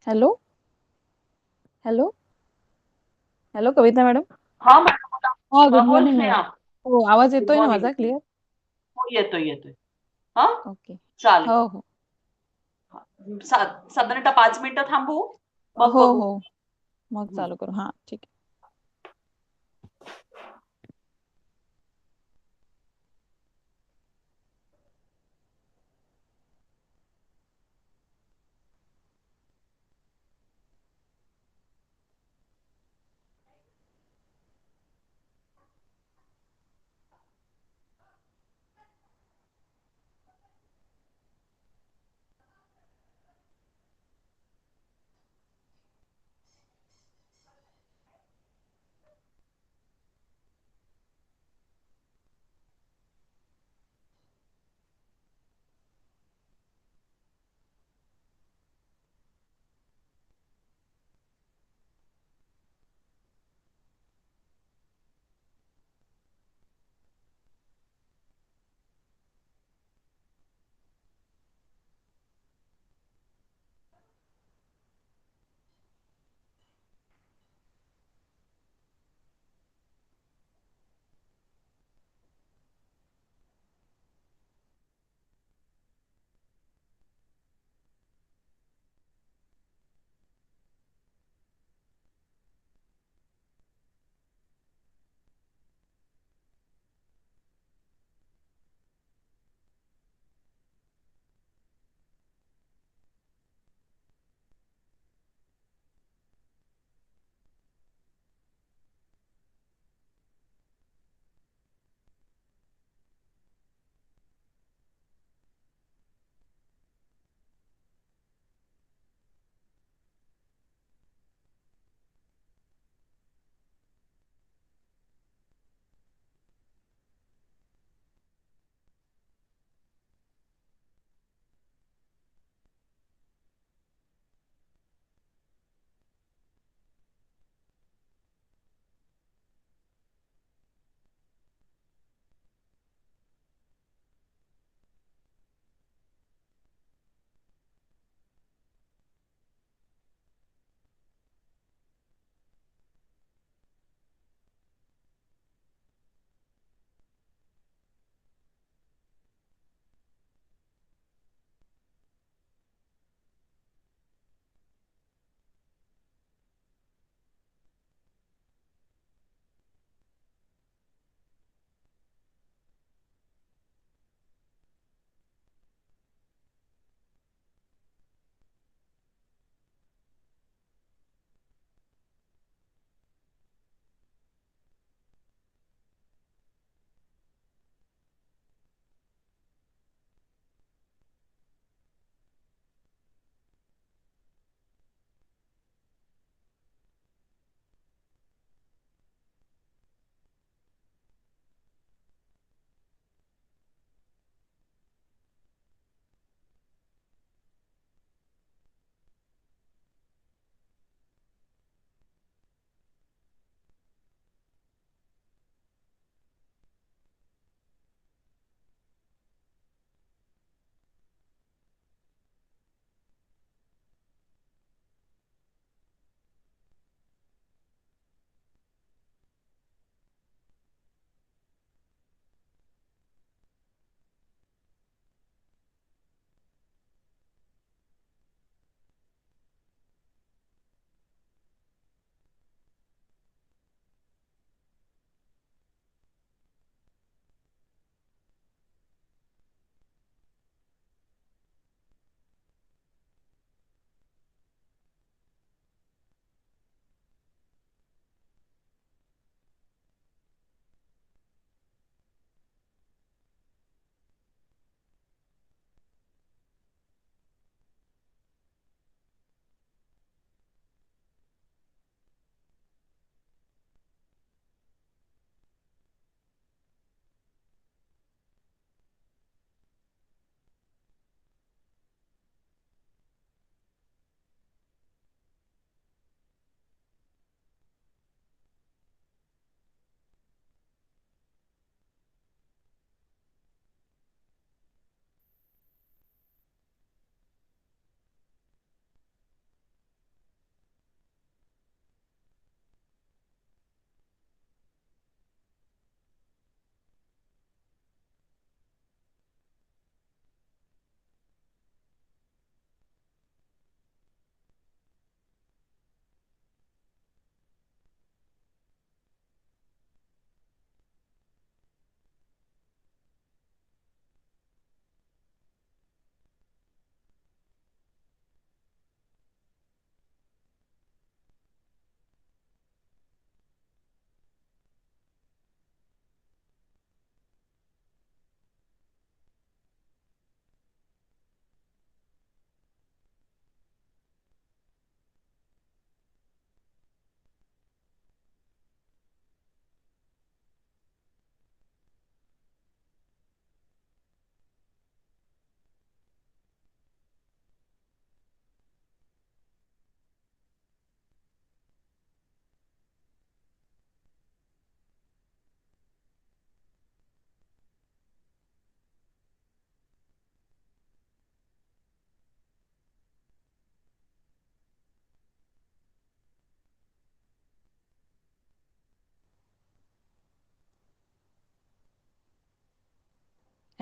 Hello. Hello. Hello कविता madam. हा madam बोला. हा, हा गुड बोल मॉर्निंग मॅडम. स्नेहा. हो, आवाज गुड येतोय ना मॉर्निंग. माझा क्लिअर? हो येतोय येतोय. हा ओके. चालेल. हो, हो. साधारणतः 5 मिनिटं थांबू, मग हो, बघू. हो. मग हं. चालू करू. हां, ठीक आहे.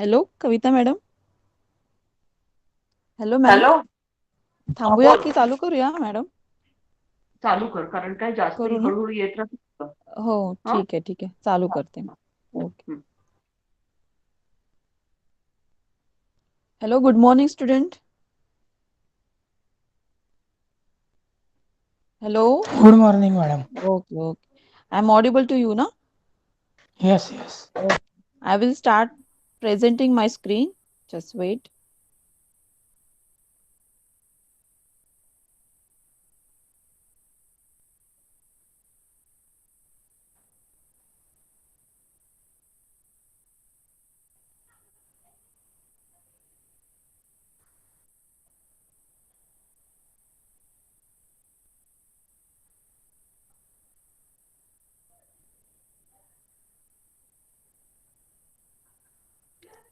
हॅलो कविता मॅडम. Hello ma'am. हॅलो. थांबूया बोल. की चालू करूया मॅडम? चालू कर, कारण काय जास्ती करू ना? हळूहळू येत राहतं. हो हं? ठीक आहे चालू हं, करते. हं, ओके. हं. Hello good morning student. Hello. Good morning, madam. Okay okay. I am audible to you ना? Yes, yes. Okay. I will start presenting my screen. Just wait.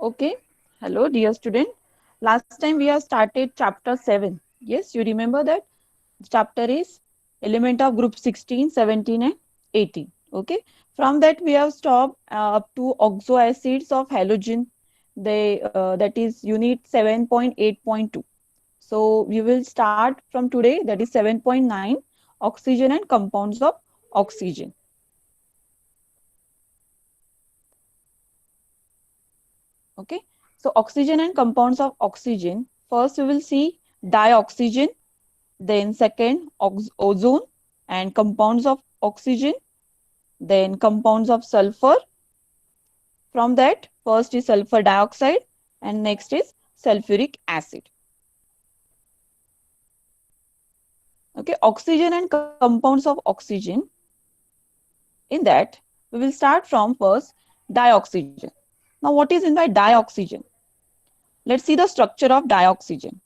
Okay. Hello, dear student. Last time we have started chapter 7. Yes, you remember that? Chapter is element of group 16, 17 and 18. Okay. From that we have stopped up to oxo acids of halogen. That is unit 7.8.2. So we will start from today, that is 7.9, oxygen and compounds of oxygen. Okay. So oxygen and compounds of oxygen. First we will see dioxygen, then second ozone and compounds of oxygen, then compounds of sulfur. From that, first is sulfur dioxide and next is sulfuric acid. Okay, oxygen and compounds of oxygen. In that, we will start from first dioxygen. Now, what is in by dioxygen? Let's see the structure of dioxygen.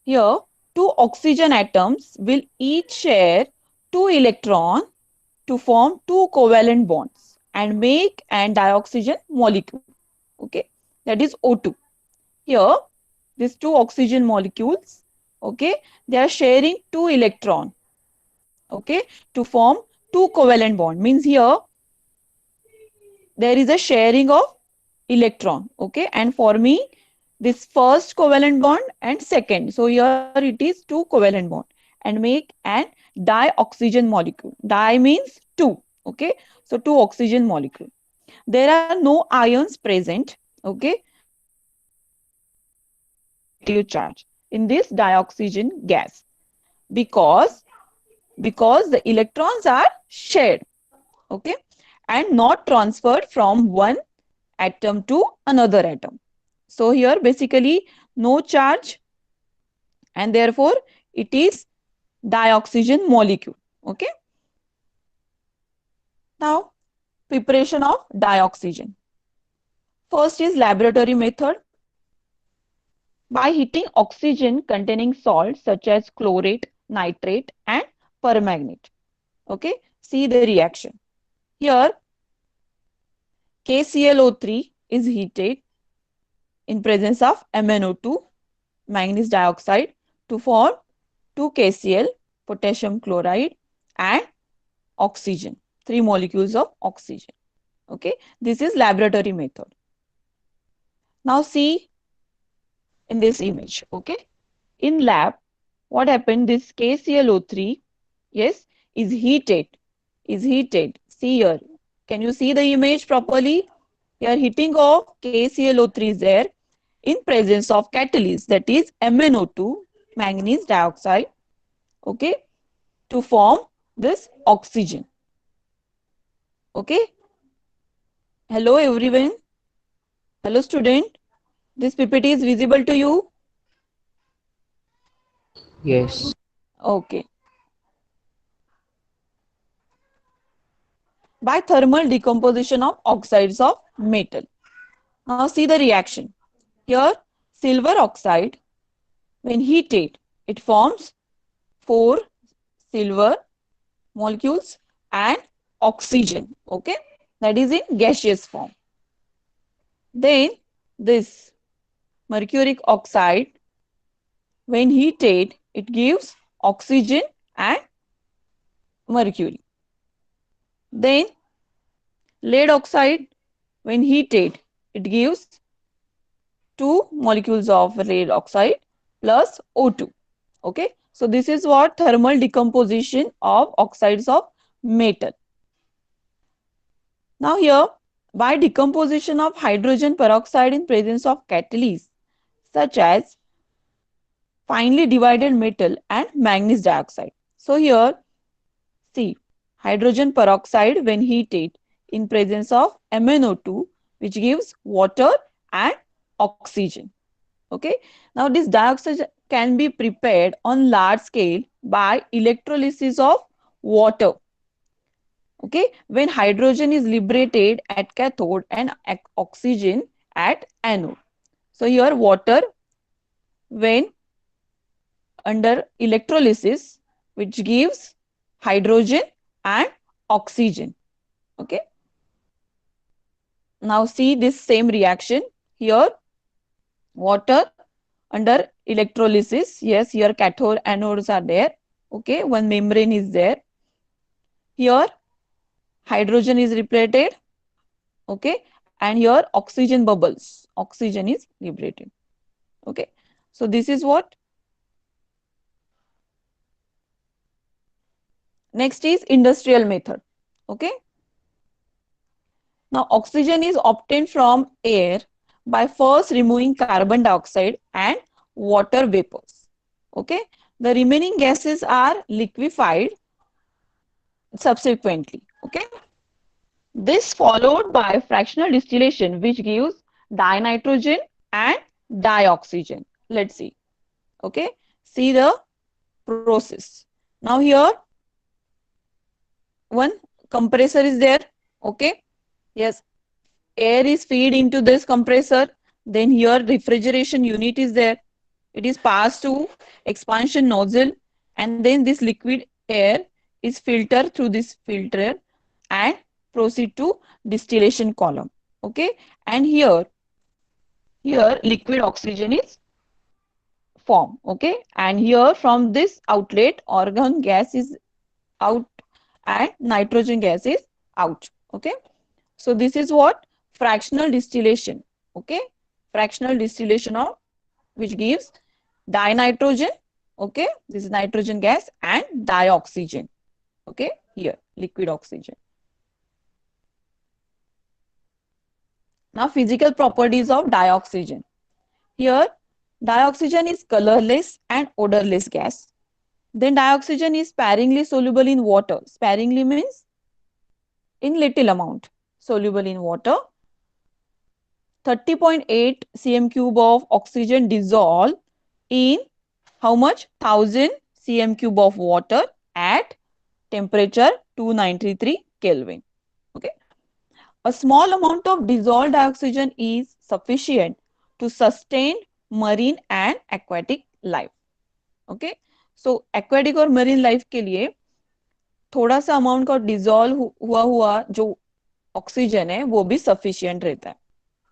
Here, two oxygen atoms will each share two electrons to form two covalent bonds and make an dioxygen molecule. Okay, that is O2. Here, these two oxygen molecules, okay, they are sharing two electrons, okay, to form two covalent bond. Means here there is a sharing of electron, okay, and forming this first covalent bond and second. So here it is two covalent bond and make an dioxygen molecule. Di means two, okay, so two oxygen molecule. There are no ions present, okay, or negative charge in this dioxygen gas because the electrons are shared, okay, and not transferred from one atom to another atom. So here basically no charge and therefore it is dioxygen molecule. Okay. Now preparation of dioxygen. First is laboratory method. By heating oxygen containing salts such as chlorate, nitrate and permanganate. Okay. See the reaction. Here KClO3 is heated in presence of MnO2, manganese dioxide, to form 2KCl, potassium chloride and oxygen, three molecules of oxygen. Okay, this is laboratory method. Now see in this image. Okay, in lab, what happened? This KClO3, yes, is heated. See here. Can you see the image properly? Here heating of KClO3 is there in presence of catalyst, that is MnO2, manganese dioxide, okay, to form this oxygen. Okay. Hello everyone. Hello student. This PPT is visible to you? Yes. Okay. By thermal decomposition of oxides of metal. Now see the reaction. Here silver oxide, when heated, it forms 4 silver molecules and oxygen. Okay. That is in gaseous form. Then this mercuric oxide, when heated, it gives oxygen and mercury. Then lead oxide, when heated, it gives two molecules of red oxide plus O2. Okay, so this is what thermal decomposition of oxides of metal. Now here, by decomposition of hydrogen peroxide in presence of catalysts such as finely divided metal and manganese dioxide. So here, see, hydrogen peroxide when heated in presence of MnO2, which gives water and oxygen. Okay, now this dioxide can be prepared on large scale by electrolysis of water. Okay, when hydrogen is liberated at cathode and oxygen at anode. So here water when under electrolysis, which gives hydrogen and oxygen. Okay, now see this same reaction here. Water under electrolysis, yes, here cathode anodes are there. Okay, one membrane is there. Here hydrogen is liberated. Okay, and here oxygen bubbles, oxygen is liberated. Okay, so this is what. Next is industrial method. Okay, now oxygen is obtained from air by first removing carbon dioxide and water vapors. Okay, the remaining gases are liquefied subsequently. Okay, this followed by fractional distillation, which gives dinitrogen and dioxygen. Let's see. Okay, see the process. Now here one compressor is there. Okay, yes, air is feed into this compressor. Then here refrigeration unit is there. It is passed to expansion nozzle, and then this liquid air is filtered through this filter and proceed to distillation column. Okay, and here liquid oxygen is formed. Okay, and here from this outlet argon gas is out and nitrogen gas is out. Okay, so this is what fractional distillation. Okay, fractional distillation of which gives dinitrogen. Okay, this is nitrogen gas and dioxygen. Okay, here liquid oxygen. Now physical properties of dioxygen. Here dioxygen is colorless and odorless gas. Then dioxygen is sparingly soluble in water. Sparingly means in little amount soluble in water. 30.8 cm cube of oxygen dissolve in how much? 1000 cm cube of water at temperature 293 Kelvin. Okay. A small amount of dissolved oxygen is sufficient to sustain marine and aquatic life. Okay. So aquatic और marine life के लिए थोड़ा सा amount का dissolve हुआ जो oxygen है वो भी सफिशिएंट रहता है.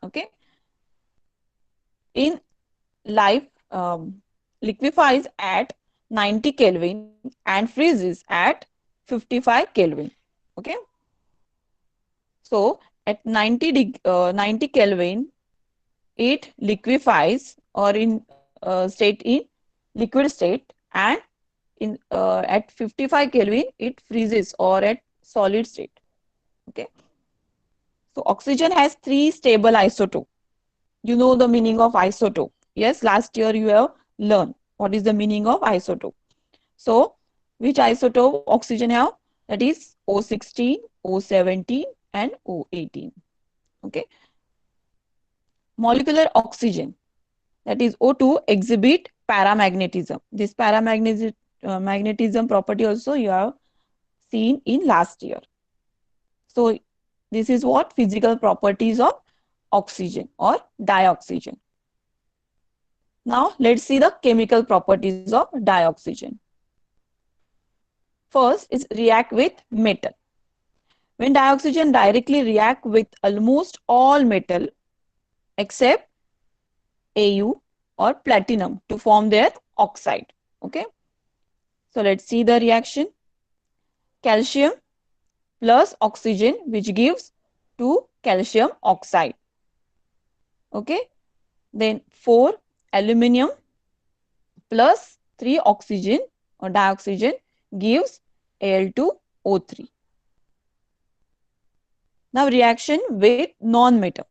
Okay. In life liquefies at 90 Kelvin and freezes at 55 Kelvin. Okay. So at 90 Kelvin, it liquefies or in state in liquid state, and in at 55 Kelvin, it freezes or at solid state. Okay. So oxygen has three stable isotopes. You know the meaning of isotope. Yes, last year you have learned what is the meaning of isotope. So which isotope oxygen have? That is O16, O17 and O18. Okay. Molecular oxygen, that is O2, exhibit paramagnetism. This magnetism property also you have seen in last year. So this is what physical properties of oxygen or dioxygen. Now let's see the chemical properties of dioxygen. First is react with metal. When dioxygen directly react with almost all metal except Au or platinum to form their oxide. Okay. So let's see the reaction. Calcium plus oxygen, which gives 2 calcium oxide. Okay. Then 4 aluminium plus 3 oxygen or dioxygen gives Al2O3. Now reaction with non-metal.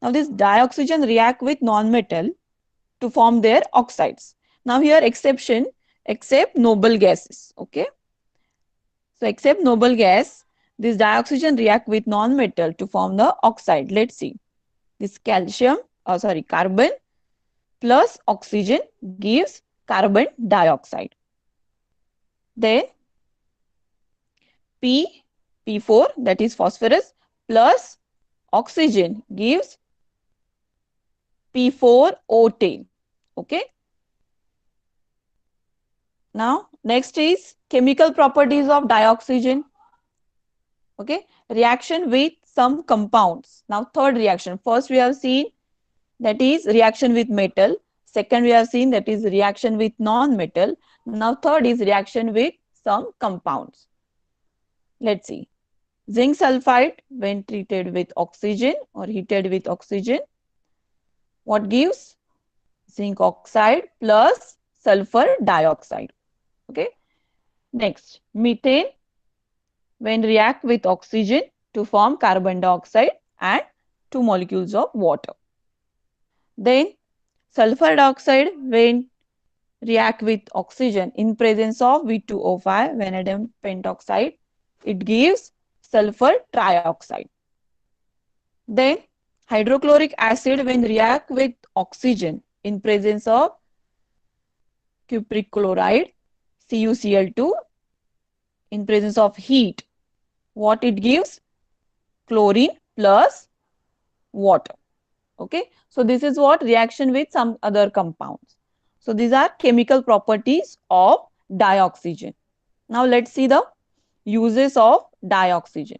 Now this dioxygen react with non-metal to form their oxides. Now here exception, except noble gases. Okay. So except noble gas, this dioxygen react with non-metal to form the oxide. Let's see. This carbon plus oxygen gives carbon dioxide. Then P4, that is phosphorus, plus oxygen gives P4O10. Okay. Now next is chemical properties of dioxygen. Okay. Reaction with some compounds. Now third reaction. First we have seen that is reaction with metal. Second we have seen that is reaction with non-metal. Now third is reaction with some compounds. Let's see. Zinc sulfide when treated with oxygen or heated with oxygen, what gives? Zinc oxide plus sulfur dioxide. Okay. Next, methane when react with oxygen to form carbon dioxide and 2 molecules of water. Then sulfur dioxide when react with oxygen in presence of V2O5 vanadium pentoxide, it gives sulfur trioxide. Then hydrochloric acid when react with oxygen in presence of cupric chloride CuCl2 in presence of heat, what it gives? Chlorine plus water. Okay, so this is what reaction with some other compounds. So these are chemical properties of dioxygen. Now let's see the uses of dioxygen.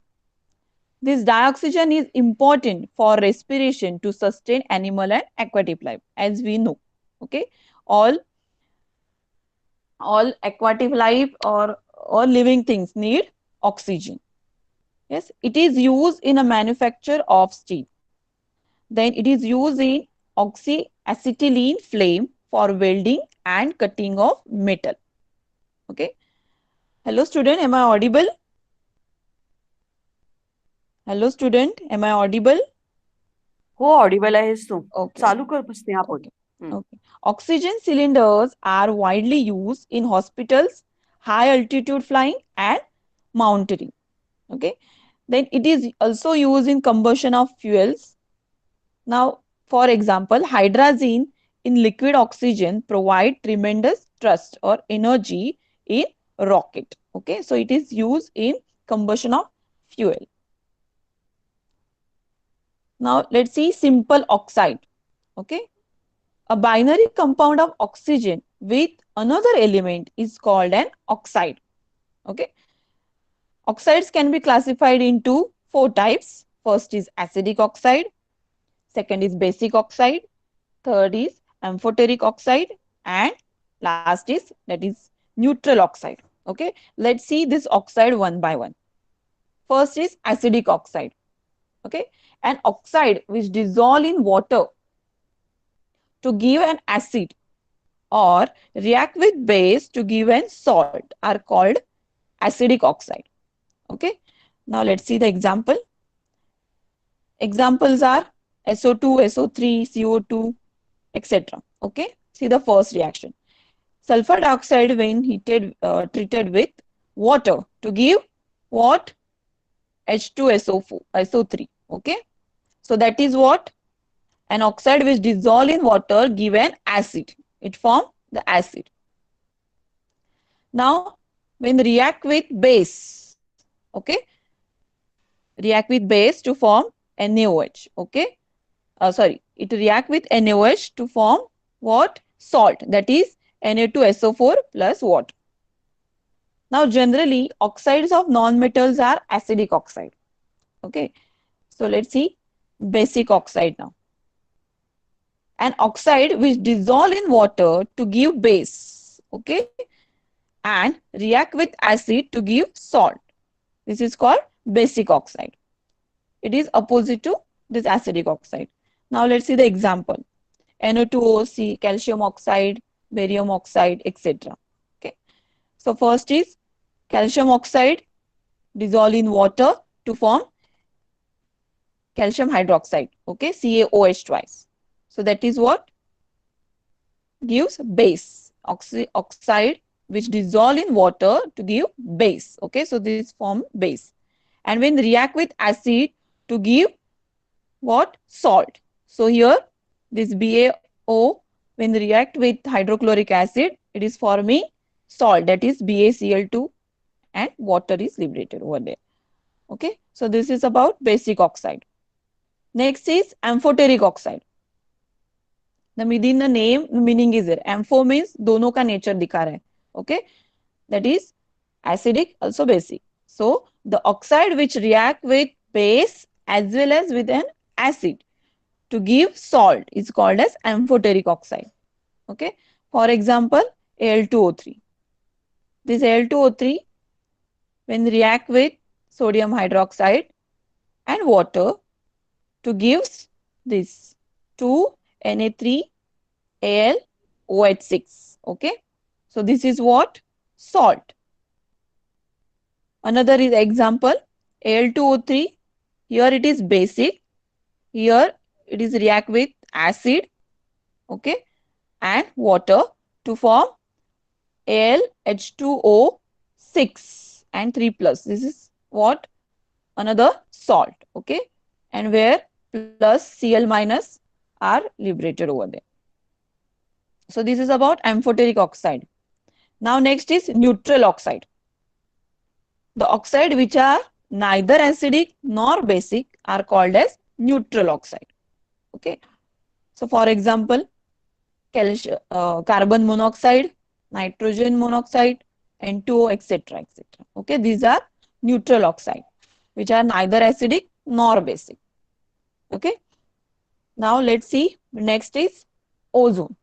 This dioxygen is important for respiration to sustain animal and aquatic life, as we know. Okay, all aquatic life or living things need oxygen. Yes, it is used in a manufacture of steel. Then it is used in oxyacetylene flame for welding and cutting of metal. Okay. Hello student, am I audible? Hello student, am I audible? हो Audible आहेस तू. Okay. चालू कर बसते आपण. Okay. Oxygen cylinders are widely used in hospitals, high altitude flying and mountaineering. Okay. Then it is also used in combustion of fuels. Now, for example, hydrazine in liquid oxygen provide tremendous thrust or energy in rocket. Okay. So it is used in combustion of fuel. Now, let's see simple oxide. Okay. A binary compound of oxygen with another element is called an oxide. Okay. Oxides can be classified into 4 types. First is acidic oxide. Second is basic oxide. Third is amphoteric oxide. And last is that is neutral oxide. Okay. Let's see this oxide one by one. First is acidic oxide. Okay. An oxide which dissolve in water to give an acid or react with base to give an salt are called acidic oxide. Okay. Now let's see the example. Examples are SO2, SO3, CO2, etc. Okay. See the first reaction. Sulfur dioxide when heated, treated with water to give what? H2SO4, SO3. Okay. So that is what? An oxide which dissolve in water give an acid. It form the acid. Now, when react with base, okay, react with base to form NaOH, okay. Sorry, it react with NaOH to form what? Salt, that is Na2SO4 plus water. Now, generally, oxides of non-metals are acidic oxide. Okay, so let's see basic oxide now. An oxide which dissolve in water to give base, okay, and react with acid to give salt. This is called basic oxide. It is opposite to this acidic oxide. Now let's see the example. NO2OC, calcium oxide, barium oxide, etc. Okay. So first is calcium oxide dissolve in water to form calcium hydroxide. Okay, CaOH twice. So that is what gives base. Oxide which dissolve in water to give base. Okay, so this form base. And when react with acid to give what? Salt. So here this BaO when react with hydrochloric acid, it is forming salt, that is BaCl2, and water is liberated over there. Okay, so this is about basic oxide. Next is amphoteric oxide. The within the name meaning is there. Ampho means दोनों का nature दिखा रहा है. Okay, that is acidic, also basic. So the oxide which react with base as well as with an acid to give salt is called as amphoteric oxide. Okay, for example, Al2O3. This Al2O3 when react with sodium hydroxide and water to gives this 2Na3AlOH6. Okay, so this is what? Salt. Another is example Al2O3. Here it is basic. Here it is react with acid. Okay, and water to form AlH2O6 and 3 plus. This is what? Another salt. Okay, and where plus Cl minus are liberated over there. So this is about amphoteric oxide. Now next is neutral oxide. The oxide which are neither acidic nor basic are called as neutral oxide. Okay, so for example, carbon monoxide, nitrogen monoxide, N2O, etc., etc. Okay, these are neutral oxide which are neither acidic nor basic. Okay, now let's see. Next is ozone.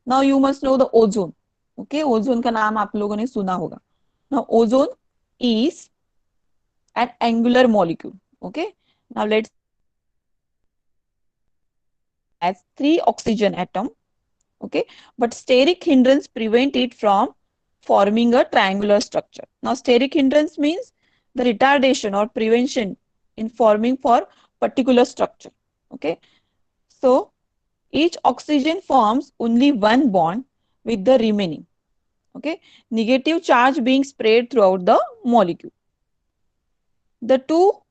Now you must know the ozone. Okay, ozone का नाम आप लोगों ने सुना होगा. Now ozone is an angular molecule. Okay, now let's as 3 oxygen atom. Okay, but steric hindrance prevent it from forming a triangular structure. Now steric hindrance means the retardation or prevention in forming for particular structure. Okay, so each oxygen forms only one bond with the remaining. Okay, negative charge being spread throughout the molecule. The two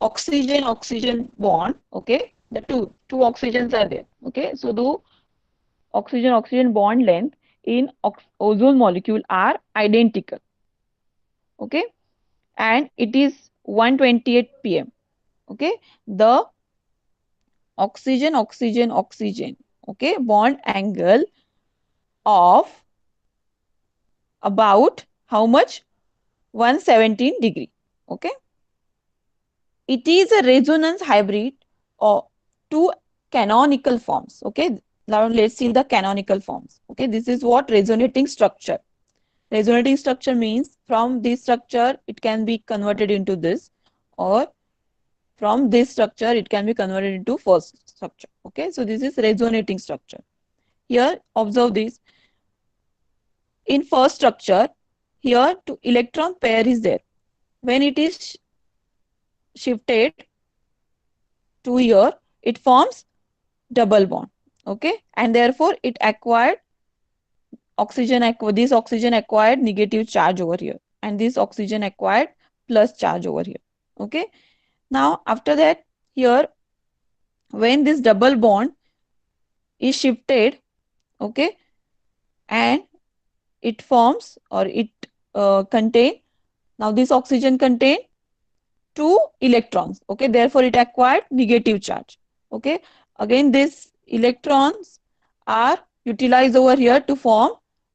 oxygen bond, okay, the two oxygens are there. Okay, so the oxygen bond length in ozone molecule are identical. Okay, and it is 128 pm. Okay, the oxygen okay, bond angle of about how much? 117 degree. Okay, it is a resonance hybrid of two canonical forms. Okay, now let's see the canonical forms. Okay, this is what resonating structure. Resonating structure means from this structure it can be converted into this, or from this structure it can be converted into first structure. Okay, so this is resonating structure. Here observe this. In first structure, here two electron pair is there. When it is shifted to here, it forms double bond. Okay, and therefore it acquired this oxygen acquired negative charge over here, and this oxygen acquired plus charge over here. Okay, now after that, here when this double bond is shifted, okay, and it forms or it contain, now this oxygen contain two electrons. Okay, therefore it acquired negative charge. Okay, again these electrons are utilized over here to form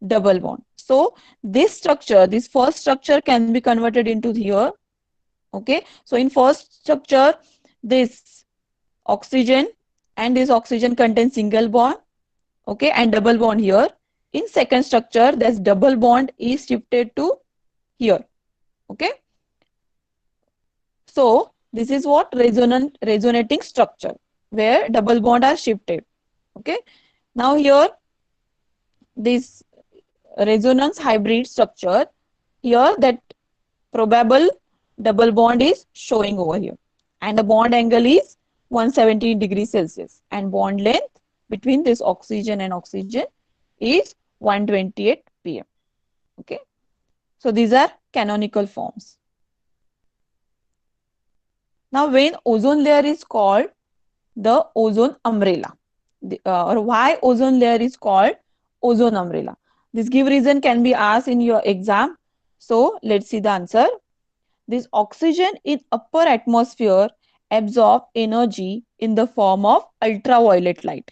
double bond. So this structure, this first structure can be converted into here. Okay, so in first structure, this oxygen and this oxygen contain single bond. Okay, and double bond here. In second structure, this double bond is shifted to here. Okay, so this is what resonating structure. where double bond are shifted. Okay. Now here this resonance hybrid structure, here that probable double bond is showing over here, and the bond angle is 170 degrees Celsius, and bond length between this oxygen and oxygen is 128 pm. Okay, so these are canonical forms. Now when ozone layer is called the ozone umbrella, or why ozone layer is called ozone umbrella, this give reason can be asked in your exam. So let's see the answer. This oxygen in upper atmosphere absorb energy in the form of ultraviolet light,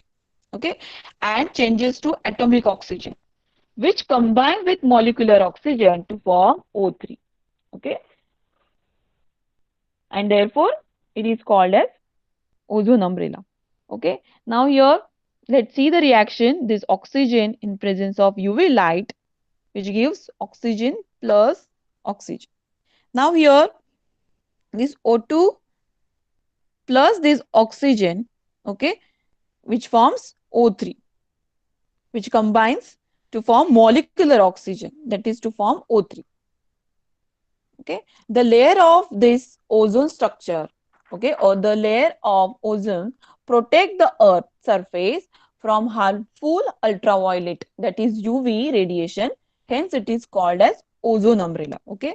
okay, and changes to atomic oxygen, which combine with molecular oxygen to form O3, okay, and therefore it is called as ozone umbrella. Okay, now here let's see the reaction. This oxygen in presence of UV light, which gives oxygen plus oxygen. Now here this O2 plus this oxygen, okay, which forms O3, which combines to form molecular oxygen, that is to form O3. Okay, the layer of this ozone structure, okay, or the layer of ozone protect the earth surface from harmful ultraviolet, that is UV radiation, hence it is called as ozone umbrella. Okay,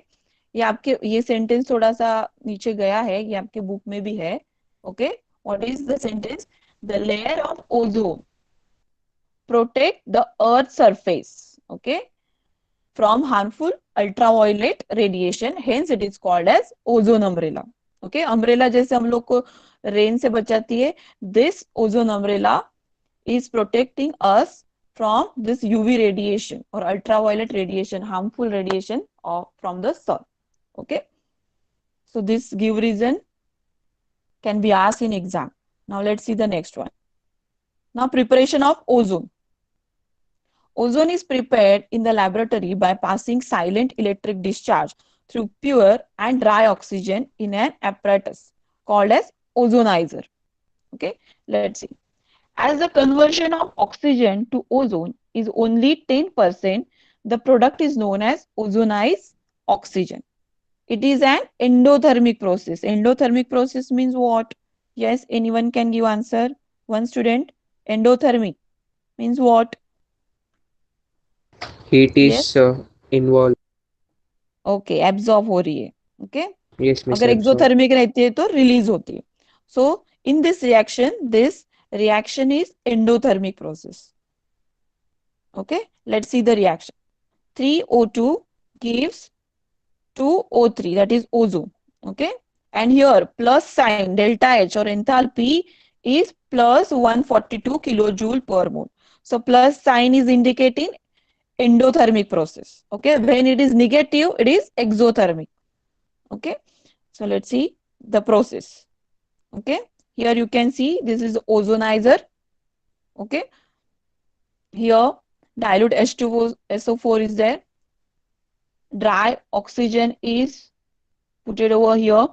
ये आपके ये sentence थोड़ा सा नीचे गया है, ये आपके बुक में भी है. Okay, what is the sentence? The layer of ozone protect the earth surface, okay, from harmful ultraviolet radiation, hence it is called as ozone umbrella. Okay, umbrella जैसे हम लोग को रेन से बचाती है, this ozone umbrella is protecting us from this UV radiation or ultraviolet radiation, harmful radiation from the sun. Okay, so this give reason can be asked in exam. Now let's see the next one. Now preparation of ozone. Ozone is prepared in the laboratory by passing silent electric discharge through pure and dry oxygen in an apparatus called as ozonizer. Okay, let's see. As the conversion of oxygen to ozone is only 10%, the product is known as ozonized oxygen. It is an endothermic process. Endothermic process means what? Yes, anyone can give answer. One student. Endothermic means what? Heat Yes. is involved. Okay, absorb हो रही है. Okay, Yes, Miss. अगर exothermic रहती है तो release होती है. So in this reaction is endothermic process. Okay, let's see the reaction. 3O2 gives 2O3, that is ozone. Okay, and here plus sign delta H or enthalpy is plus 142 kilojoule per mole. So plus sign is indicating endothermic process. Okay, when it is negative, it is exothermic. Okay, so let's see the process. Okay, here you can see this is ozonizer. Okay, here dilute H2O SO4 is there, dry oxygen is put it over here,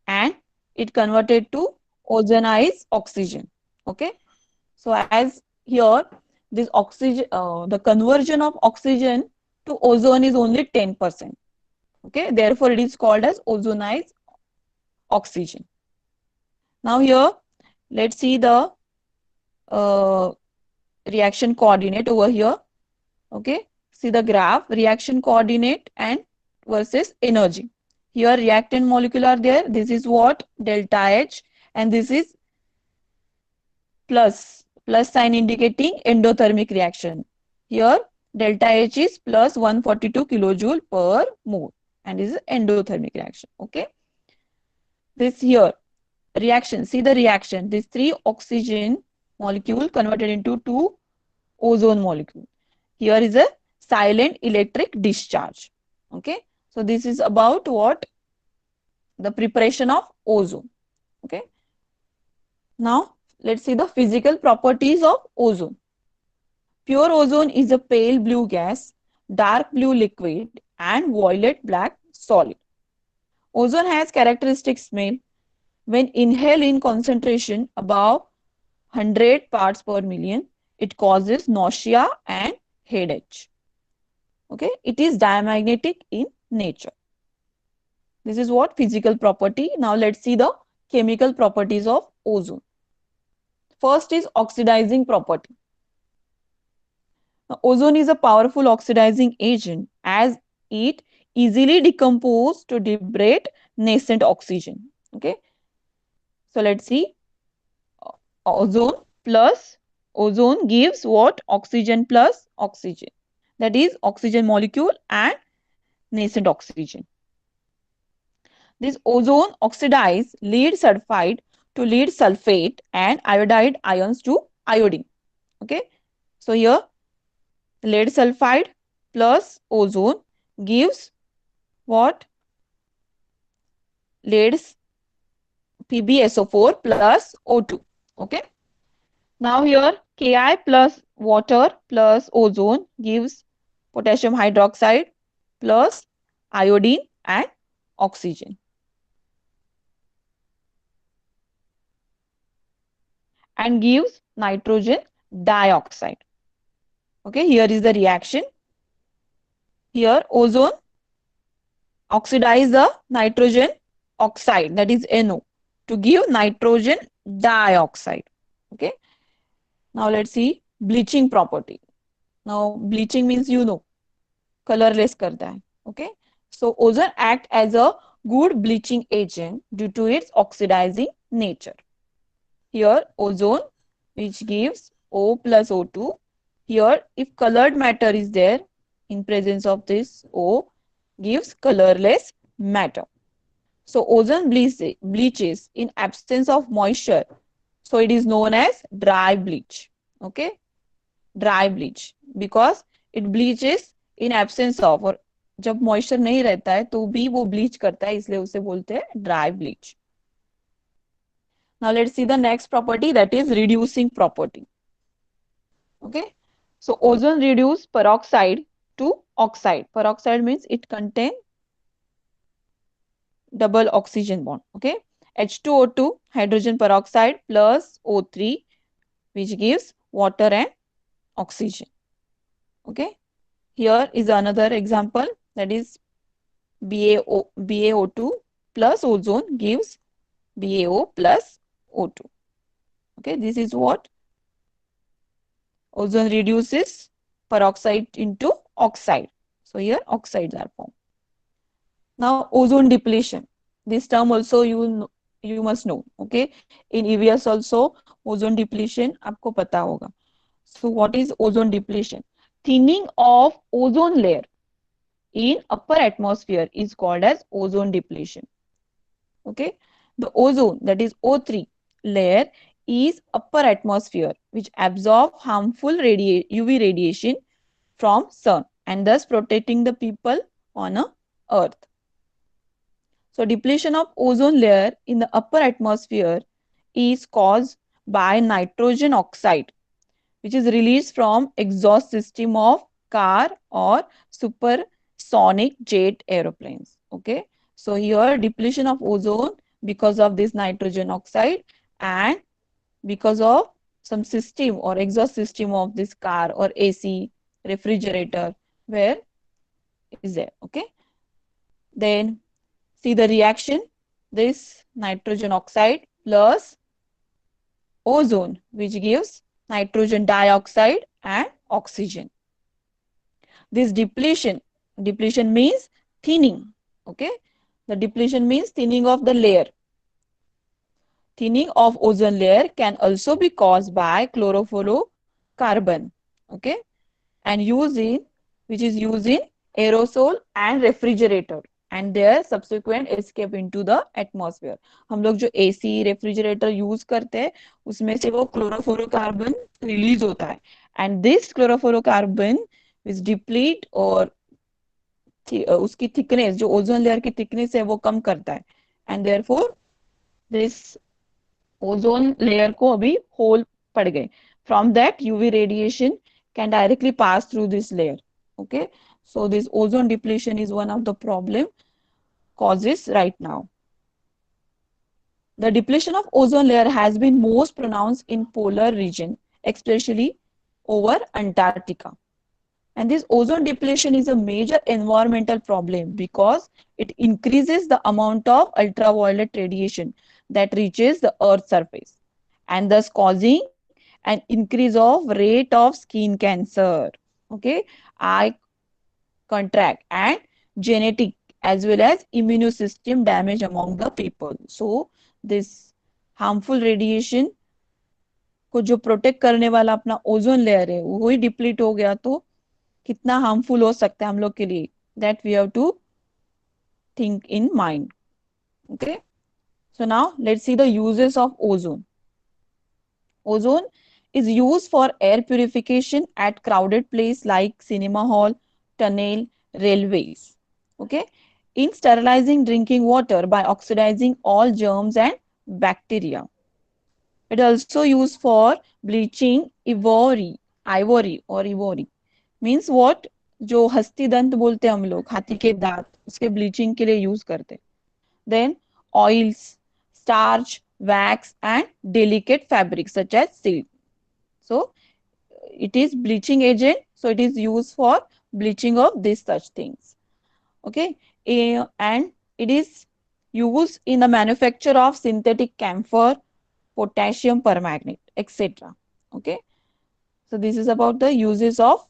and it converted to ozonized oxygen. Okay, so as here this oxygen, the conversion of oxygen to ozone is only 10%. Okay, therefore it is called as ozonized oxygen. Now here let's see the reaction coordinate over here. Okay, see the graph, reaction coordinate and versus energy. Here reactant molecule are there. This is what? Delta H, and this is plus sign indicating endothermic reaction. Here delta H is plus 142 kilojoule per mole, and this is endothermic reaction. Okay, this here reaction, see the reaction, this 3 oxygen molecule converted into 2 ozone molecule. Here is a silent electric discharge. Okay, so this is about what? The preparation of ozone. Okay, now let's see the physical properties of ozone. Pure ozone is a pale blue gas, dark blue liquid, and violet black solid. Ozone has characteristic smell when inhaled in concentration above 100 parts per million, it causes nausea and headache. Okay, it is diamagnetic in nature. This is what physical property. Now let's see the chemical properties of ozone. First is oxidizing property. Now, ozone is a powerful oxidizing agent as it easily decomposes to liberate nascent oxygen. Okay, so let's see. Ozone plus ozone gives what? Oxygen plus oxygen. That is oxygen molecule and nascent oxygen. This ozone oxidize lead sulfide to lead sulfate and iodide ions to iodine. Okay, so here lead sulfide plus ozone gives what? Lead PbSO4 plus O2. Okay, now here Ki plus water plus ozone gives potassium hydroxide plus iodine and oxygen. And gives nitrogen dioxide. Okay, here is the reaction. Here ozone oxidize the nitrogen oxide, that is NO, to give nitrogen dioxide. Okay, now let's see bleaching property. Now bleaching means colorless karta hai. Okay, so ozone act as a good bleaching agent due to its oxidizing nature. Here ozone which gives O plus O2. Here if colored matter is there in presence of this O, gives colorless matter. So ozone bleaches in absence of moisture. So it is known as dry bleach. Okay, dry bleach because it bleaches in absence of, और जब moisture नहीं रहता है तो भी वो bleach करता है, इसलिए उसे बोलते हैं dry bleach. Now let's see the next property, that is reducing property. Okay, so ozone reduce peroxide to oxide. Peroxide means it contain double oxygen bond. Okay, H2O2 hydrogen peroxide plus O3 which gives water and oxygen. Okay, here is another example, that is BaO2 plus ozone gives BaO plus O2. Okay, this is what ozone reduces peroxide into oxide. So here oxides are formed. Now ozone depletion. This term also you must know. Okay, in EVS also ozone depletion आपको पता होगा. So what is ozone depletion? Thinning of ozone layer in upper atmosphere is called as ozone depletion. Okay, the ozone, that is O3 layer, is upper atmosphere which absorb harmful UV radiation from sun and thus protecting the people on a earth. So depletion of ozone layer in the upper atmosphere is caused by nitrogen oxide which is released from exhaust system of car or supersonic jet aeroplanes. Okay, so here depletion of ozone because of this nitrogen oxide and because of some system or exhaust system of this car or AC, refrigerator, where is there. Okay, then see the reaction, this nitrogen oxide plus ozone which gives nitrogen dioxide and oxygen. This depletion means thinning. Okay, the depletion means thinning of the layer. Thinning of ozone layer can also be caused by chlorofluorocarbon. Okay, and which is used in aerosol and refrigerator and their subsequent escape into the atmosphere. हम लोग जो AC refrigerator use करते हैं उसमें से वो chlorofluorocarbon release होता है and this chlorofluorocarbon is deplete और उसकी थिकनेस, जो ओजोन लेयर की थिकनेस है वो कम करता है and therefore this ozone layer को अभी होल पड़ गए. From that UV radiation can directly pass through this layer. Okay, so this ozone depletion is one of the problem causes right now. The depletion of ozone layer has been most pronounced in polar region, especially over Antarctica. And this ozone depletion is a major environmental problem because it increases the amount of ultraviolet radiation that reaches the Earth's surface and thus causing an increase of rate of skin cancer, okay, eye contract and genetic as well as immune system damage among the people. So this harmful radiation को जो protect करने वाला अपना ozone layer है वो ही deplete हो गया तो कितना हार्मफुल हो सकता है हम लोग के लिए, that we have to think in mind. Okay, so now let's see the uses of ozone. Ozone is used for air purification at crowded place like cinema hall, tunnel, railways. Okay, in sterilizing drinking water by oxidizing all germs and bacteria. It also used for bleaching ivory means what, जो हस्ती दंत बोलते हैं हम लोग, हाथी के दांत, उसके ब्लीचिंग के लिए यूज करते हैं. Then oils, starch, wax and delicate fabrics such as silk. So it is bleaching agent, so it is used for bleaching of these such things. Okay, and it is used in the manufacture of synthetic camphor, potassium permanganate, etc. Okay, so this is about the uses of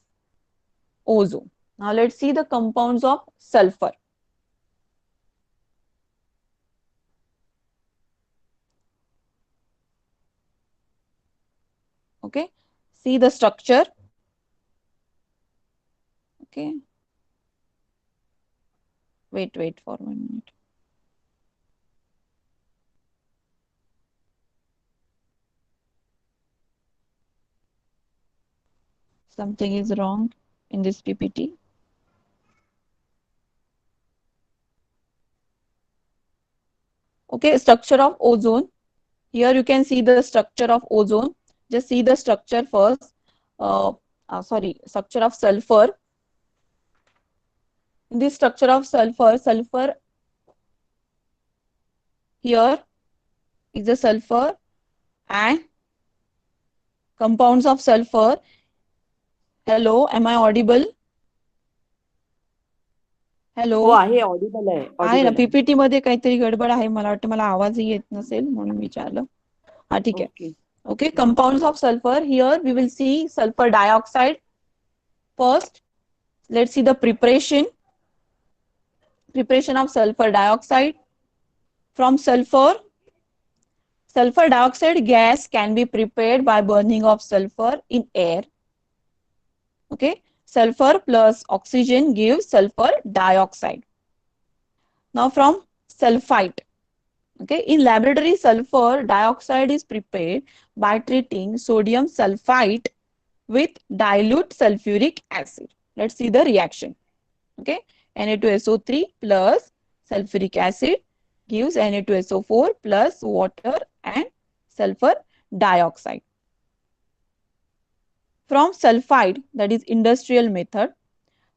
ozone. Now let's see the compounds of sulfur. Okay, see the structure. Okay, wait for 1 minute. Something is wrong in this PPT. Okay, structure of ozone. Here you can see the structure of ozone. Just see the structure first. Structure of sulfur. In this structure of sulfur here is the sulfur and compounds of sulfur. Hello, am I audible? Hello, हो आहे, Audible आहे, आहे ना, Audible आहे. PPT मध्ये काहीतरी गडबड आहे, मला वाटतं मला आवाजही येत नसेल म्हणून विचारलं. हा ठीक आहे. Okay. Okay, compounds of sulfur. Here we will see sulfur dioxide. First, let's see the preparation of sulfur dioxide. From sulfur dioxide gas can be prepared by burning of sulfur in air. Okay, sulfur plus oxygen gives sulfur dioxide. Now from sulfite. Okay, in laboratory, sulfur dioxide is prepared by treating sodium sulfite with dilute sulfuric acid. Let's see the reaction. Okay, Na2SO3 plus sulfuric acid gives Na2SO4 plus water and sulfur dioxide. From sulfide, that is industrial method,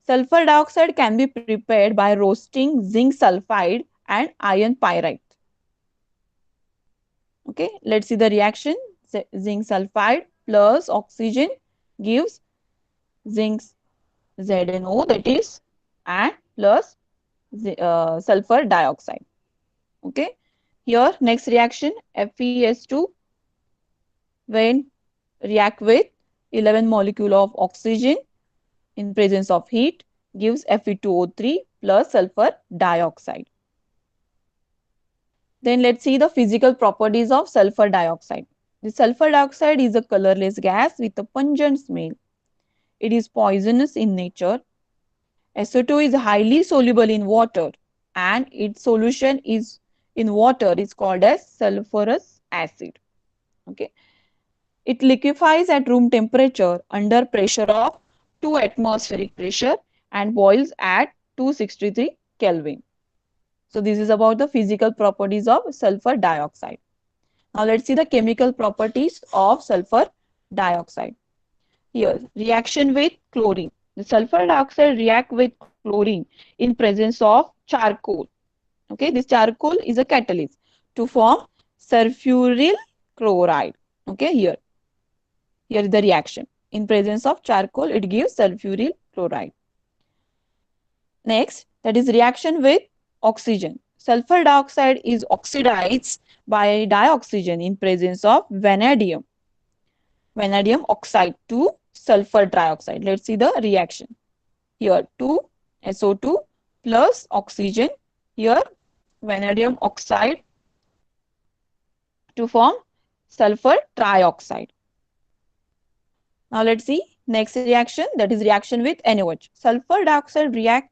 sulfur dioxide can be prepared by roasting zinc sulfide and iron pyrite. Okay, let's see the reaction. Zinc sulfide plus oxygen gives zinc ZNO, that is, and plus sulfur dioxide. Okay, here next reaction, FeS2 when react with 11 molecule of oxygen in presence of heat gives Fe2O3 plus sulfur dioxide. Then let's see the physical properties of sulfur dioxide. The sulfur dioxide is a colorless gas with a pungent smell. It is poisonous in nature. SO2 is highly soluble in water and its solution is in water is called as sulfurous acid. Okay. It liquefies at room temperature under pressure of 2 atmospheric pressure and boils at 263 Kelvin. So this is about the physical properties of sulfur dioxide. Now let's see the chemical properties of sulfur dioxide. Here, reaction with chlorine. The sulfur dioxide react with chlorine in presence of charcoal. Okay, this charcoal is a catalyst to form sulfuryl chloride. Okay, here is the reaction. In presence of charcoal, it gives sulfuryl chloride. Next, that is reaction with oxygen. Sulfur dioxide is oxidized by dioxygen in presence of vanadium oxide to sulfur trioxide. Let's see the reaction. Here 2SO2 plus oxygen, here vanadium oxide to form sulfur trioxide. Now let's see next reaction, that is reaction with NaOH. Sulfur dioxide react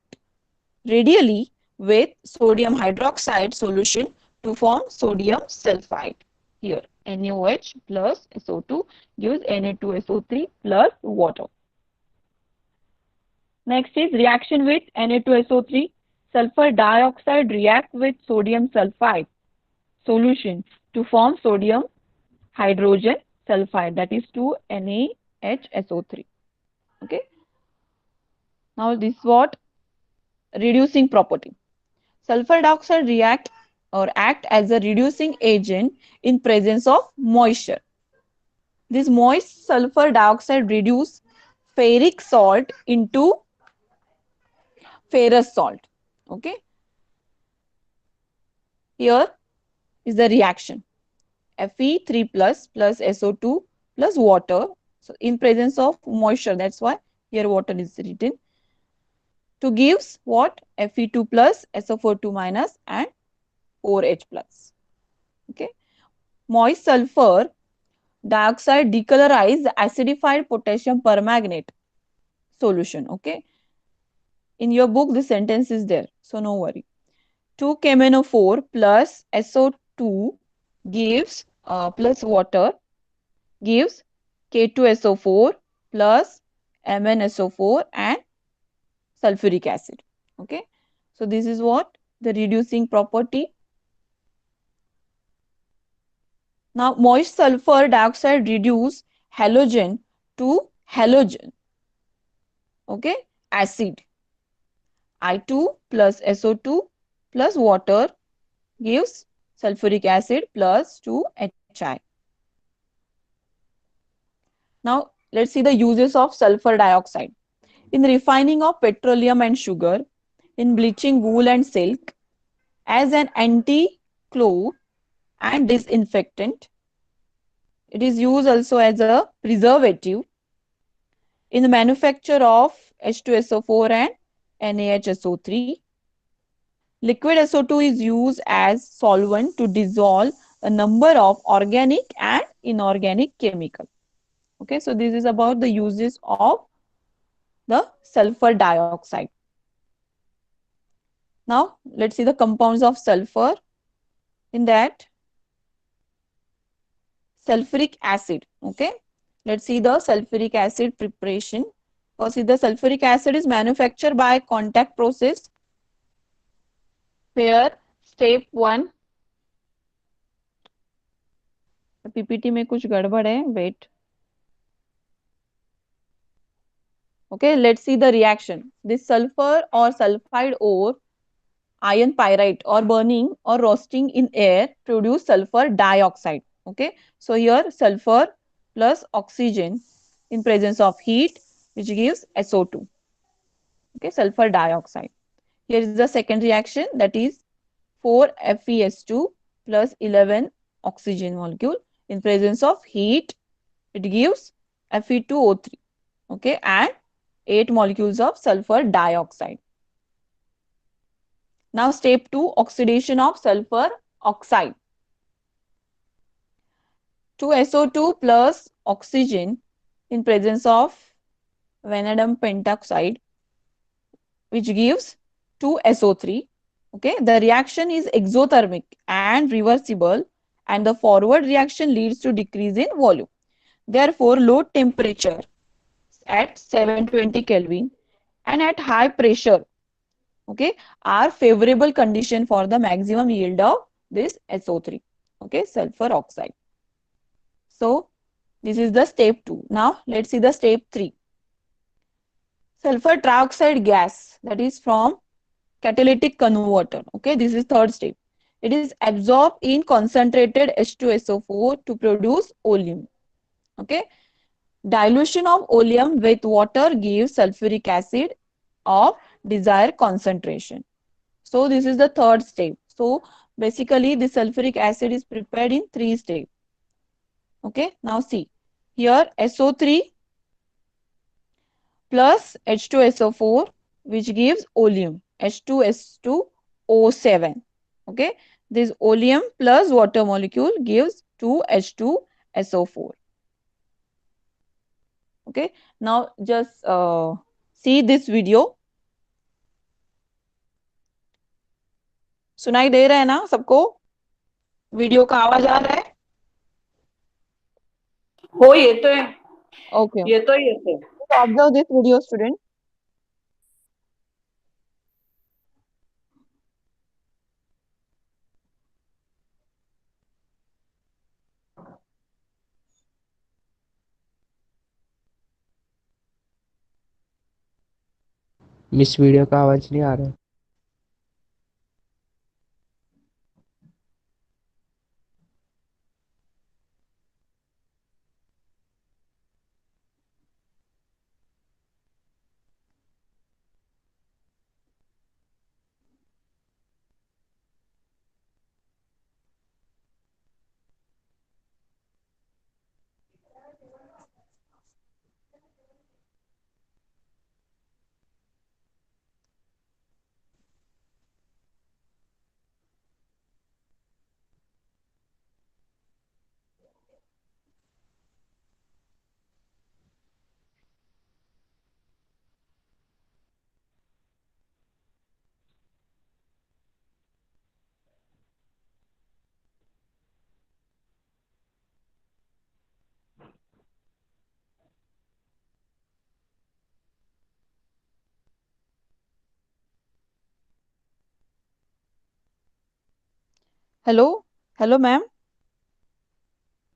radially with sodium hydroxide solution to form sodium sulfide. Here NaOH plus SO2 gives Na2SO3 plus water. Next is reaction with Na2SO3. Sulfur dioxide react with sodium sulfide solution to form sodium hydrogen sulfide, that is 2NaHSO3. Okay. Now this is what reducing property. Sulfur dioxide react or act as a reducing agent in presence of moisture. This moist sulfur dioxide reduce ferric salt into ferrous salt. Okay. Here is the reaction. Fe3 plus SO2 plus water. So in presence of moisture, that's why here water is written. To gives what? Fe2 plus SO42 minus and 4H plus. Okay. Moist sulfur dioxide decolorize the acidified potassium permanganate solution. Okay. In your book, the sentence is there, so no worry. 2KMnO4 plus SO2 gives plus water gives K2SO4 plus MnSO4 and sulfuric acid. Okay. So this is what the reducing property. Now moist sulfur dioxide reduce halogen to halogen. Okay. Acid. I2 plus SO2 plus water gives sulfuric acid plus 2HI. Now let's see the uses of sulfur dioxide. In refining of petroleum and sugar, in bleaching wool and silk, as an anti-clog and disinfectant. It is used also as a preservative in the manufacture of H2SO4 and NaHSO3. Liquid SO2 is used as solvent to dissolve a number of organic and inorganic chemicals. Okay, so this is about the uses of the sulfur dioxide. Now, let's see the compounds of sulfur. In that, sulfuric acid. Okay, let's see the sulfuric acid preparation. First, the sulfuric acid is manufactured by contact process. Here, step 1. PPT में कुछ गड़बड़ है. Wait. Okay, let's see the reaction. This sulfur or sulfide ore, iron pyrite, or burning or roasting in air produce sulfur dioxide. Okay, so here sulfur plus oxygen in presence of heat, which gives SO2. Okay, sulfur dioxide. Here is the second reaction, that is 4FeS2 plus 11 oxygen molecule in presence of heat. It gives Fe2O3. Okay, and 8 molecules of sulfur dioxide. Now step 2, oxidation of sulfur oxide. 2SO2 plus oxygen in presence of vanadium pentoxide, which gives 2SO3. Okay, the reaction is exothermic and reversible, and the forward reaction leads to decrease in volume. Therefore, low temperature at 720 Kelvin and at high pressure, okay, are favorable condition for the maximum yield of this SO3, okay, sulfur oxide. So this is the step 2. Now let's see the step 3. Sulfur trioxide gas, that is from catalytic converter. Okay, this is third step. It is absorbed in concentrated H2SO4 to produce oleum. Okay. Dilution of oleum with water gives sulfuric acid of desired concentration. So this is the third step. So basically the sulfuric acid is prepared in three steps. Okay. Now see here SO3 plus H2SO4 which gives oleum H2S2O7. Okay. This oleum plus water molecule gives 2H2SO4. Okay. Now just see this video. सुनाई दे रहा है ना सबको? Video का आवाज आ रहा है? हो येतोय Okay. येतोय येतोय So observe this video, student. Miss video का आवाज नहीं आ रहा। Hello, hello, ma'am.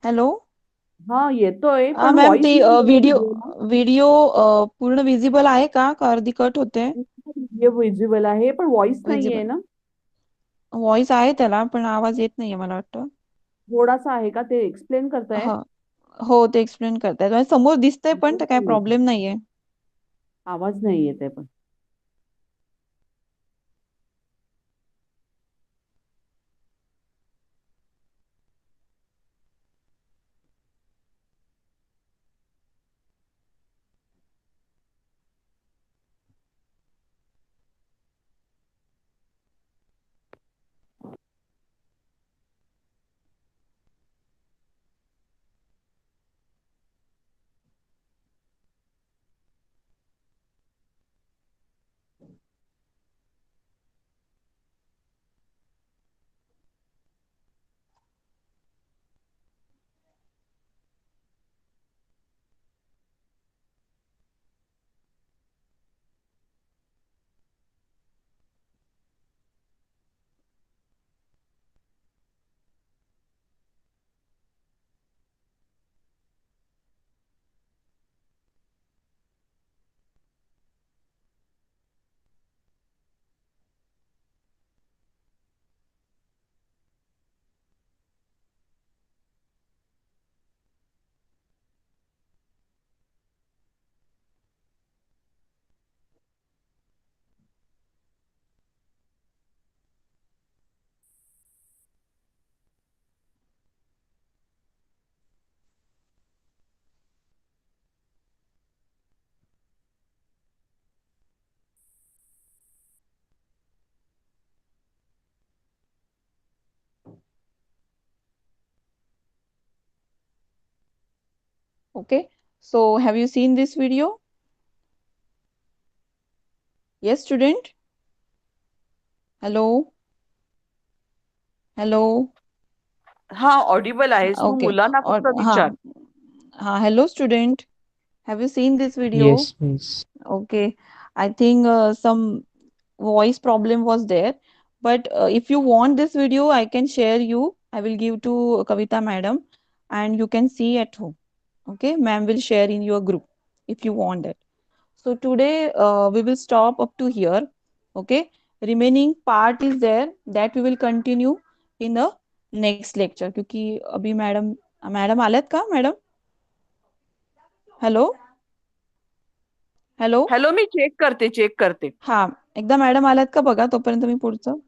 Hello. हा येतोय हा पण मॅम व्हॉइस ती नाही येत व्हिडिओ व्हिडिओला. व्हिडिओ पूर्ण विजिबल आहे का? का अर्धी कट होते? व्हिडिओ विजिबल आहे पण व्हॉइस नाहीये विजिबल ना. व्हॉइस आहे त्याला पण आवाज येत नाहीये मला वाटतं. थोडासा आहे का ते एक्सप्लेन करतायत. हा हो ते एक्सप्लेन करतायत म्हणजे समोर दिसतंय पण तर काही प्रॉब्लेम नाहीये. आवाज नाही येते पण Okay. So have you seen this video? Yes, student. Hello. Hello. हा ऑडिबल आहेस तू Okay. मुलांना और फक्त हाँ विचार. हाँ hello student. Have you seen this video? Yes, miss. Okay. I think some voice problem was there. But if you want this video, I can share you. I will give to Kavita madam and you can see at home. Okay. Ma'am will share in your group if you want it. So today we will stop up to here. Okay. Remaining part is there that we will continue in the next lecture. क्योंकि अभी madam madam आल्यात का madam? Hello hello hello, मी check करते. हा, एकदा madam आल्यात का बघा, तोपर्यंत मी पुढचं.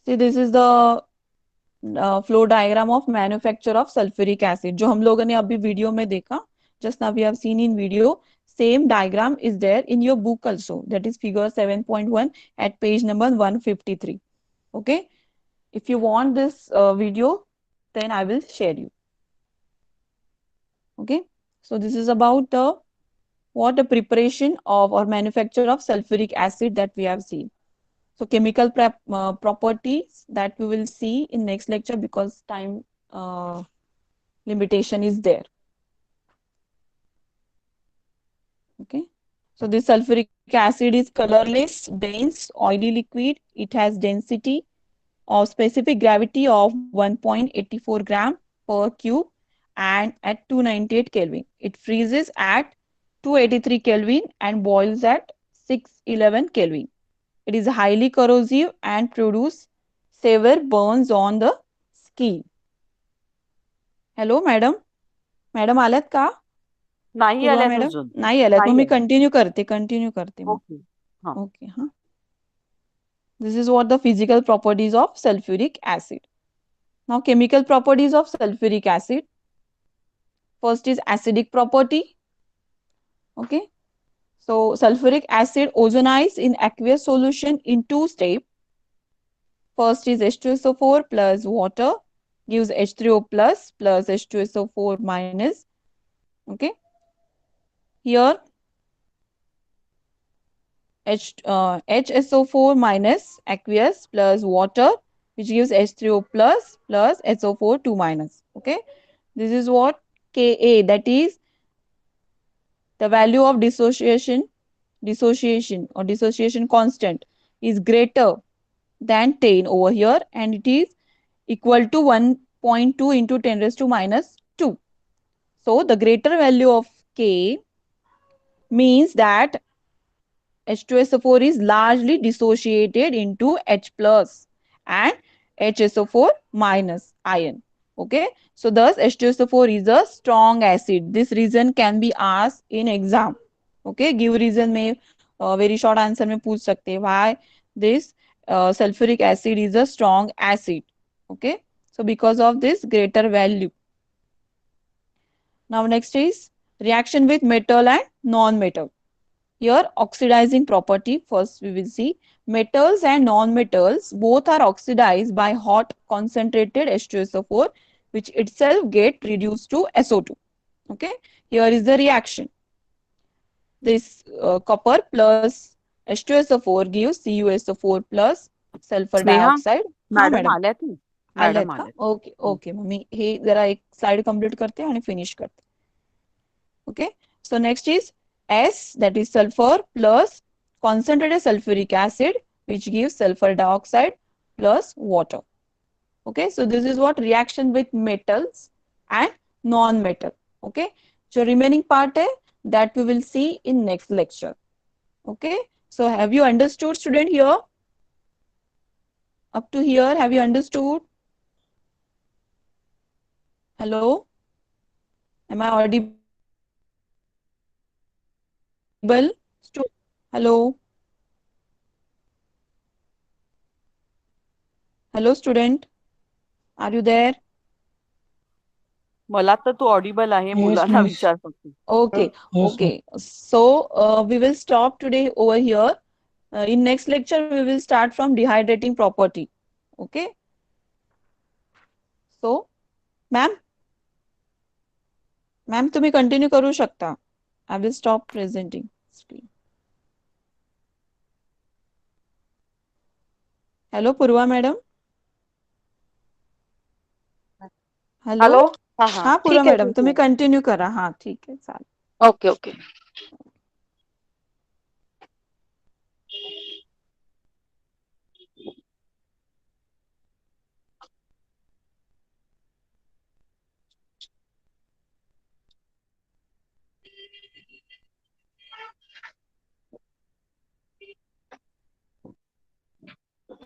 See this is the flow diagram of manufacture of sulphuric acid, जो हम लोगों ने अभी वीडियो में देखा. Just now we have seen in video. Same diagram is there in your book also. That is figure 7.1 at page number 153. Okay. If you want this video, then I will share you. Okay. So this is about the what the preparation of or manufacture of sulfuric acid that we have seen. So chemical properties that we will see in next lecture, because time limitation is there. Okay. So this sulfuric acid is colorless, dense, oily liquid. It has density of specific gravity of 1.84 gram per cube and at 298 Kelvin. It freezes at 283 Kelvin and boils at 611 Kelvin. It is highly corrosive and produce severe burns on the skin. Hello, madam. Madam आल्यात का? नाही पूर्वा आल्यात madam अजून. नाही आल्यात, मग नाही मी आल्यात. Continue करते मग. ओके. हा. ओके हा. This is what the physical properties of sulfuric acid. Now chemical properties of sulfuric acid. First is acidic property. Okay. So sulfuric acid ozonized in aqueous solution in two steps. First is H2SO4 plus water gives H3O plus H2SO4 minus. Okay. Here HSO4 minus aqueous plus water, which gives H3O plus SO4 2 minus. Okay. This is what Ka, that is the value of dissociation or dissociation constant is greater than 10 over here, and it is equal to 1.2 into 10 raised to minus 2. So the greater value of K means that H2SO4 is largely dissociated into H plus and HSO4 minus ion. Okay. So thus H2SO4 is a strong acid. This reason can be asked in exam. Okay. Give reason में very short answer में पूछ सकते हैं why this sulfuric acid is a strong acid. Okay. So because of this greater value. Now next is reaction with metal and non-metal. Here oxidizing property, first we will see metals and non-metals both are oxidized by hot concentrated H2SO4, which itself get reduced to SO2. Okay, here is the reaction. This copper plus H2SO4 gives CuSO4 plus sulfur Sneha, dioxide. हाँ madam madam आल्यात ना? आल्यात madam का? आल्यात. Okay हं. Okay, मग मी हे जरा एक slide complete करते आणि फिनिश करते. Okay, so next is S, that is sulfur plus concentrated sulfuric acid, which gives sulfur dioxide plus water. Okay, so this is what reaction with metals and non-metal. Okay, so remaining part hai, that we will see in next lecture. Okay, so have you understood, student, here? Up to here, have you understood? Hello, am I audible? Hello, hello, student, are you there? मला तर तू Audible आहे, Yes, मुलांना miss. विचार फक्त. Okay, Yes, miss. okay. So we will stop today over here. In next lecture, we will start from dehydrating property. Okay. So, ma'am, तुम्ही continue करू शकता. I will stop presenting screen. Hello, Purva madam. Hello. Hello. हा हा, हाँ पूर्वा ठीक आहे madam, ठीक तुम्ही आहे. कंटिन्यू करा. हाँ ठीक आहे, चालेल. Okay okay.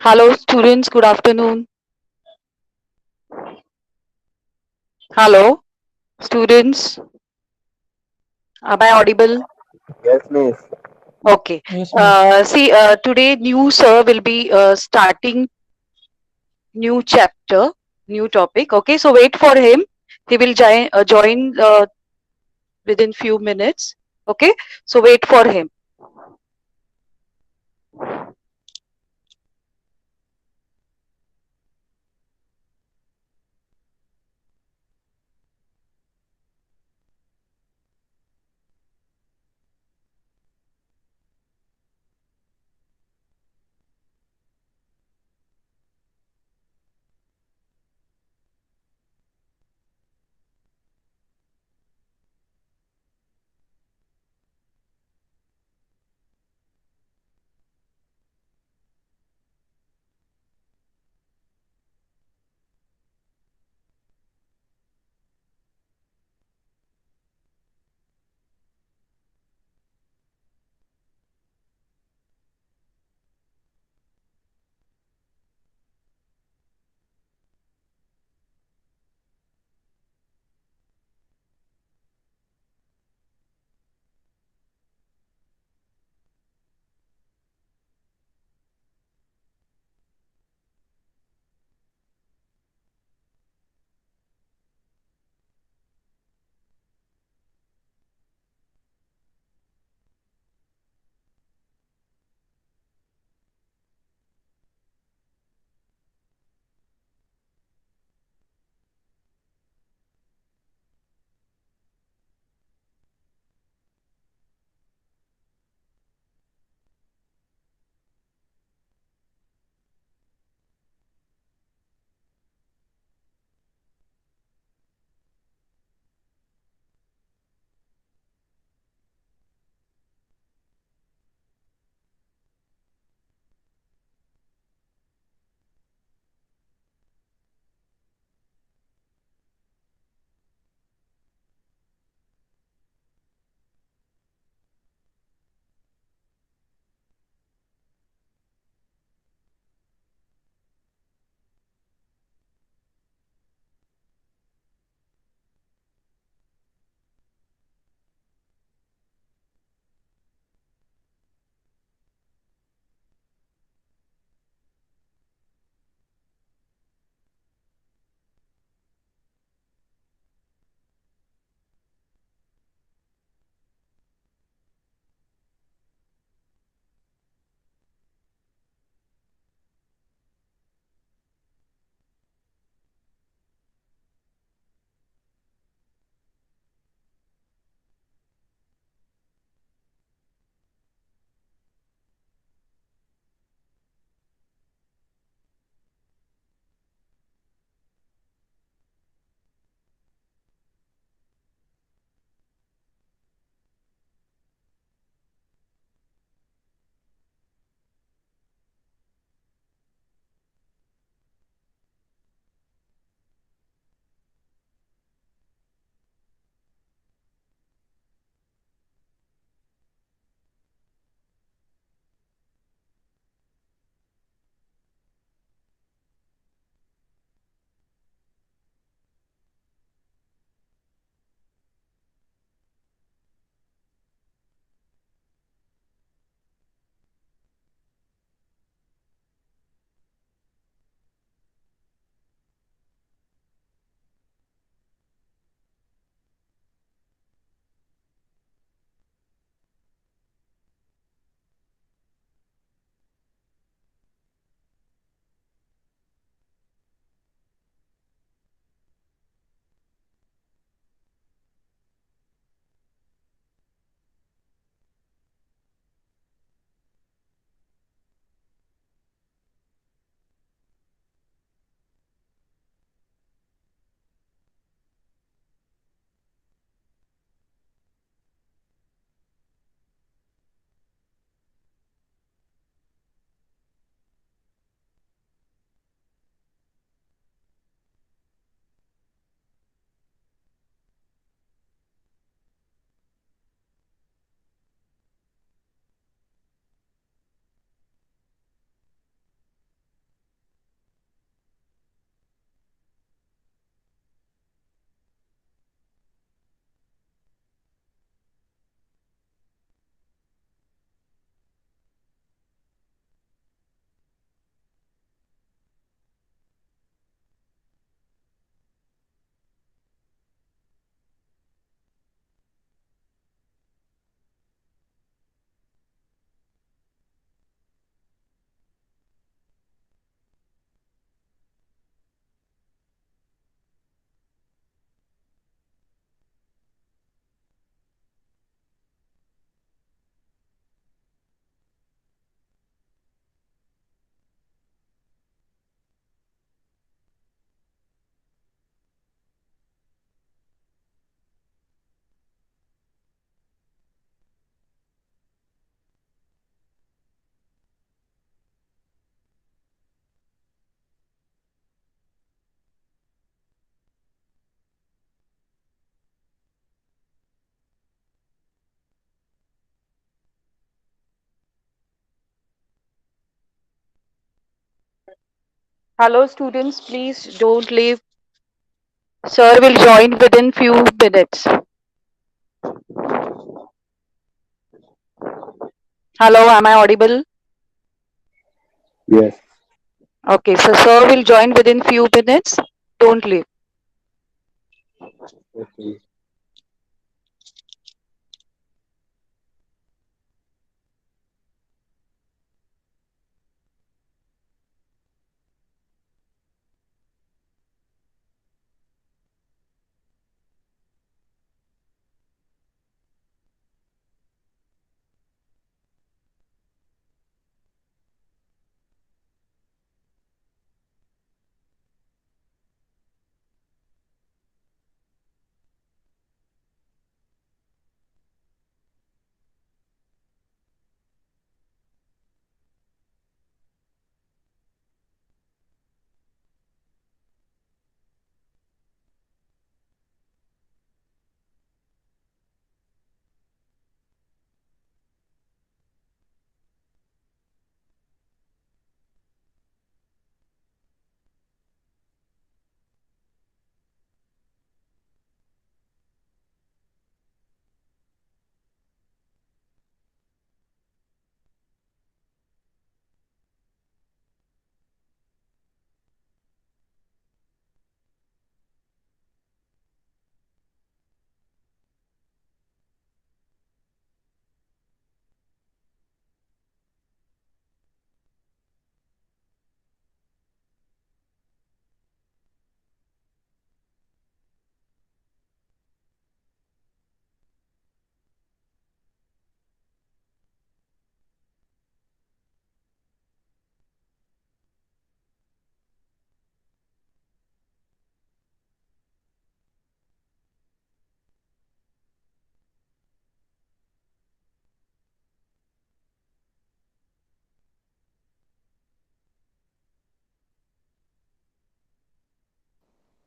Hello, students. Good afternoon. Hello, students. Am I audible? Yes, miss. Okay. Yes, miss. See, today new sir will be starting new chapter, new topic. Okay, so wait for him. He will join within few minutes. Okay, so wait for him. Hello, students. Please don't leave. Sir will join within few minutes. Hello, am I audible? Yes. Okay, so sir will join within few minutes. Don't leave. Okay.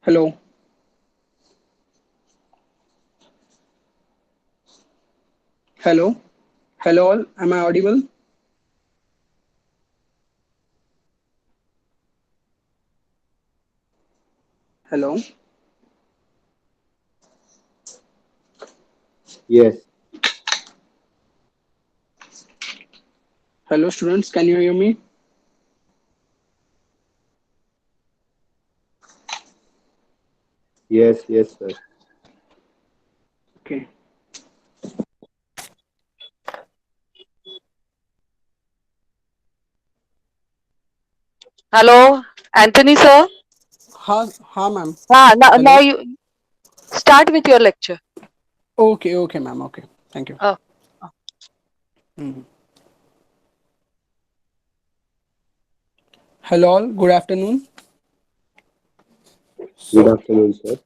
Hello. Hello. Hello all. Am I audible? Hello. Yes. Hello students. Can you hear me? Yes. Yes, sir. Okay. Hello, Anthony sir. Ha ma'am. Now Hello. you start with your lecture. Okay, okay ma'am. Okay. Thank you. Oh, Mhm. Hello all. Good afternoon. Good So, afternoon, sir.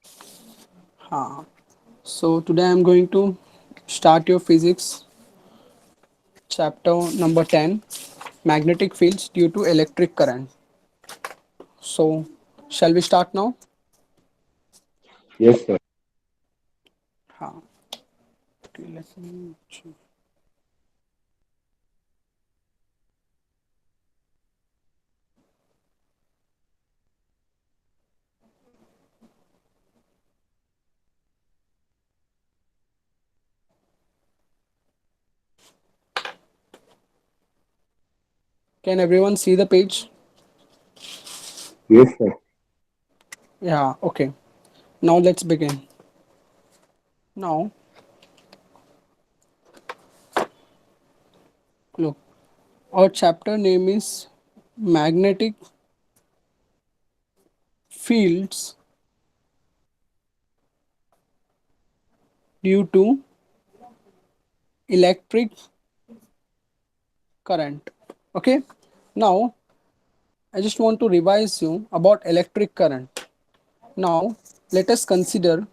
so today I'm going to start your physics chapter number 10, magnetic fields due to electric current. So, shall we start now? Yes, sir. हाँ. Okay, let me check. Can everyone see the page? Yes, sir. Yeah, okay. Now let's begin. Now, look, our chapter name is Magnetic Fields due to electric current. Okay, now I just want to revise you about electric current. Now, let us consider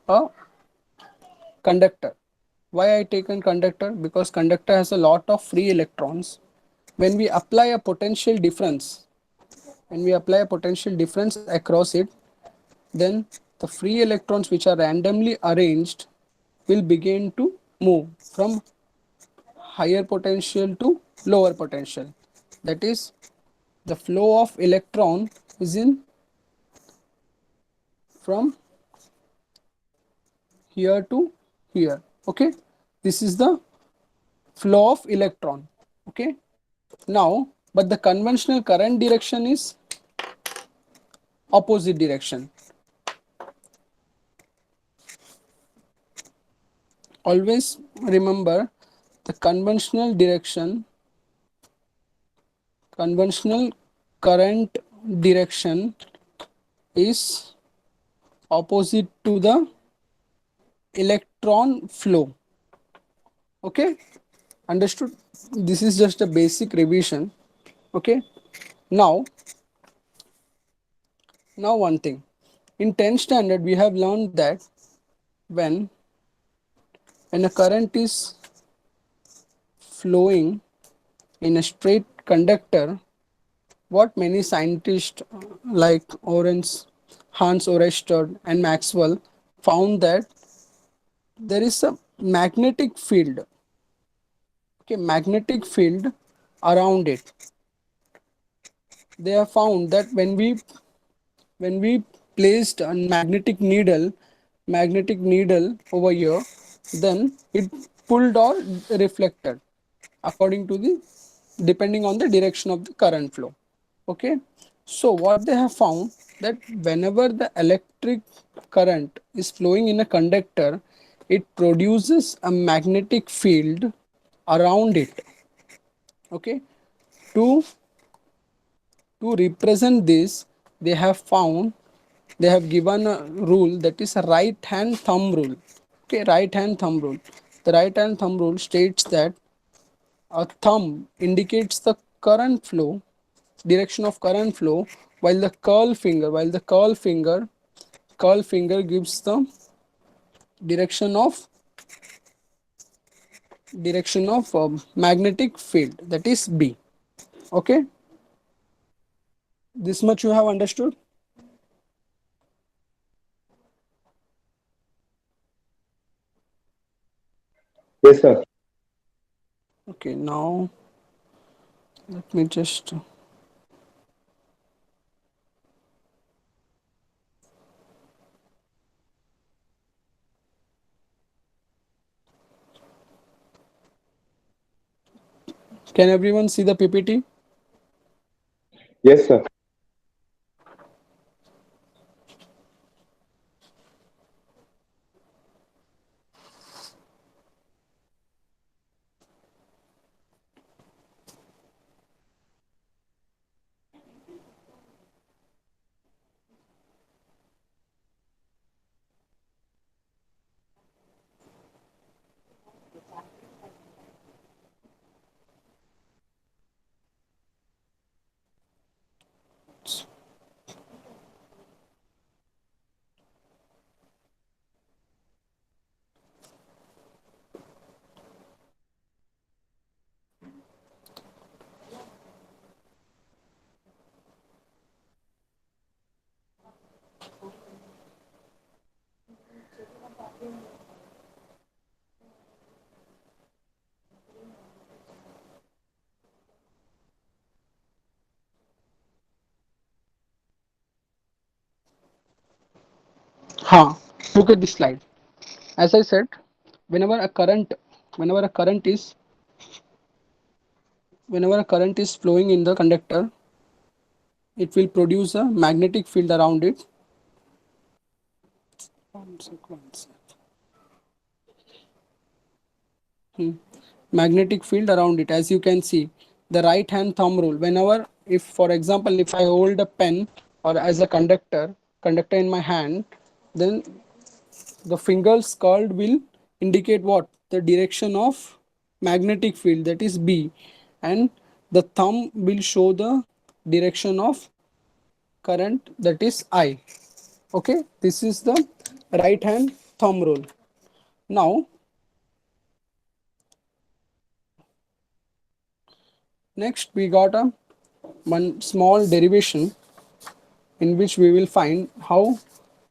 a conductor. Why I taken conductor? Because conductor has a lot of free electrons. When we apply a potential difference, when we apply a potential difference across it, then the free electrons which are randomly arranged will begin to move from higher potential to lower potential. That is the flow of electron is in from here to here. Okay, this is the flow of electron. Okay, now but the conventional current direction is opposite direction. Always remember the conventional current direction is opposite to the electron flow. Okay, understood? This is just a basic revision. Okay, now one thing, in 10th standard we have learned that when a current is flowing in a straight conductor, what many scientists like Hans Oersted and Maxwell found that there is a magnetic field, okay, magnetic field around it. They have found that when we placed a magnetic needle over here, then it pulled or reflected according to the depending on the direction of the current flow. Okay, so what they have found that whenever the electric current is flowing in a conductor, it produces a magnetic field around it. Okay, to represent this, they have found, they have given a rule, that is a right hand thumb rule. Okay, right hand thumb rule. The right hand thumb rule states that a thumb indicates the current flow, direction of current flow, while the curl finger gives the direction of magnetic field, that is B. Okay, this much you have understood. Yes, sir. Okay, now let me just can everyone see the PPT? Yes, sir. Ha, look at this slide. As I said, whenever a current whenever a current is flowing in the conductor, it will produce a magnetic field around it. One sec, one sec. Magnetic field around it, as you can see, the right hand thumb rule. Whenever, if for example, if I hold a pen or as a conductor in my hand, then the fingers curled will indicate what? The direction of magnetic field, that is B, and the thumb will show the direction of current, that is I. Okay, this is the right hand thumb rule. Now next we got a one small derivation in which we will find how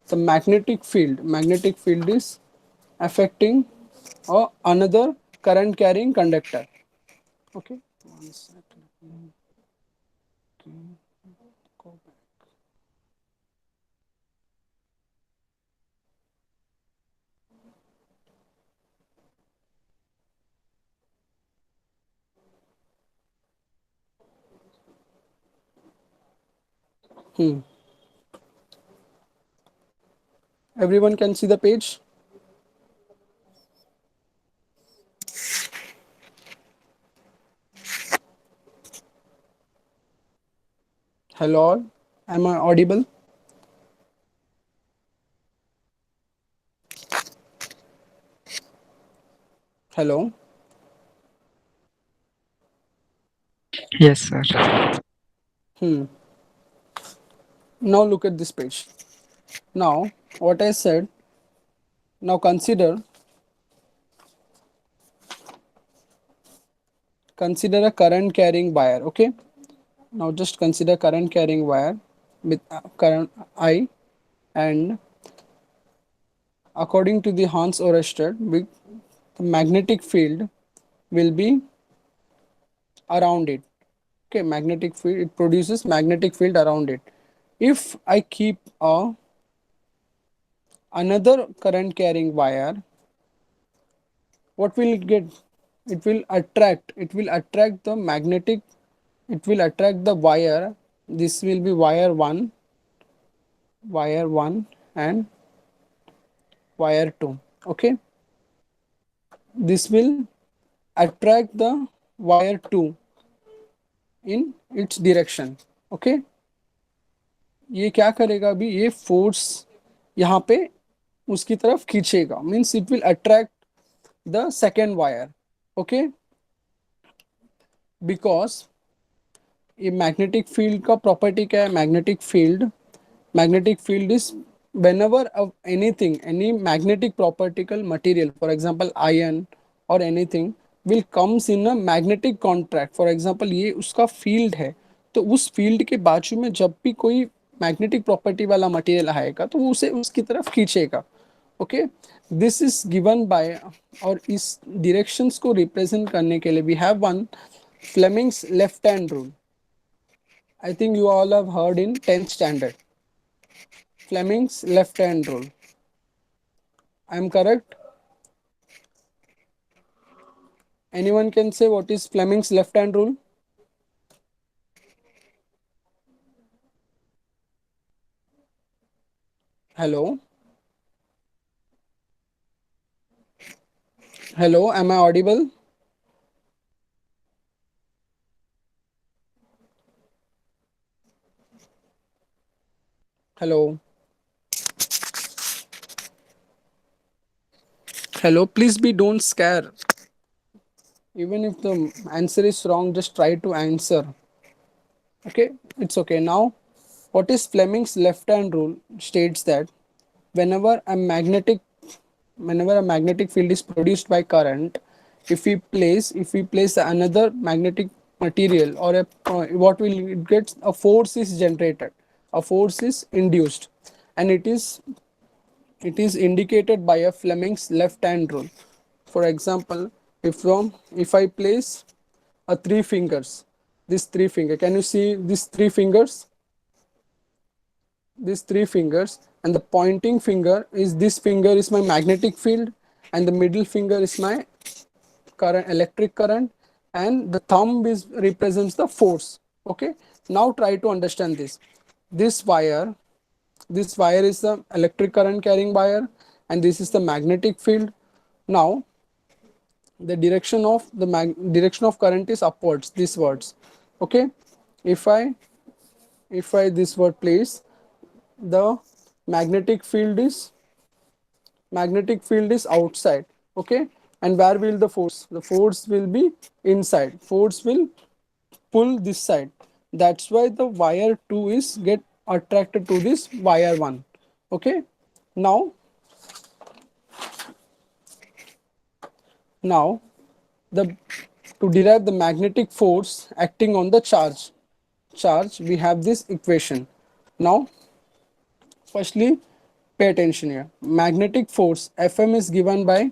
the magnetic field is affecting another current carrying conductor. Okay, one second. Hmm. Everyone can see the page? Hello, all. Am I audible? Hello. Yes, sir. Hmm. Now look at this page. Now, what I said, now consider a current carrying wire, okay? Now just consider current carrying wire with current I, and according to the Hans Oersted, the magnetic field will be around it. Okay, magnetic field, it produces magnetic field around it. If I keep another current carrying wire, what will it get? It will attract the magnetic, it will attract the wire. This will be wire 1 and wire 2. Okay, this will attract the wire 2 in its direction. Okay, ये क्या करेगा अभी, ये force यहाँ पे उसकी तरफ खींचेगा, means it will attract the second wire. Okay, because ये मैग्नेटिक फील्ड का प्रॉपर्टी क्या है, magnetic field is whenever of anything, any magnetic propertical material, for example iron or anything, will comes in a magnetic contract. for example ये उसका field है, तो उस field के बाजू में जब भी कोई मैग्नेटिक प्रॉपर्टी वाला मटेरियल आएगा तो वो उसे उसकी तरफ खींचेगा. Okay, this is given by, और इस डायरेक्शंस को रिप्रेजेंट करने के लिए we have one Fleming's left hand rule. I think you all have heard in 10th standard. Fleming's left hand rule. I am correct? Anyone can say what is Fleming's left hand rule? Hello? Hello, am I audible? Hello? Hello, please be don't scare. Even if the answer is wrong, just try to answer. Okay, it's okay. Now, what is Fleming's left hand rule states that whenever a magnetic field is produced by current, if we place another magnetic material, or what will it get, a force is generated, a force is induced, and it is indicated by a Fleming's left hand rule. For example, if I place a three fingers, this three finger, can you see these three fingers? These three fingers, and the pointing finger is, this finger is my magnetic field, and the middle finger is my current, electric current, and the thumb is represents the force. Okay, now try to understand this. This wire is the electric current carrying wire, and this is the magnetic field. Now the direction of current is upwards, this words. Okay, if I this word place, the magnetic field is outside. Okay, and where will the force will be inside, force will pull this side. That's why the wire 2 is get attracted to this wire 1. Okay, now now the to derive the magnetic force acting on the charge, we have this equation. Now firstly, pay attention here. Magnetic force Fm is given by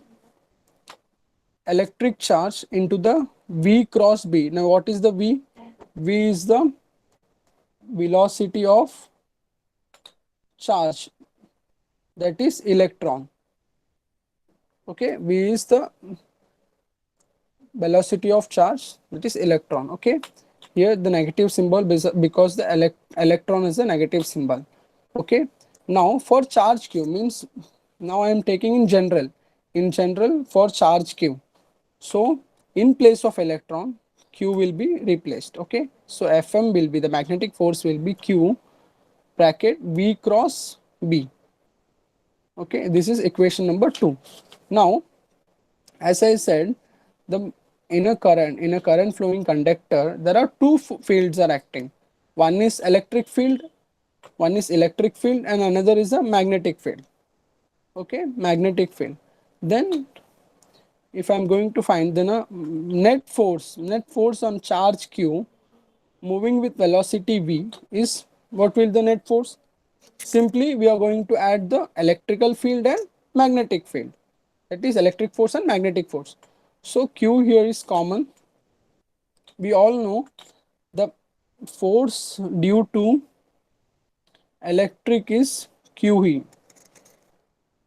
electric charge into the V cross B. Now what is the V? V is the velocity of charge, that is electron. Okay, V is the velocity of charge, that is electron. Okay, Here the negative symbol because the electron is a negative symbol. Okay. Now for charge q means, now I am taking in general for charge q. So in place of electron, q will be replaced. Okay. So Fm will be, the magnetic force will be q bracket v cross b. Okay. This is equation number 2. Now, as I said, the in a current flowing conductor, there are two fields are acting. One is electric field, and another is a magnetic field. Okay, magnetic field. Then if I'm going to find the net force on charge q moving with velocity v is, what will the net force? Simply we are going to add the electrical field and magnetic field, that is electric force and magnetic force. So q here is common. We all know the force due to electric is QE.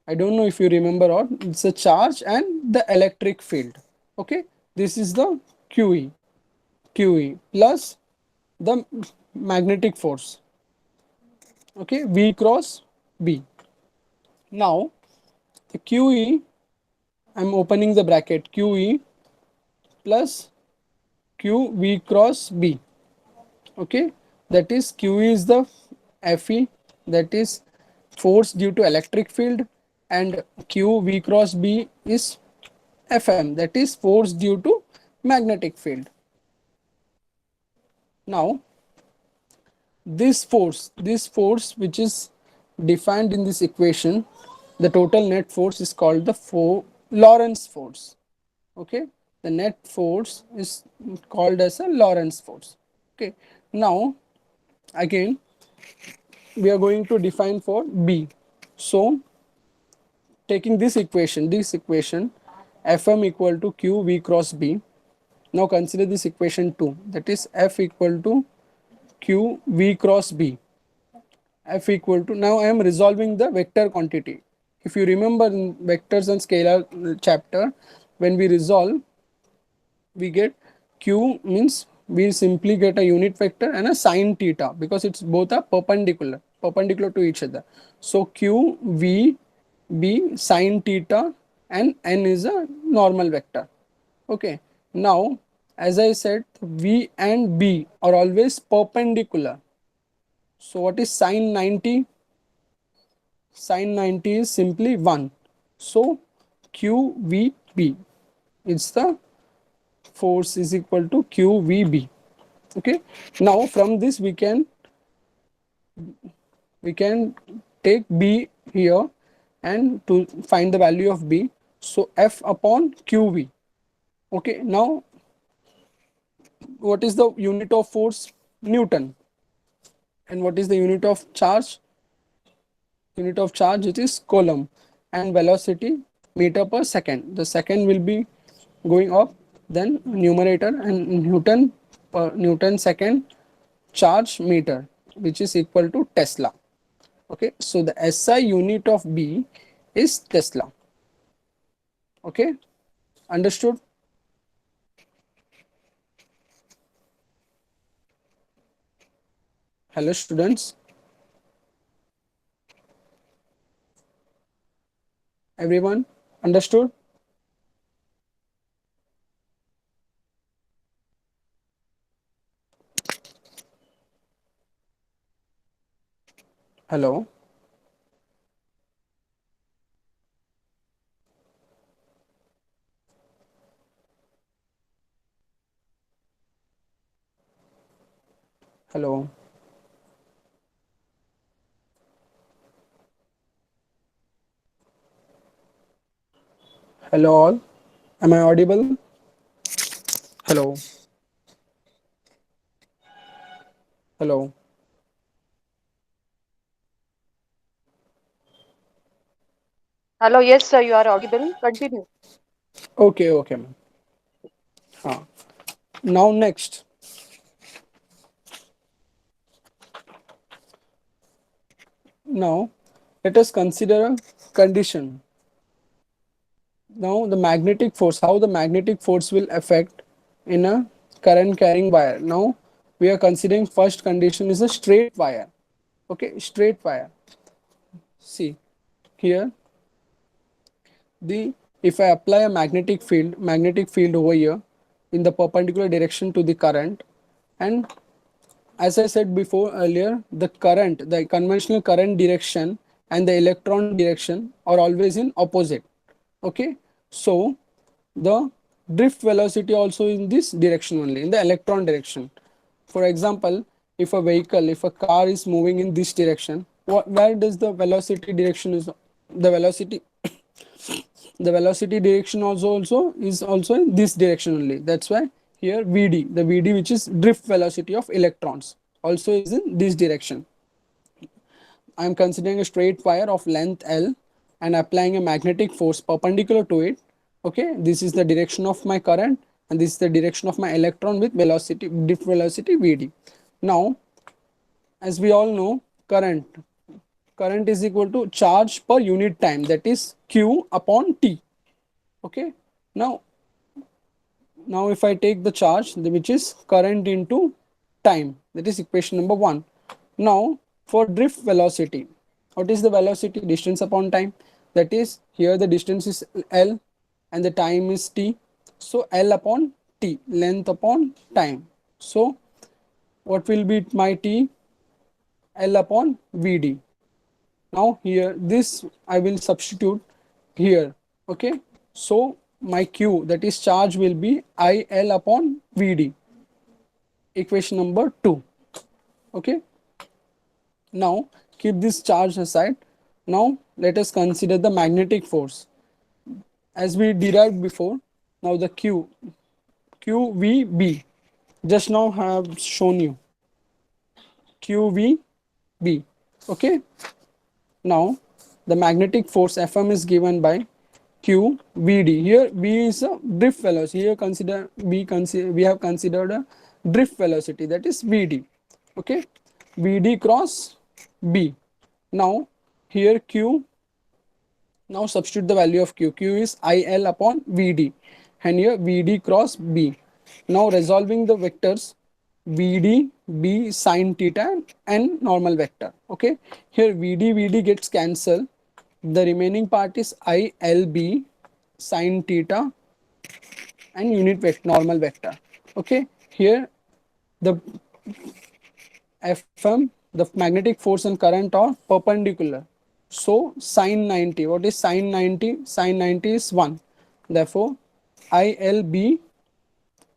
I don't know if you remember, or it's a charge and the electric field. Okay, this is the QE plus the magnetic force. Okay, V cross B. Now the QE, I'm opening the bracket, QE plus QV cross B. Okay, that is Q is the Fe, that is force due to electric field, and Q V cross B is Fm, that is force due to magnetic field. Now this force which is defined in this equation, the total net force is called the Lorentz force. Okay, the net force is called as a Lorentz force. Okay, now again we are going to define for B. So taking this equation Fm equal to Q V cross B. Now consider this equation 2, that is F equal to Q V cross B. F equal to, now I am resolving the vector quantity. If you remember in vectors and scalar chapter, when we resolve, we get Q means we simply get a unit vector and a sine theta, because it's both are perpendicular to each other. So Q V B sine theta and n is a normal vector. Okay, now as I said, V and B are always perpendicular. So what is sine 90? Sine 90 is simply 1. So QVB, it's the force is equal to QVB. Okay, now from this we can take B here and to find the value of B. So F upon QV. Okay, now what is the unit of force? Newton. And what is the unit of charge? Unit of charge, it is coulomb. And velocity, meter per second. The second will be going up, then numerator, and Newton per Newton second, charge meter, which is equal to Tesla. Okay, so the SI unit of B is Tesla. Okay, understood? Hello students, everyone understood? Hello, hello, hello all, am I audible? Hello, hello, Hello, yes, sir, you are audible. Continue. okay, okay ma'am. Now next, now let us consider a condition. Now the magnetic force, how the magnetic force will affect in a current carrying wire. Now we are considering first condition is a straight wire. Okay, straight wire. See here, the if I apply a magnetic field over here in the perpendicular direction to the current, and as I said before earlier, the conventional current direction and the electron direction are always in opposite. Okay, so the drift velocity also in this direction only, in the electron direction. For example, if a car is moving in this direction, where does the velocity direction is? The velocity, the velocity direction also is also in this direction only. That's why here Vd, the Vd which is drift velocity of electrons, also is in this direction. I am considering a straight wire of length L and applying a magnetic force perpendicular to it. Okay, this is the direction of my current and this is the direction of my electron with velocity, drift velocity Vd. Now, as we all know, current is equal to charge per unit time, that is Q upon T. Okay, now if I take the charge, which is current into time, that is equation number 1. Now for drift velocity, what is the velocity? Distance upon time, that is here the distance is L and the time is T, so L upon T, length upon time. So what will be my T? L upon Vd. Now here this I will substitute here. Okay, so my Q, that is charge, will be IL upon Vd, equation number 2. Okay, now keep this charge aside. Now let us consider the magnetic force as we derived before. Now the QVB, just now have shown you QVB. Okay, now the magnetic force Fm is given by QVD. Here V is a drift velocity. Here we have considered a drift velocity, that is Vd. Okay, Vd cross B. Now here Q, now substitute the value of Q. Q is IL upon Vd and here Vd cross B. Now resolving the vectors Vd, B sine theta and normal vector. Okay, here Vd gets cancelled. The remaining part is ILB sine theta and unit vector, normal vector. Okay, here the Fm, the magnetic force and current are perpendicular. So sine 90, what is sine 90? Sine 90 is 1. Therefore, ILB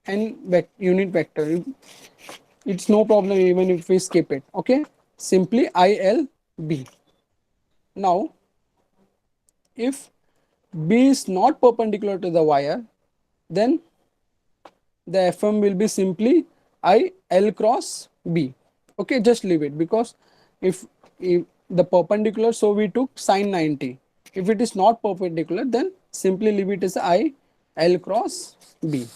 and unit vector, it's no problem even if we skip it. Okay, simply ILB. Now, if B is not perpendicular to the wire, then the Fm will be simply IL cross B. Okay, just leave it, because if the perpendicular, so we took sine 90. If it is not perpendicular, then simply leave it as IL cross B.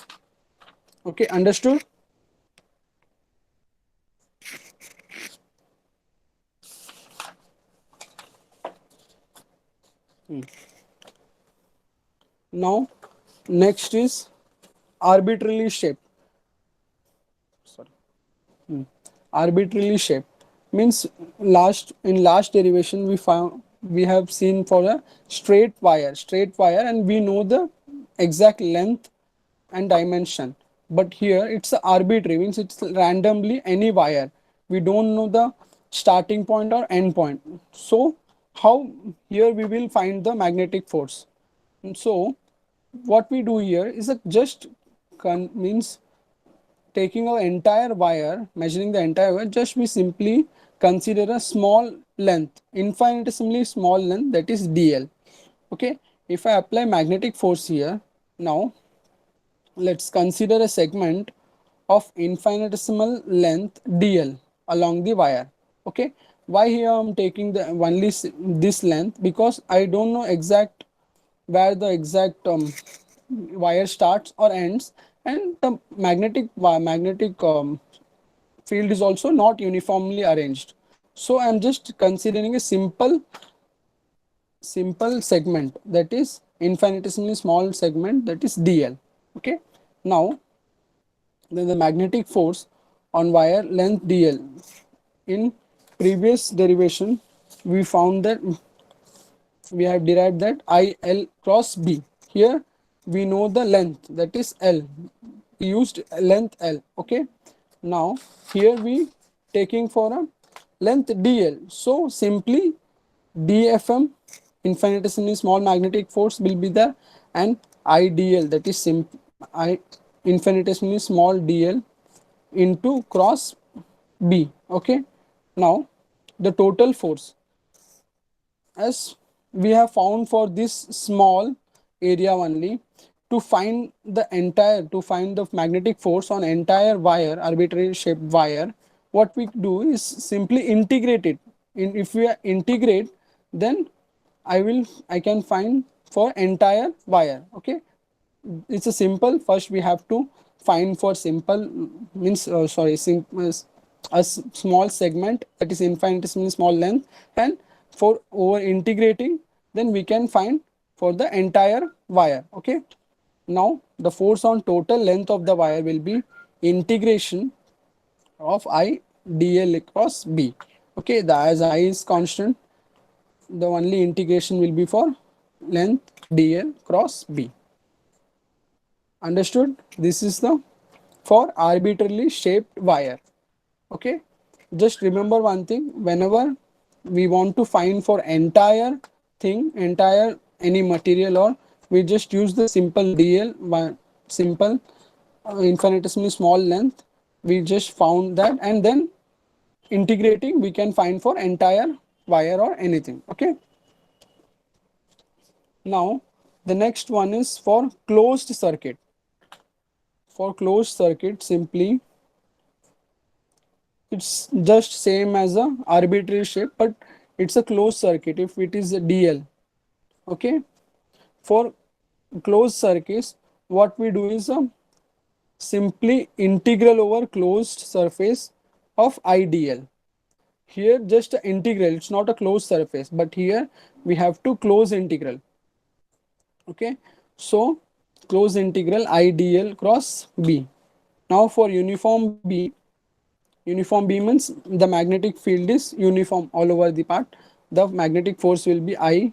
Okay, understood? Now next is arbitrarily shaped. Arbitrarily shaped means in last derivation we have seen for a straight wire and we know the exact length and dimension, but here it's arbitrary, means it's randomly any wire, we don't know the starting point or end point. So how here we will find the magnetic force? And so what we do here is just means taking an entire wire, measuring the entire wire, just we simply consider a small length, infinitesimally small length, that is dl. Okay, if I apply magnetic force here, now let's consider a segment of infinitesimal length dl along the wire. Okay, why here I'm taking the only this length? Because I don't know where the exact wire starts or ends, and the magnetic field is also not uniformly arranged. So I'm just considering a simple segment, that is infinitesimally small segment, that is dl. Okay, now then the magnetic force on wire length dl. In previous derivation, we found that we have derived that IL cross B. Here we know the length, that is L. We used length L. Okay. Now here we taking for a length DL. So simply DFM, infinitesimally small magnetic force, will be there, and IDL, that is I infinitesimally small dl into cross B. Okay. Now the total force, as we have found for this small area only, to find the magnetic force on entire wire, arbitrary shaped wire, what we do is simply integrate it. If we integrate, then I can find for entire wire. Okay. It's a simple. First we have to find for simple, means a small segment, that is infinitesimally small length, and for over integrating, then we can find for the entire wire. Okay. Now the force on total length of the wire will be integration of I dl across B. Okay. As I is constant, the only integration will be for length dl cross B. Understood? This is the for arbitrarily shaped wire. Okay. Just remember one thing, whenever we want to find for entire thing, entire any material, or we just use the simple dl, simple infinitesimally small length, we just found that, and then integrating we can find for entire wire or anything. Okay. Now the next one is for closed circuit. For closed circuit, simply it's just same as a arbitrary shape, but it's a closed circuit if it is a DL. Okay. For closed circuits, what we do is simply integral over closed surface of IDL. Here just a integral, it's not a closed surface, but here we have to close integral. Okay. So close integral IDL cross B. Now for uniform B means the magnetic field is uniform all over the part. The magnetic force will be I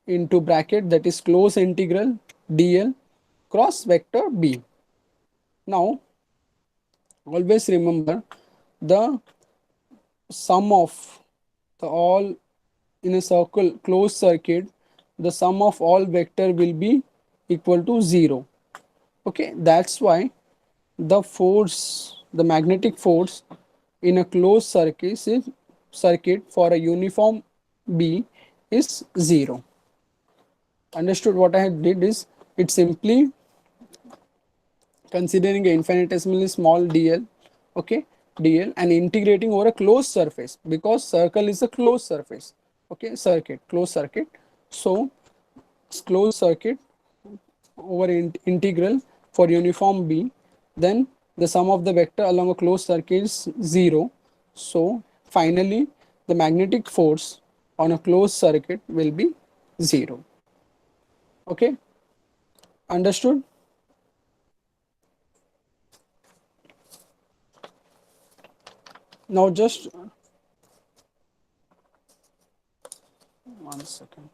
into bracket, that is close integral dl cross vector B. Now always remember the sum of the all in a circle closed circuit, the sum of all vector will be equal to 0. Okay. That's why the magnetic force in a closed circuit for a uniform B is 0. Understood? What I did is, it simply considering a infinitesimally small dl, okay, dl, and integrating over a closed surface, because circle is a closed surface. Okay. Closed circuit. So closed circuit over integral for uniform B, then the sum of the vector along a closed circuit is 0. So finally the magnetic force on a closed circuit will be 0. Okay. Understood? Now just 1 second.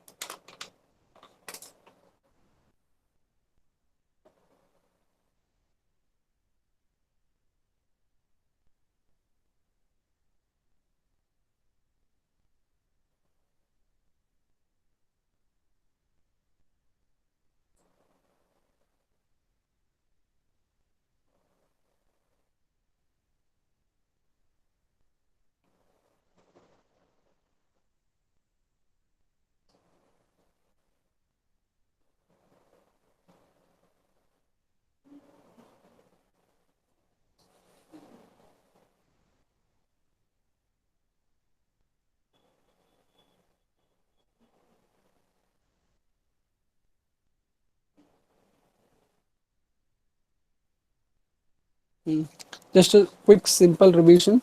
Just a quick simple revision.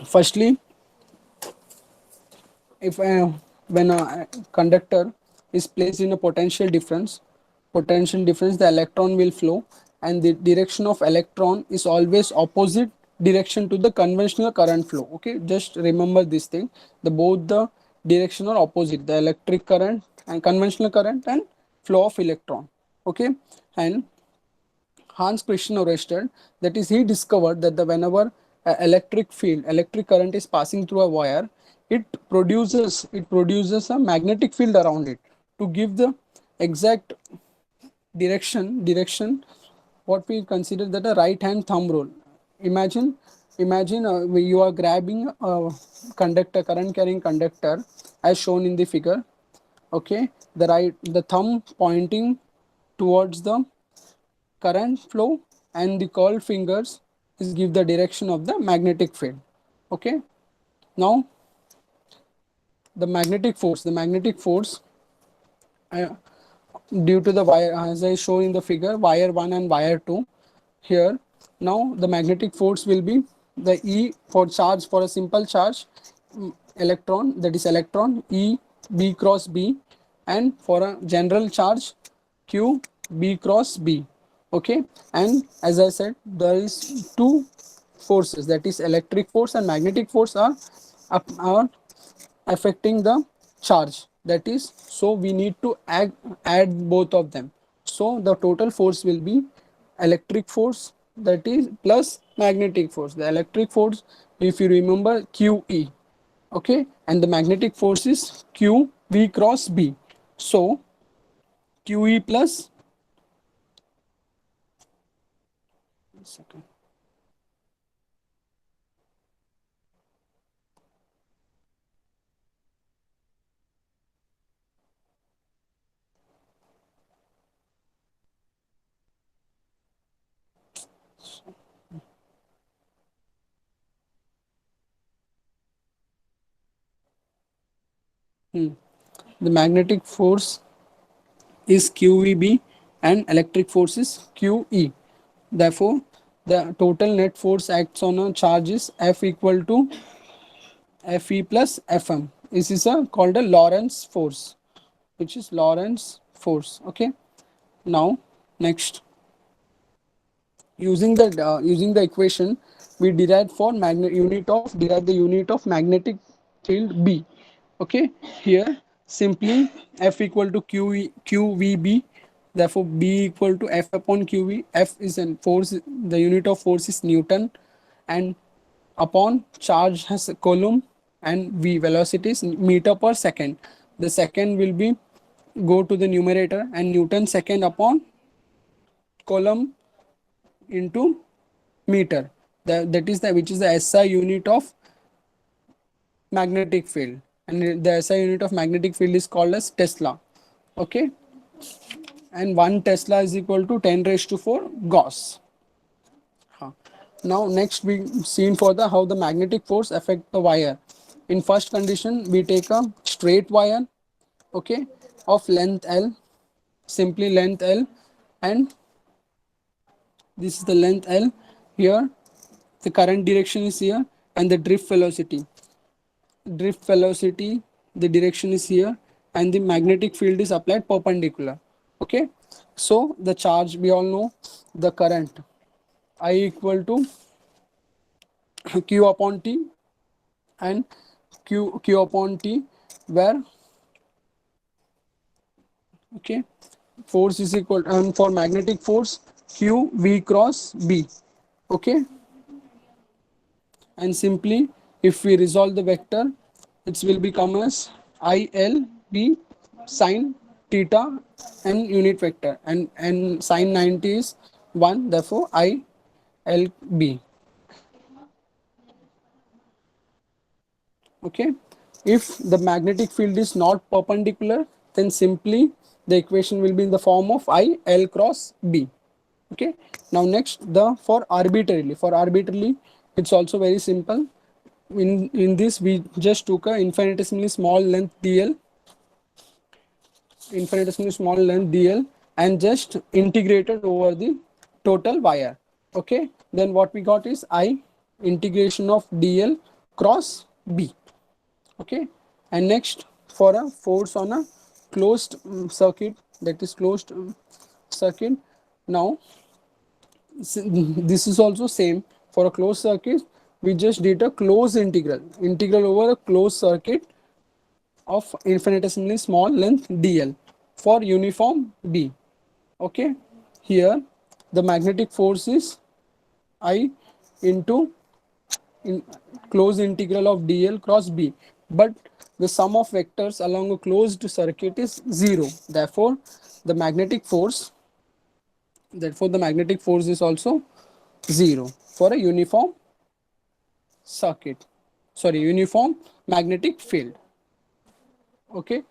Firstly, if when a conductor is placed in a potential difference, the electron will flow, and the direction of electron is always opposite direction to the conventional current flow. Okay, just remember this thing, the both the direction are opposite, the electric current and conventional current and flow of electron. Okay, and Hans Christian Oersted, that is, he discovered that the whenever electric field, electric current is passing through a wire, it produces a magnetic field around it to give the exact direction what we consider that a right hand thumb rule. Imagine you are grabbing a conductor, current carrying conductor as shown in the figure. Okay, the thumb pointing towards the current flow and the curled fingers is give the direction of the magnetic field. Okay, now the magnetic force uh, due to the wire, as I show in the figure, wire 1 and wire 2 here. Now the magnetic force will be the E for charge, for a simple charge, electron, that is electron, E B cross B, and for a general charge, Q B cross B. Okay, and as I said, there is two forces, that is electric force and magnetic force are affecting the charge, that is, so we need to add both of them. So the total force will be electric force, that is, plus magnetic force. The electric force, if you remember, QE. Okay, and the magnetic force is Q V cross B. So QE plus, second. The magnetic force is QEB and electric force is QE. Therefore, the total net force acts on a charge is F equal to Fe plus Fm. This is called a Lorentz force, which is Lorentz force. Okay. Now, next, using the equation, we derive the unit of magnetic field B. Okay, here simply F equal to QVB, therefore B equal to F upon QV. F is an force, the unit of force is Newton, and upon charge has a coulomb, and V velocity is meter per second. The second will be go to the numerator, and Newton second upon coulomb into meter. That is the, which is the SI unit of magnetic field, and the SI unit of magnetic field is called as Tesla. Okay, and 1 Tesla is equal to 10 raised to 4 Gauss. Now next we seen for the how the magnetic force affect the wire. In first condition, we take a straight wire, okay, of length L, simply length L, and this is the length L. Here the current direction is here, and the drift velocity, the direction is here, and the magnetic field is applied perpendicular. Okay, so the charge, we all know the current I equal to Q upon T, and Q upon T, where, okay, force is equal, and for magnetic force Q V cross B. Okay, and simply if we resolve the vector, it will become as IL B sine theta and unit vector, and sine 90 is 1, therefore IL B. Okay, if the magnetic field is not perpendicular, then simply the equation will be in the form of IL cross B. Okay, now next, for arbitrarily it's also very simple. In this, we just took a infinitesimally small length dl, and just integrated over the total wire. Okay, then what we got is I integration of dl cross B. Okay, and next, for a force on a closed circuit, that is closed circuit. Now This is also same for a closed circuit. We just did a closed integral over a closed circuit of infinitesimally small length dl for uniform B. Okay, here the magnetic force is I into in closed integral of dl cross B, but the sum of vectors along a closed circuit is 0. The magnetic force therefore the magnetic force is also 0 for a uniform circuit, sorry, uniform magnetic field. Okay,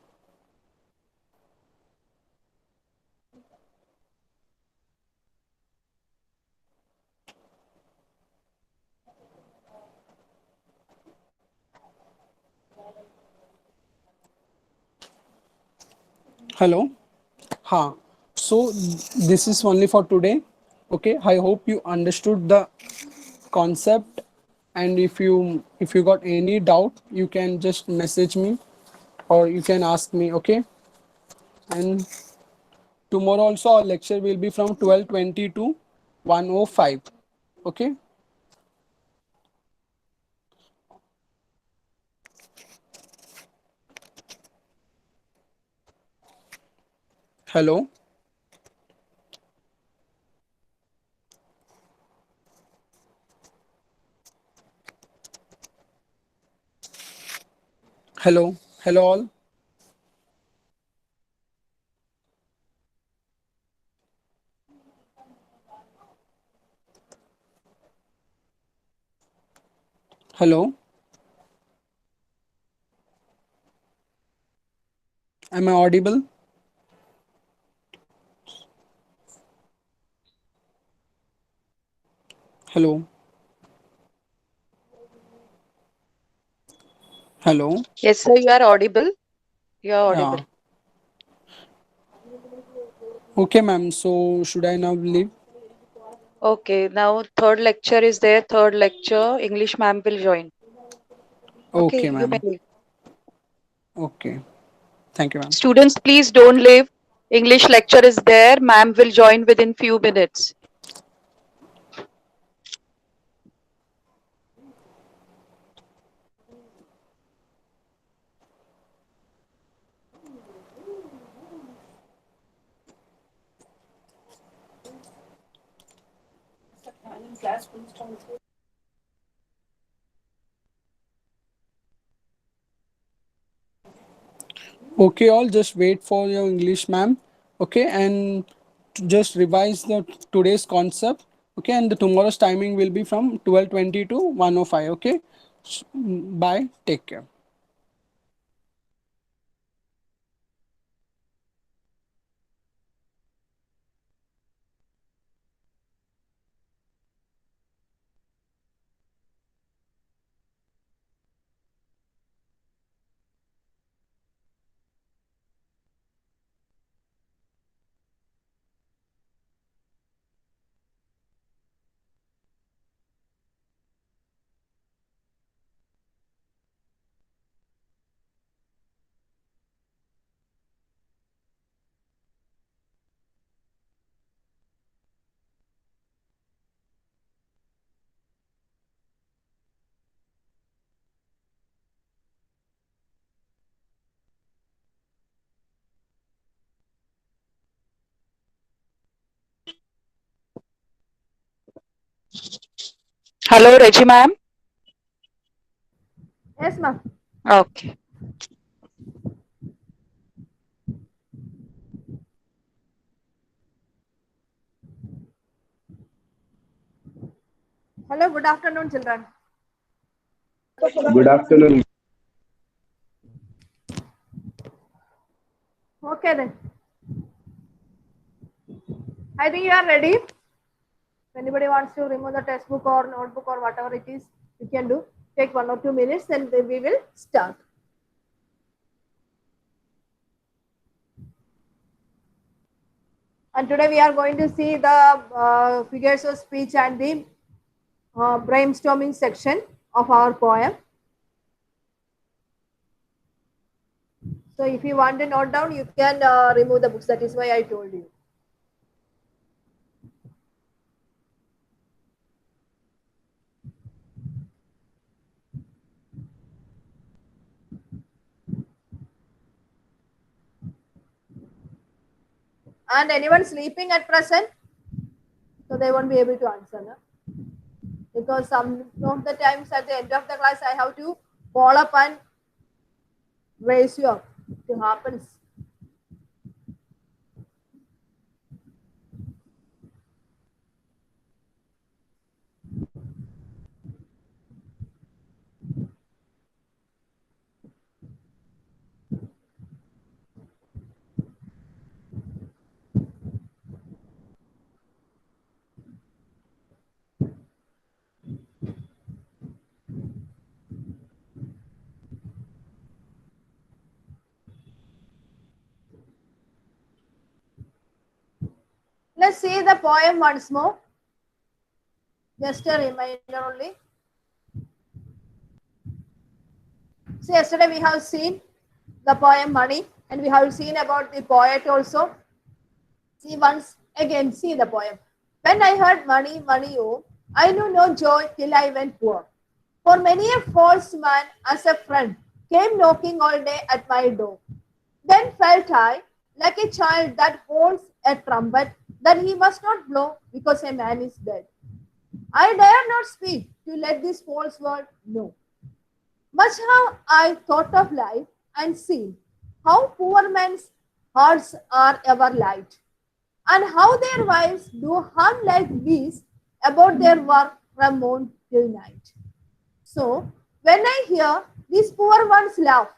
hello. Ha, so this is only for today. Okay, I hope you understood the concept, and if you got any doubt you can just message me or you can ask me. Okay, and tomorrow also our lecture will be from 12:20 to 1:05. Okay, hello, hello, hello all. Hello, am I audible? Hello, hello. Yes, sir, you are audible. You are audible. Yeah. Okay, ma'am. So should I now leave? Okay, now third lecture is there. Third lecture, English ma'am will join. Okay, Okay, you may ma'am. leave. Okay. Thank you, ma'am. Students, please don't leave. English lecture is there. Ma'am will join within few minutes. Okay, all just wait for your English, ma'am. Okay, and just revise the today's concept. Okay, and the tomorrow's timing will be from 12:20 to 1:05. Okay, bye. Take care. Hello, Reggie ma'am. Yes, ma'am. Okay. Hello, good afternoon, children. Good afternoon. Okay, then. I think you are ready. If anybody wants to remove the textbook or notebook or whatever it is, you can do. Take 1 or 2 minutes, and then we will start. And today we are going to see the figures of speech and the brainstorming section of our poem. So if you want to note down, you can remove the books. That is why I told you. And anyone sleeping at present? So they won't be able to answer. No? Because some of the times at the end of the class, I have to call up and raise you up. It happens. Let's see the poem once more. Just a reminder only. So yesterday we have seen the poem Money, and we have seen about the poet also. See once again, see the poem. When I heard money, money, oh, I knew no joy till I went poor. For many a false man as a friend came knocking all day at my door. Then felt I, like a child that holds a trumpet, that he must not blow because a man is dead. I dare not speak to let this false world know. Much have I thought of life and seen how poor men's hearts are ever light, and how their wives do hum like bees about their work from morn till night. So, when I hear these poor ones laugh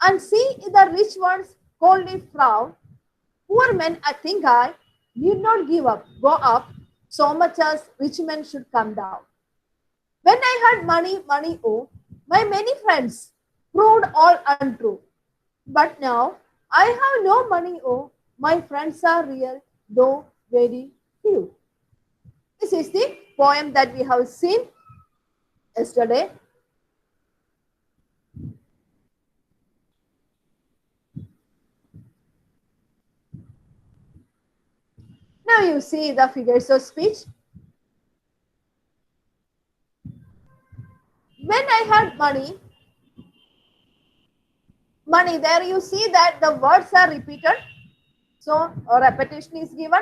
and see the rich ones coldly frown, poor men, I think I need not go up so much as rich men should come down. When I had money, money, oh, my many friends proved all untrue. But now I have no money, oh, my friends are real, though very few. This is the poem that we have seen yesterday. Now you see the figures of speech. When I had money, there you see that the words are repeated. So a repetition is given.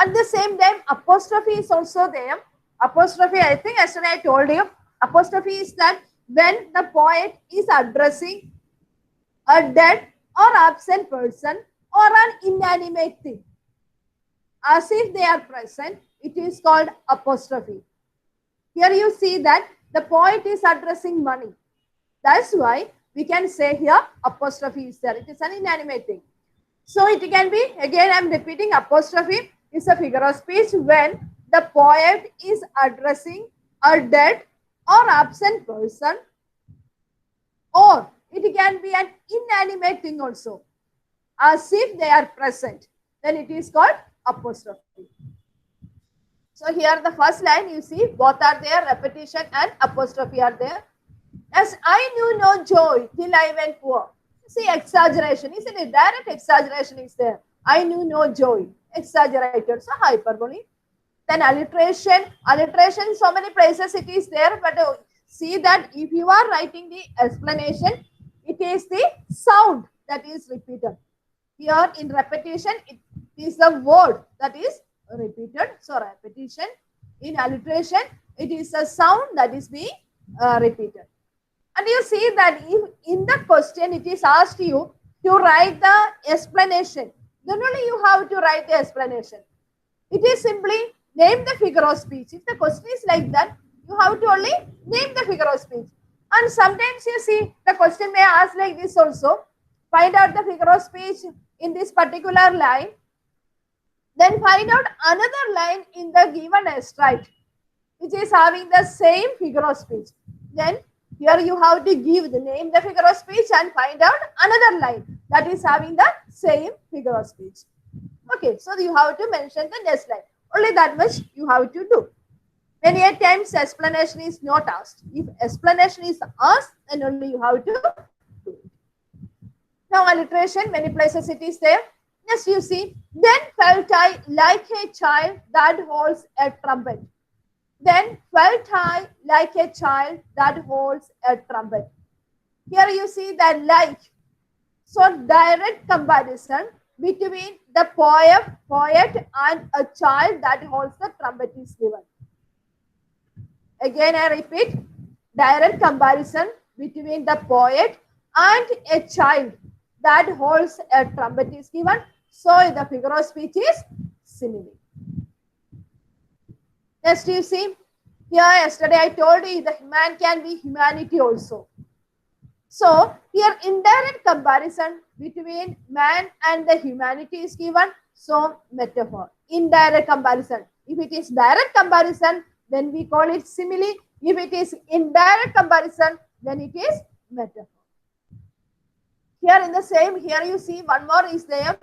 At the same time, apostrophe is also there. Apostrophe, I think yesterday I told you, apostrophe is that when the poet is addressing a dead or absent person or an inanimate thing, as if they are present, it is called apostrophe. Here you see that the poet is addressing money. That's why we can say here apostrophe is there. It is an inanimate thing. So it can be, again I am repeating, apostrophe is a figure of speech when the poet is addressing a dead or absent person, or it can be an inanimate thing also, as if they are present. Then it is called apostrophe. So here the first line you see both are there, repetition and apostrophe are there. As I knew no joy till I went poor. See exaggeration, isn't it? Direct exaggeration is there. I knew no joy. Exaggerated, so hyperbole. Then alliteration, so many places it is there, but see that if you are writing the explanation, it is the sound that is repeated. Here in repetition, it is the word that is repeated. So repetition. In alliteration, it is a sound that is being repeated. And you see that if in the question it is asked you to write the explanation, then only you have to write the explanation. It is simply name the figure of speech. If the question is like that, you have to only name the figure of speech. And sometimes you see the question may ask like this also. Find out the figure of speech in this particular line. Then find out another line in the given extract, which is having the same figure of speech. Then here you have to give the name, the figure of speech, and find out another line that is having the same figure of speech. Okay, so you have to mention the next line. Only that much you have to do. Many a times explanation is not asked. If explanation is asked, then only you have to do it. Now alliteration, many places it is there. Yes, you see, then felt I like a child that holds a trumpet. Then felt I like a child that holds a trumpet. Here you see that like. So direct comparison between the poet and a child that holds the trumpet is given. Again, I repeat, direct comparison between the poet and a child that holds a trumpet is given. So, the figure of speech is simile. Next, you see, here yesterday I told you the man can be humanity also. So, here indirect comparison between man and the humanity is given. So, metaphor. Indirect comparison. If it is direct comparison, then we call it simile. If it is indirect comparison, then it is metaphor. Here in the same, here you see one more is there.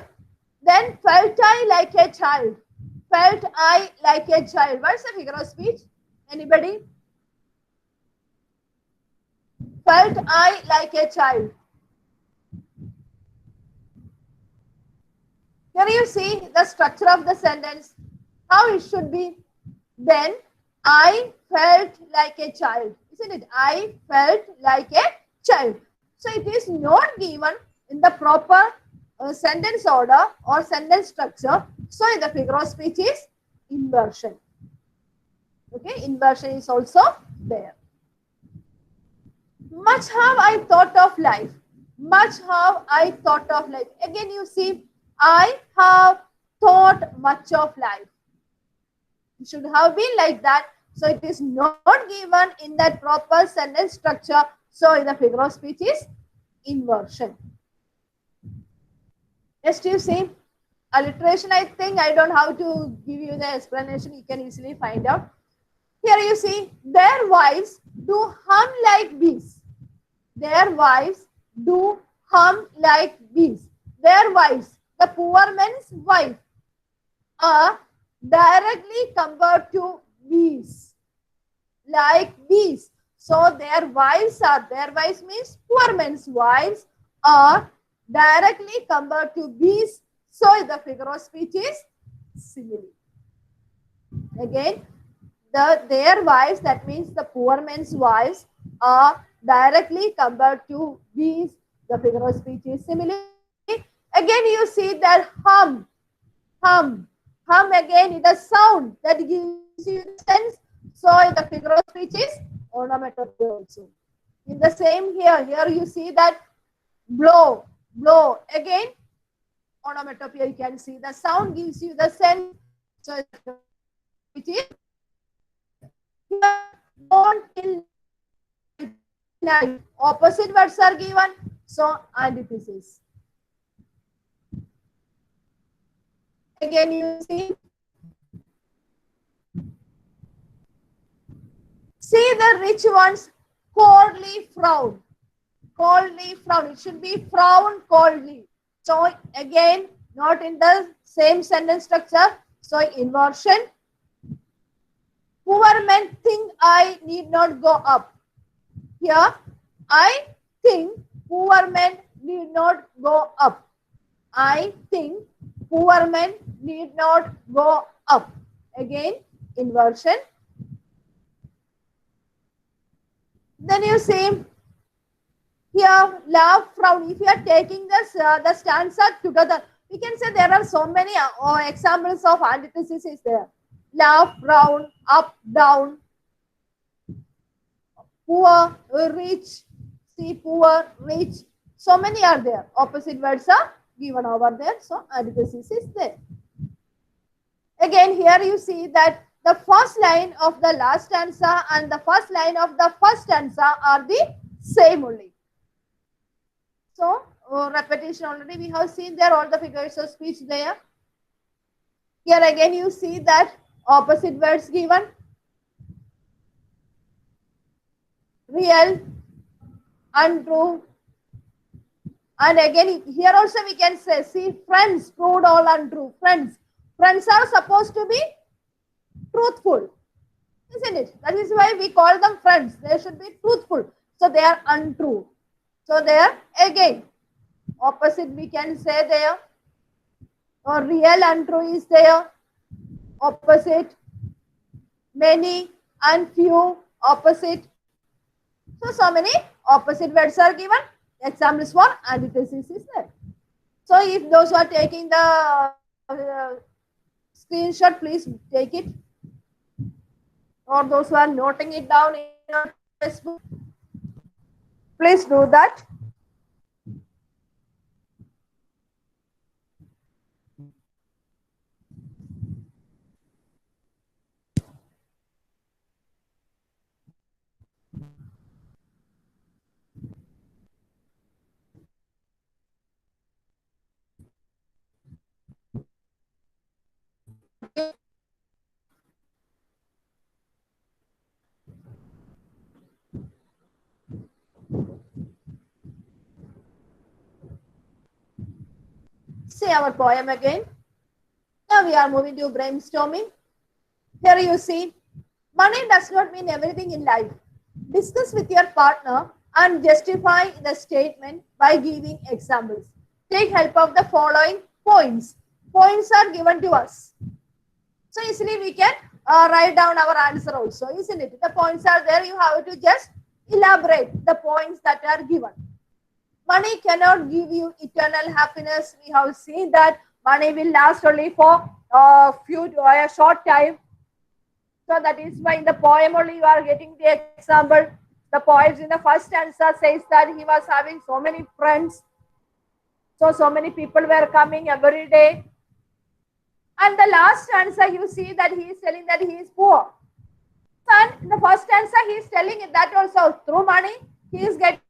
Then felt I like a child. Felt I like a child. What's the figure of speech? Anybody? Felt I like a child. Here you see the structure of the sentence, how it should be. Then I felt like a child. Isn't it? I felt like a child. So it is not given in the proper sentence order or sentence structure. So the figure of speech is inversion. Okay, inversion is also there. Much have I thought of life. Much have I thought of life. Again, you see, I have thought much of life. It should have been like that. So it is not given in that proper sentence structure. So the figure of speech is inversion. Next, you see, alliteration. I think I don't have to give you the explanation. You can easily find out. Here you see, their wives do hum like bees. Their wives do hum like bees. Their wives, the poor man's wife, are directly compared to bees, like bees. So their wives means poor men's wives are directly compared to bees. So the figure of speech is simile. Again, their wives, that means the poor men's wives, are directly compared to bees. The figure of speech is simile. Again, you see that hum. Again, it is sound that gives you the sense. So the figure of speech is onomatopoeia also. In the same here you see that blow. Again, onomatopoeia, you can see the sound gives you the sense. So which is don't kill knife. Opposite words are given. So antithesis. Again, you see the rich ones coldly frown. Coldly frown. It should be frown coldly. So again, not in the same sentence structure. So inversion. Poor men think I need not go up. Here, I think poor men need not go up. I think poor men need not go up. Again, inversion. Then you see here, laugh, frown. If you are taking this, the stanza together, we can say there are so many examples of antithesis is there. Laugh, frown, up, down. Poor, rich. See, poor, rich. So many are there. Opposite words are given over there. So antithesis is there. Again, here you see that the first line of the last stanza and the first line of the first stanza are the same only. So repetition already we have seen there, all the figures of speech there. Here again you see that opposite words given. Real, untrue. And again here also we can say, see, friends proved all untrue. Friends are supposed to be truthful, isn't it? That is why we call them friends. They should be truthful. So they are untrue. So there again opposite we can say there, or real untrue is there. Opposite, many and few, opposite. So many opposite words are given. Examples for antithesis is there. So if those who are taking the screenshot, please take it. Or those who are noting it down in your Facebook, please do that. See our poem again. Now we are moving to brainstorming. Here you see, money does not mean everything in life. Discuss with your partner and justify the statement by giving examples. Take help of the following points. Points are given to us. So easily we can write down our answer also, isn't it? The points are there. You have to just elaborate the points that are given. Money cannot give you eternal happiness. We have seen that money will last only for a short time. So that is why in the poem only you are getting the example. The poet in the first answer says that he was having so many friends. So many people were coming every day. And the last answer you see that he is telling that he is poor. And in the first answer he is telling that also through money he is getting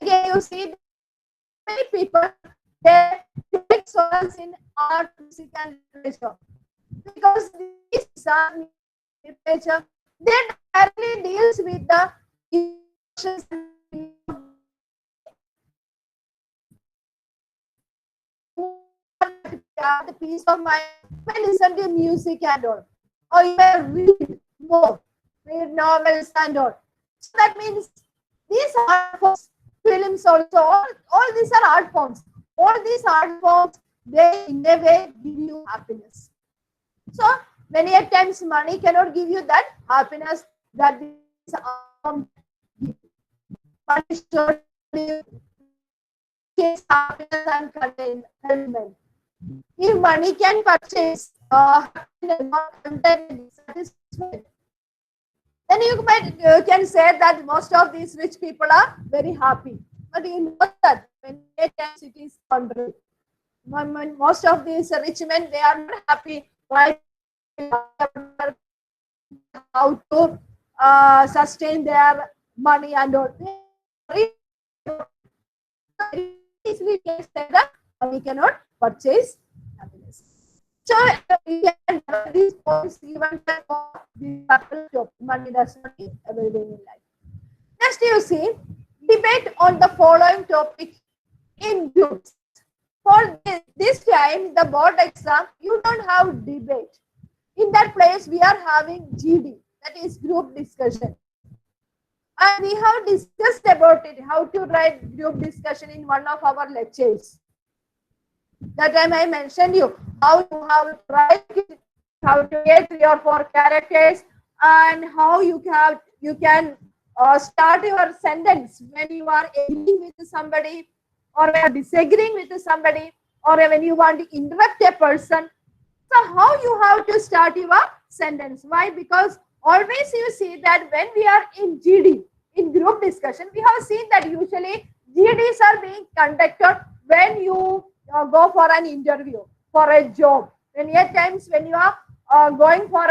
again you see many people they take solace in art, music and literature because these are literature they directly deals with the emotions the peace of mind when listen to music and all or you may read more, read novels and all. So that means these art forms, films also, all these are art forms. All these art forms, they in a way give you happiness. So many a times money cannot give you that happiness that these art forms give. Money should chase happiness and contentment. If money can purchase happiness, not contentment, satisfaction, then you can say that most of these rich people are very happy. But you know that many times it is contrary. Most of these rich men they are not happy. Why? How to sustain their money and all. We can say that money cannot purchase happiness. So these points given for the money does not mean everything in life. Next, you see debate on the following topic in groups. For this time, the board exam, you don't have debate. In that place, we are having GD, that is group discussion. And we have discussed about it, how to write group discussion in one of our lectures. That time I mentioned you how you have to write it, how to get 3 or 4 characters, and how you can start your sentence when you are agreeing with somebody, or when you are disagreeing with somebody, or when you want to interrupt a person. So how you have to start your sentence? Why? Because always you see that when we are in GD, in group discussion, we have seen that usually GDs are being conducted when you go for an interview for a job. Many times when you are going for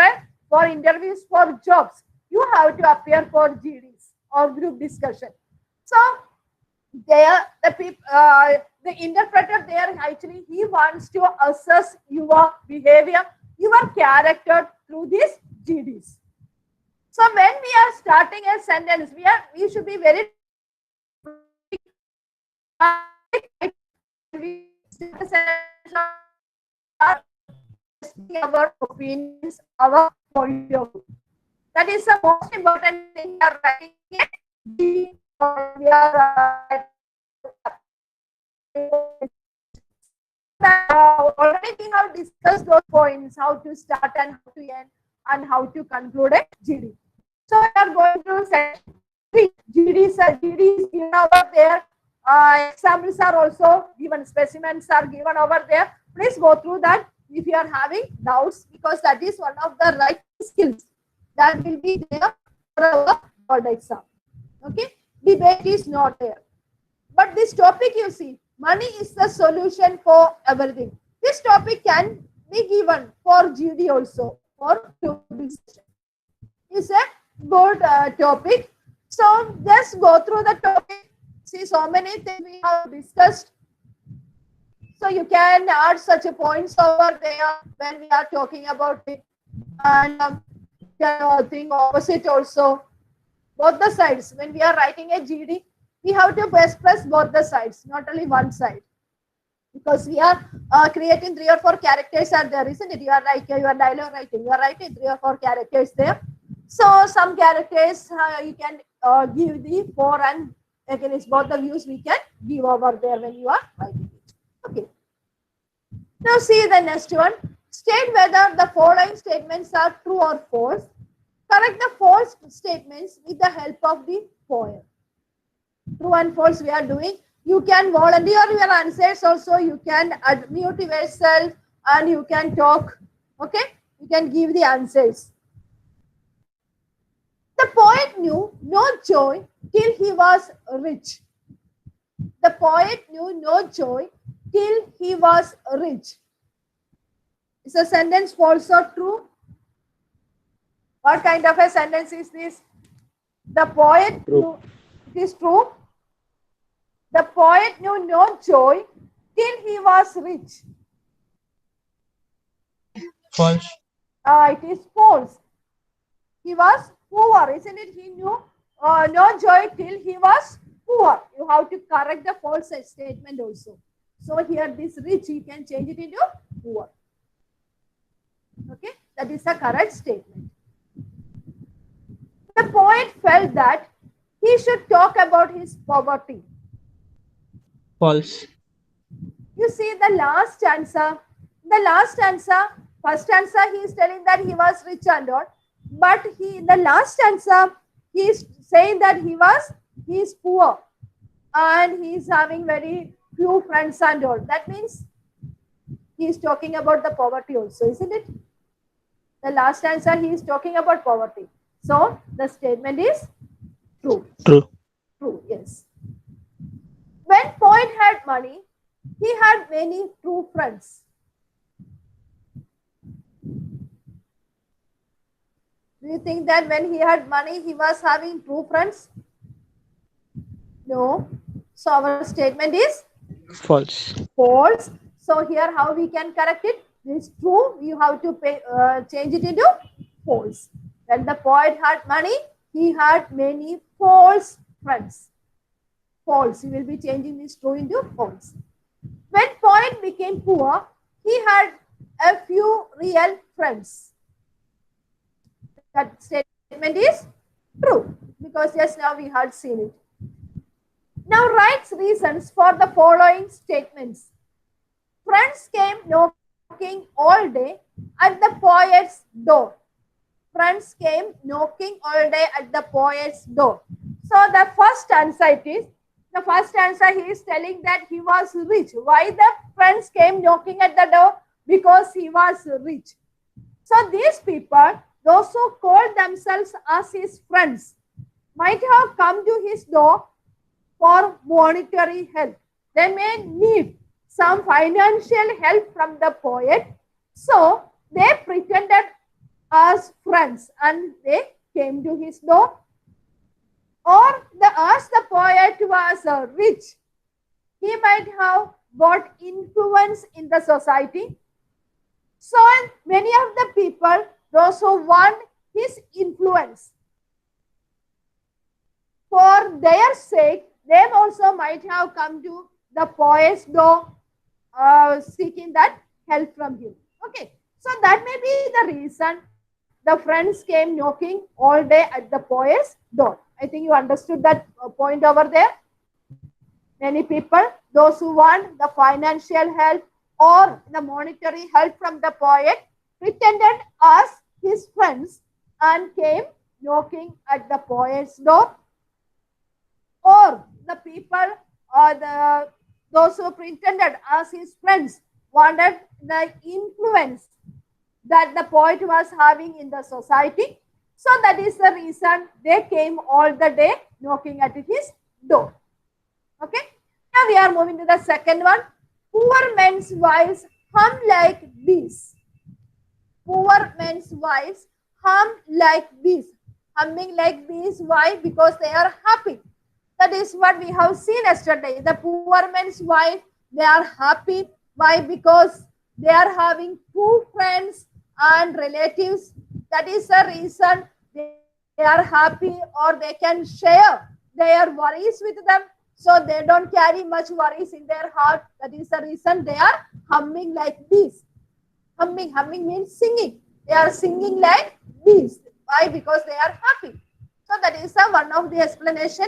interviews for jobs, you have to appear for GDs or group discussion. So there the interpreter there actually he wants to assess your behavior, your character through these GDs. So when we are starting a sentence, we should be very our opinions, our point of view. That is the most important thing we are writing it. We are already morning we have discussed those points, how to start and how to end and how to conclude a GD. So we are going to section 3. GD is given over there. Examples are also given, specimens are given over there. Please go through that if you are having doubts, because that is one of the writing skills that will be there for our board exam. Okay, debate is not there. But this topic, you see, money is the solution for everything. This topic can be given for GD also, for discussion. It's a good topic. So just go through the topic. See, so many things we have discussed. So you can add such a points over there when we are talking about it. And think opposite also. Both the sides. When we are writing a GD, we have to express both the sides, not only one side. Because we are creating 3 or 4 characters are there, isn't it? You are like your dialogue writing. You are writing 3 or 4 characters there. So some characters you can give the for and against both the views we can give over there when you are writing it. Okay. Now see the next one. State whether the following statements are true or false. Correct the false statements with the help of the poem. True and false we are doing. You can volunteer your answers also. You can unmute yourself and you can talk. Okay. You can give the answers. The poet knew no joy till he was rich. The poet knew no joy till he was rich. Is a sentence false or true? What kind of a sentence is this? The poet knew, it is true. The poet knew no joy till he was rich. False. It is false. He was poor, isn't it? He knew no joy till he was poor. You have to correct the false statement also. So here this rich, you can change it into poor. Okay, that is a correct statement. The poet felt that he should talk about his poverty. False. You see the last answer. The last answer, first answer he is telling that he was rich and all. But in the last answer, he is saying that he is poor. And he is having very few friends and all. That means he is talking about the poverty also, isn't it? The last answer, he is talking about poverty. So the statement is true. True. True, yes. When poet had money, he had many true friends. Do you think that when he had money, he was having true friends? No. So our statement is False. false. So here how we can correct it? It's true. You have to change it into false. When the poet had money, he had many false friends. False. You will be changing this true into false. When poet became poor, he had a few real friends. That statement is true because just now we had seen it. Now write reasons for the following statements. Friends came knocking all day at the poet's door. Friends came knocking all day at the poet's door. So the first answer it is, the first answer he is telling that he was rich. Why the friends came knocking at the door? Because he was rich. So these people, those who called themselves as his friends, might have come to his door for monetary help. They may need some financial help from the poet. So they pretended as friends and they came to his door. Or as the poet was rich, he might have got influence in the society. So many of the people, those who want his influence, for their sake, they also might have come to the poet's door seeking that help from him. Okay, so that may be the reason the friends came knocking all day at the poet's door. I think you understood that point over there. Many people, those who want the financial help, or the monetary help from the poet, pretended as his friends and came knocking at the poet's door, or the people or those who pretended as his friends wanted the influence that the poet was having in the society. So that is the reason they came all the day knocking at his door. Okay. Now we are moving to the second one. Poor men's wives hum like bees. Poor men's wives hum like bees. Humming like bees. Why? Because they are happy. That is what we have seen yesterday. The poor man's wife, they are happy. Why? Because they are having two friends and relatives. That is the reason they are happy, or they can share their worries with them. So they don't carry much worries in their heart. That is the reason they are humming like bees. Humming means singing. They are singing like bees. Why? Because they are happy. So that is one of the explanation.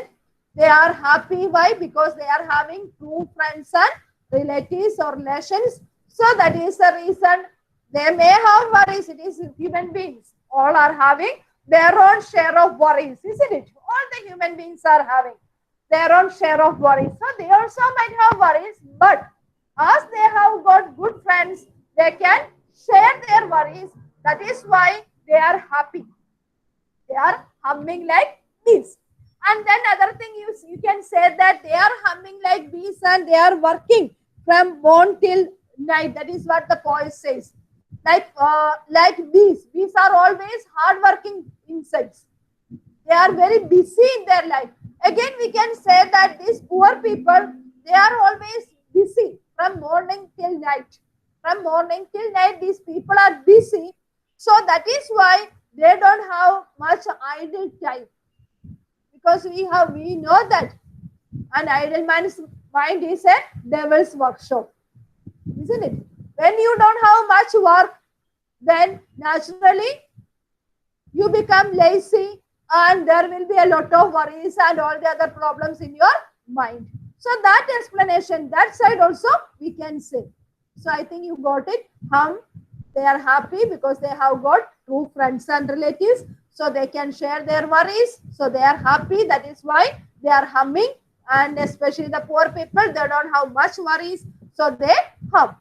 They are happy. Why? Because they are having true friends and relatives or relations. So that is the reason. They may have worries. It is human beings. All are having their own share of worries, isn't it? All the human beings are having their own share of worries. So they also might have worries, but as they have got good friends, they can share their worries. That is why they are happy. They are humming like bees. And then other thing, you can say that they are humming like bees and they are working from morn till night. That is what the poet says. Like bees. Bees are always hardworking insects. They are very busy in their life. Again, we can say that these poor people, they are always busy from morning till night. From morning till night, these people are busy. So that is why they don't have much idle time. Because we know that an idle man's mind is a devil's workshop, isn't it? When you don't have much work, then naturally you become lazy and there will be a lot of worries and all the other problems in your mind. So that explanation, that side also we can say. So I think you got it. They are happy because they have got true friends and relatives. So they can share their worries. So they are happy. That is why they are humming. And especially the poor people, they don't have much worries. So they hum.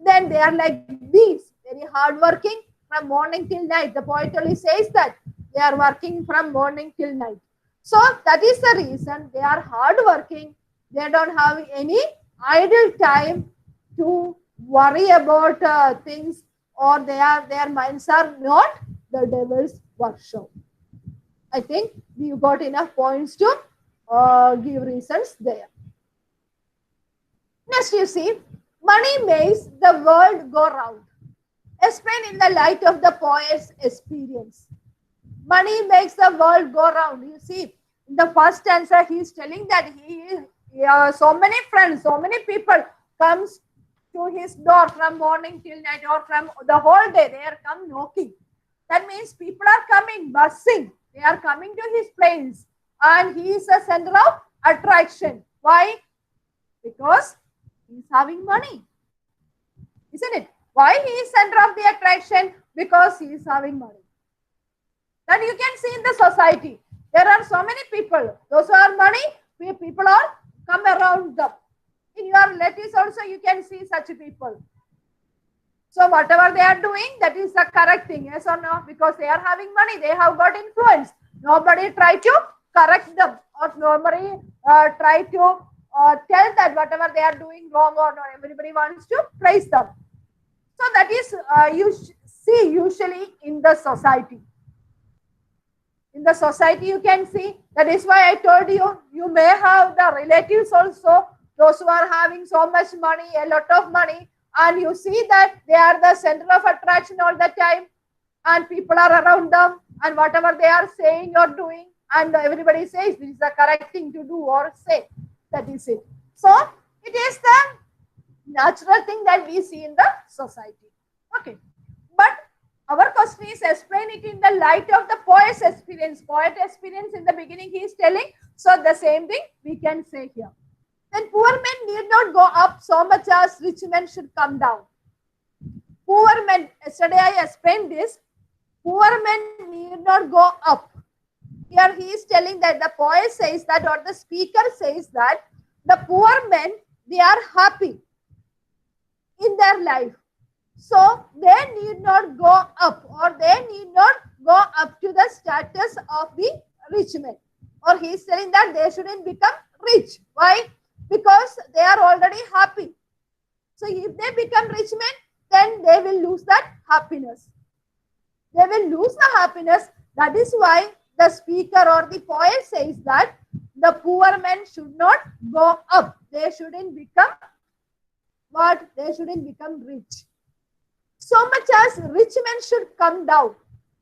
Then they are like bees, very hardworking from morning till night. The poet only says that they are working from morning till night. So that is the reason they are hardworking. They don't have any idle time to worry about things, or their minds are not the devil's workshop. I think we got enough points to give reasons there. Next, you see, money makes the world go round. Explain in the light of the poet's experience. Money makes the world go round. You see, in the first answer, he is telling that so many friends, so many people comes to his door from morning till night, or from the whole day. They are come knocking. That means people are coming, bussing. They are coming to his place, and he is a center of attraction. Why? Because he is having money, isn't it? Why he is center of the attraction? Because he is having money. Then you can see in the society, there are so many people. Those who have money, people are come around them. In your relatives also, you can see such people. So whatever they are doing, that is the correct thing, yes or no? Because they are having money, they have got influence. Nobody try to correct them, or nobody try to tell that whatever they are doing wrong or not. Everybody wants to praise them. So that is you see usually in the society. In the society, you can see. That is why I told you, you may have the relatives also, those who are having so much money, a lot of money, and you see that they are the center of attraction all the time, and people are around them, and whatever they are saying or doing, and everybody says this is the correct thing to do or say. That is it. So it is the natural thing that we see in the society. Okay. But our question is, explain it in the light of the poet's experience. Poet experience in the beginning he is telling. So the same thing we can say here. then poor men need not go up so much as rich men should come down. Poor men, yesterday I explained this, poor men need not go up. Here he is telling that the poet says that, or the speaker says that, the poor men, they are happy in their life. So they need not go up, or they need not go up to the status of the rich men. Or he is telling that they shouldn't become rich. Why? Because they are already happy. So if they become rich men, then they will lose that happiness. They will lose the happiness. That is why the speaker or the poet says that the poor men should not go up. They shouldn't become what? They shouldn't become rich. So much as rich men should come down.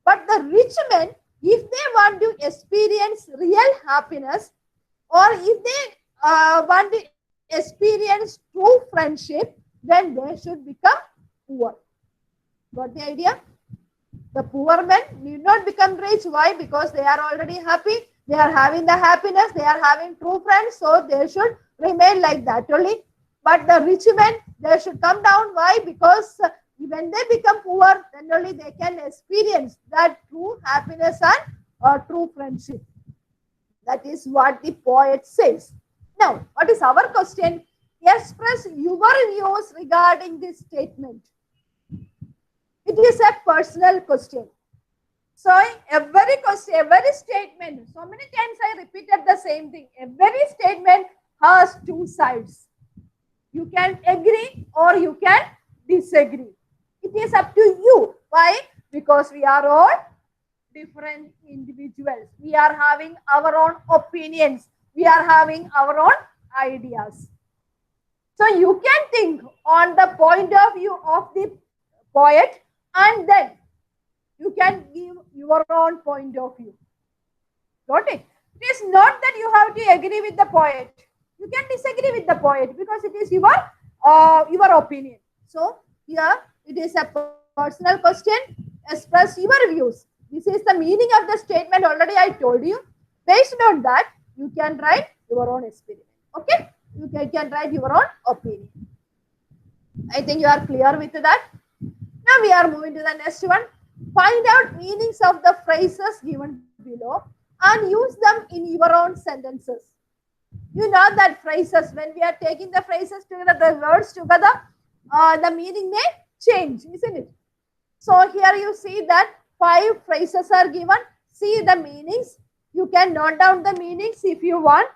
But the rich men, if they want to experience real happiness, or if they want to experience true friendship, then they should become poor. Got the idea? The poor men need not become rich. Why? Because they are already happy. They are having the happiness. They are having true friends. So they should remain like that only. But the rich men, they should come down. Why? Because when they become poor, then only they can experience that true happiness and true friendship. That is what the poet says. Now, what is our question? Express your views regarding this statement. It is a personal question. So, every question, every statement, so many times I repeated the same thing. Every statement has two sides. You can agree or you can disagree. It is up to you. Why? Because we are all different individuals. We are having our own opinions. We are having our own ideas. So you can think on the point of view of the poet, and then you can give your own point of view. Got it? It is not that you have to agree with the poet. You can disagree with the poet because it is your opinion. So here it is a personal question. Express your views. This is the meaning of the statement. Already I told you. Based on that, you can write your own experiment. Okay? You can write your own opinion. I think you are clear with that. Now we are moving to the next one. Find out meanings of the phrases given below and use them in your own sentences. You know that phrases, when we are taking the phrases together, the words together, the meaning may change, isn't it? So here you see that 5 phrases are given. See the meanings. You can note down the meanings if you want.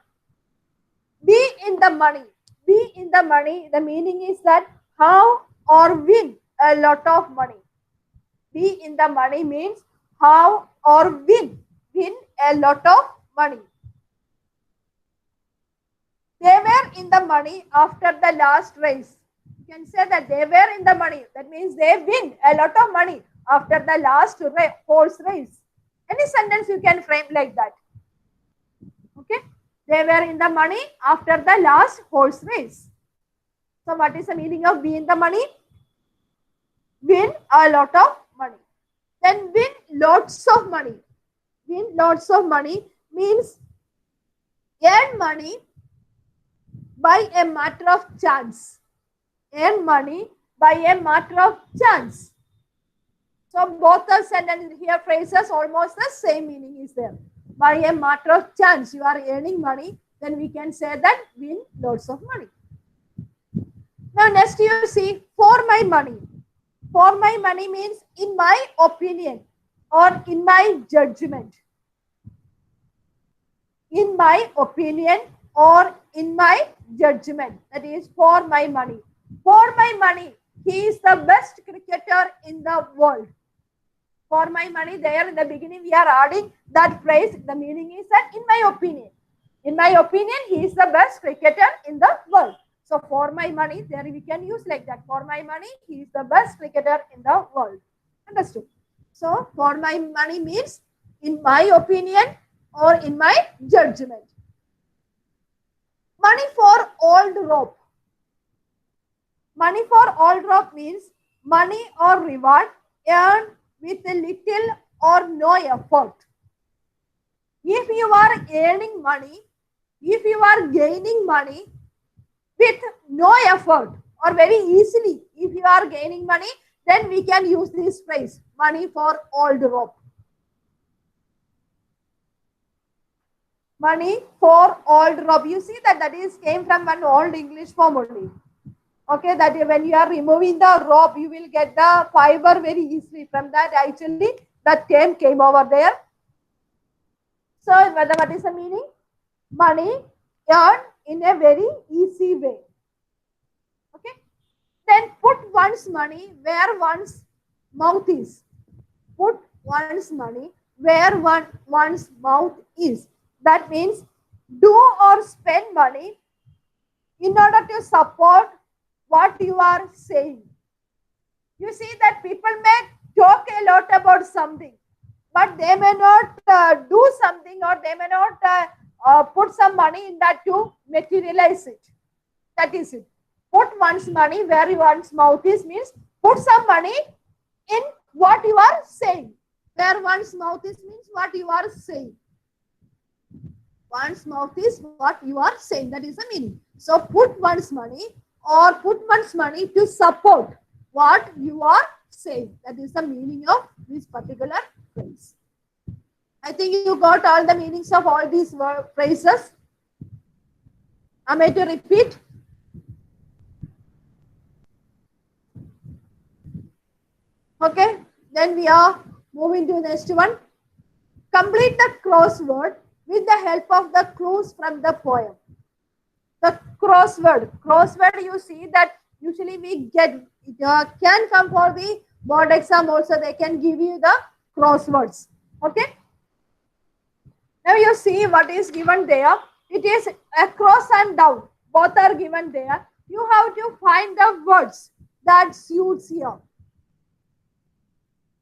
Be in the money. Be in the money. The meaning is that how or win a lot of money. Be in the money means how or win a lot of money. They were in the money after the last race. You can say that they were in the money. That means they win a lot of money after the last horse race. Any sentence you can frame like that. Okay. They were in the money after the last horse race. So what is the meaning of be in the money? Win a lot of money. Then win lots of money. Win lots of money means earn money by a matter of chance. Earn money by a matter of chance. So both the sentences here phrases almost the same meaning is there. By a matter of chance, you are earning money, then we can say that win lots of money. Now next you see for my money. For my money means in my opinion or in my judgment. In my opinion or in my judgment. That is for my money. For my money, he is the best cricketer in the world. For my money, there in the beginning we are adding that phrase. The meaning is that in my opinion. In my opinion, he is the best cricketer in the world. So for my money, there we can use like that. For my money, he is the best cricketer in the world. Understood? So for my money means in my opinion or in my judgment. Money for old rope. Money for old rope means money or reward earned with a little or no effort. If you are earning money, if you are gaining money with no effort or very easily. If you are gaining money, then we can use this phrase, money for old rope. Money for old rope. You see that is came from an old English form only. Okay, that when you are removing the rope, you will get the fiber very easily. From that, actually, that term came over there. So, what is the meaning? Money earned in a very easy way. Okay. Then put one's money where one's mouth is. Put one's money where one's mouth is. That means do or spend money in order to support what you are saying. You see that people may talk a lot about something, but they may not do something, or they may not put some money in that to materialize it. That is it. Put one's money where one's mouth is means put some money in what you are saying. Where one's mouth is means what you are saying. One's mouth is what you are saying. That is the meaning. So put one's money or put one's money to support what you are saying. That is the meaning of this particular phrase. I think you got all the meanings of all these phrases. Am I to repeat? Okay, then we are moving to the next one. Complete the crossword with the help of the clues from the poem. The crossword, you see that usually we get, it can come for the board exam also, they can give you the crosswords. Okay. Now you see what is given there. It is across and down. Both are given there. You have to find the words that suits here.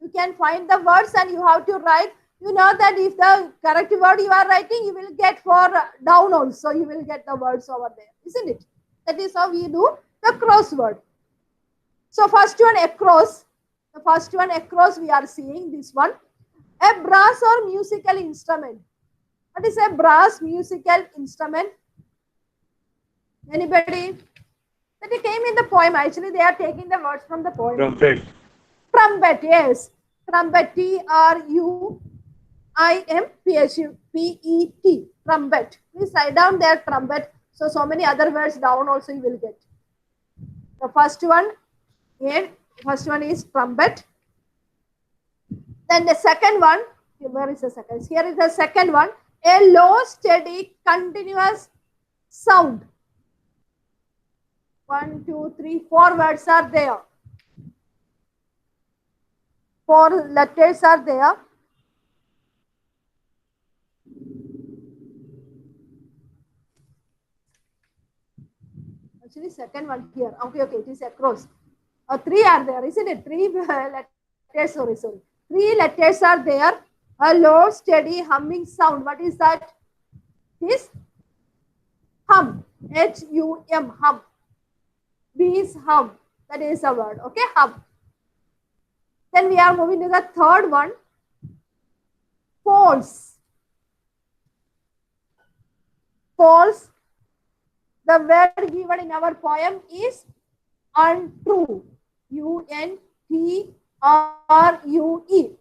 You can find the words and you have to write. You know that if the correct word you are writing, you will get for down also. You will get the words over there, isn't it? That is how we do the crossword. So first one across. The first one across we are seeing this one. A brass or musical instrument. What is a brass musical instrument? Anybody? That it came in the poem. Actually, they are taking the words from the poem. Trumpet. Trumpet, yes. Trumpet, T-R-U-I-M-P-H-P-E-T. Trumpet. Please write down their trumpet. So many other words down also you will get. The first one is trumpet. Then the second one, where is the second? Here is the second one. A low, steady, continuous sound. 1, 2, 3, 4 words are there. 4 letters are there. Actually, second one here. Okay, it is across. 3 are there, isn't it? 3 letters, sorry. 3 letters are there. A low, steady, humming sound. What is that? This hum. H-U-M, hum. Bees hum. That is a word. Okay, hum. Then we are moving to the third one. False. False. The word given in our poem is untrue. U-N-T-R-U-E.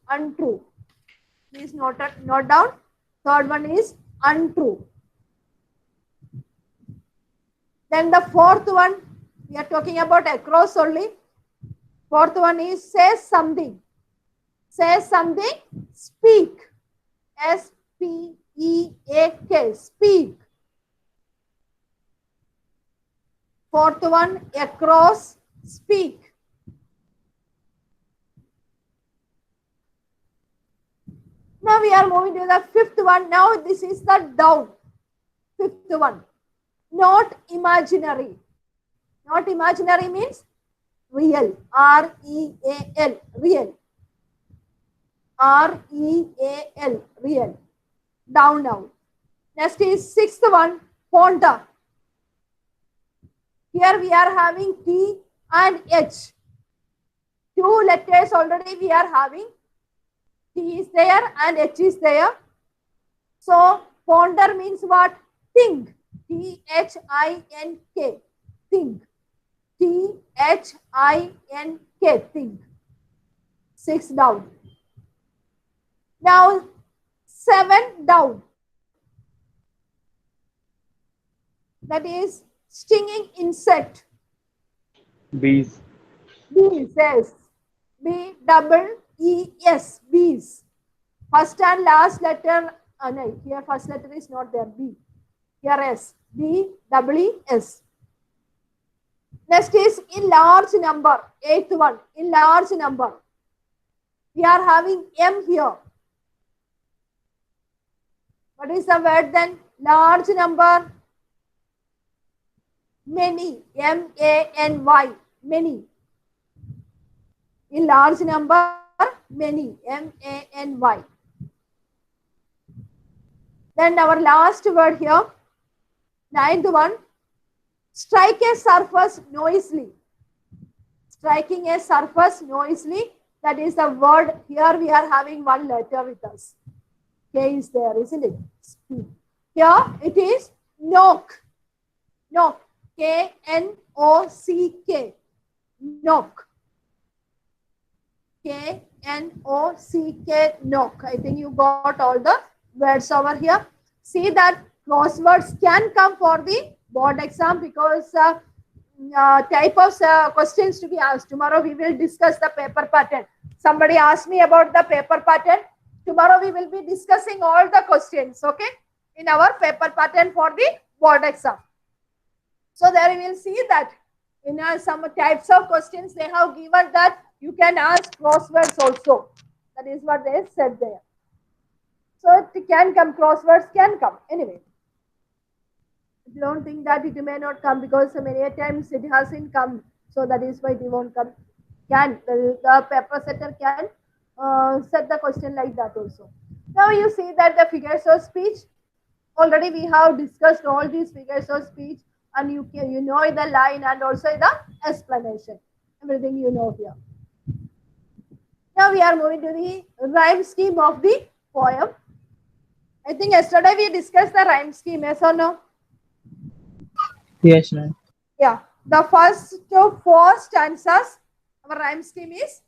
Untrue. Please note down. Third one is untrue. Then the fourth one, we are talking about across only. Fourth one is say something. Say something, speak. S-P-E-A-K, speak. Fourth one, across, speak. Now we are moving to the fifth one. Now this is the down. Fifth one. Not imaginary. Not imaginary means real. R-E-A-L. Real. R-E-A-L. Real. Down. Next is sixth one. Ponder. Here we are having T and H. 2 letters already we are having. T is there and H is there. So ponder means what? Think. T-H-I-N-K. think. T-H-I-N-K, think. 6 down. Now 7 down. That is stinging insect. Bees. Bees, yes. B-double-E-S, bees. First and last letter, no, here first letter is not there, B. Here S, B-double-E-S. Next is in large number, 8th one, in large number. We are having M here. What is the word then? Large number. Many, M-A-N-Y, many. In large number, many, M-A-N-Y. Then our last word here, 9th one, strike a surface noisily. Striking a surface noisily, that is the word. Here we are having one letter with us. K is there, isn't it? Here it is knock. Knock. K-N-O-C-K. Knock. K-N-O-C-K, knock. I think you got all the words over here. See that crosswords can come for the board exam because type of questions to be asked. Tomorrow we will discuss the paper pattern. Somebody asked me about the paper pattern. Tomorrow we will be discussing all the questions, okay, in our paper pattern for the board exam. So there you will see that in some types of questions they have given that you can ask crosswords also. That is what they said there. So it can come, crosswords can come. Anyway, don't think that it may not come because many times it hasn't come. So that is why it won't come. The paper setter can set the question like that also. Now you see that the figures of speech. Already we have discussed all these figures of speech. And you know the line and also the explanation. Everything you know here. Now we are moving to the rhyme scheme of the poem. I think yesterday we discussed the rhyme scheme, yes or no? Yes, ma'am. Yeah. The first 4 stanzas, our rhyme scheme is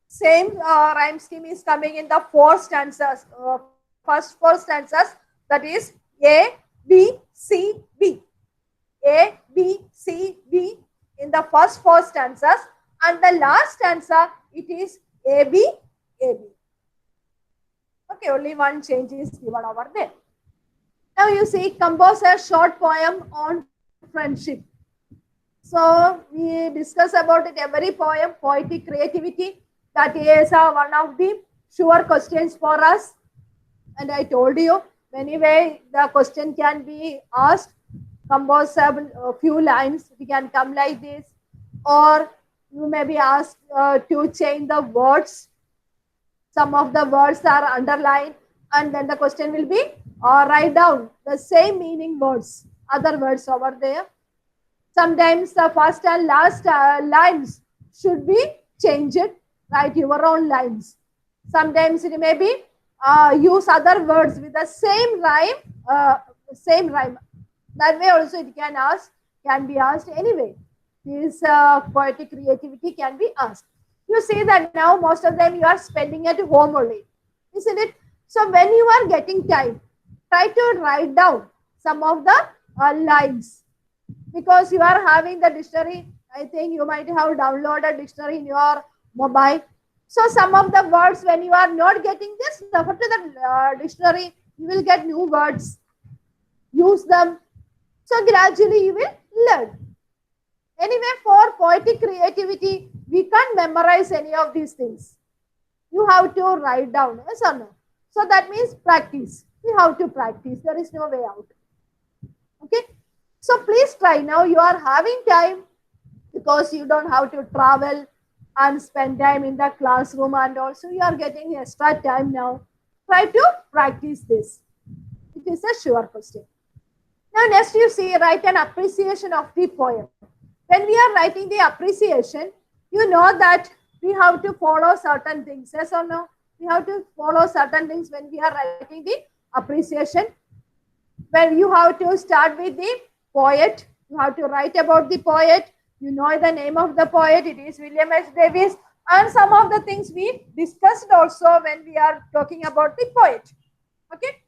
same. Rhyme scheme is coming in the 4 stanzas. First 4 stanzas, that is A, B, C, B. A, B, C, B in the first 4 stanzas, and the last stanza it is A, B, A, B. Okay, only one change is given over there. Now you see, compose a short poem on friendship. So we discuss about it every poem, poetic creativity. That is one of the sure questions for us. And I told you, anyway, the question can be asked, compose a few lines, it can come like this, or you may be asked to change the words. Some of the words are underlined, and then the question will be write down the same meaning words, other words over there. Sometimes the first and last lines should be changed, write your own lines. Sometimes it may be use other words with the same rhyme, That way also it can be asked anyway. This poetic creativity can be asked. You see that now most of them you are spending at home only, isn't it? So when you are getting time, try to write down some of the lines, because you are having the dictionary. I think you might have downloaded dictionary in your mobile. So some of the words, when you are not getting this, refer to the dictionary. You will get new words. Use them. So gradually you will learn. Anyway, for poetic creativity, we can't memorize any of these things. You have to write down, yes or no? So that means practice. We have to practice. There is no way out. Okay. So please try. Now you are having time because you don't have to travel and spend time in the classroom, and also you are getting extra time now. Try to practice this. It is a sure question. Now next you see, write an appreciation of the poem. When we are writing the appreciation, you know that we have to follow certain things, yes or no? We have to follow certain things when we are writing the appreciation. When you have to start with the poet. You have to write about the poet. You know the name of the poet. It is William H. Davis. And some of the things we discussed also when we are talking about the poet. Okay.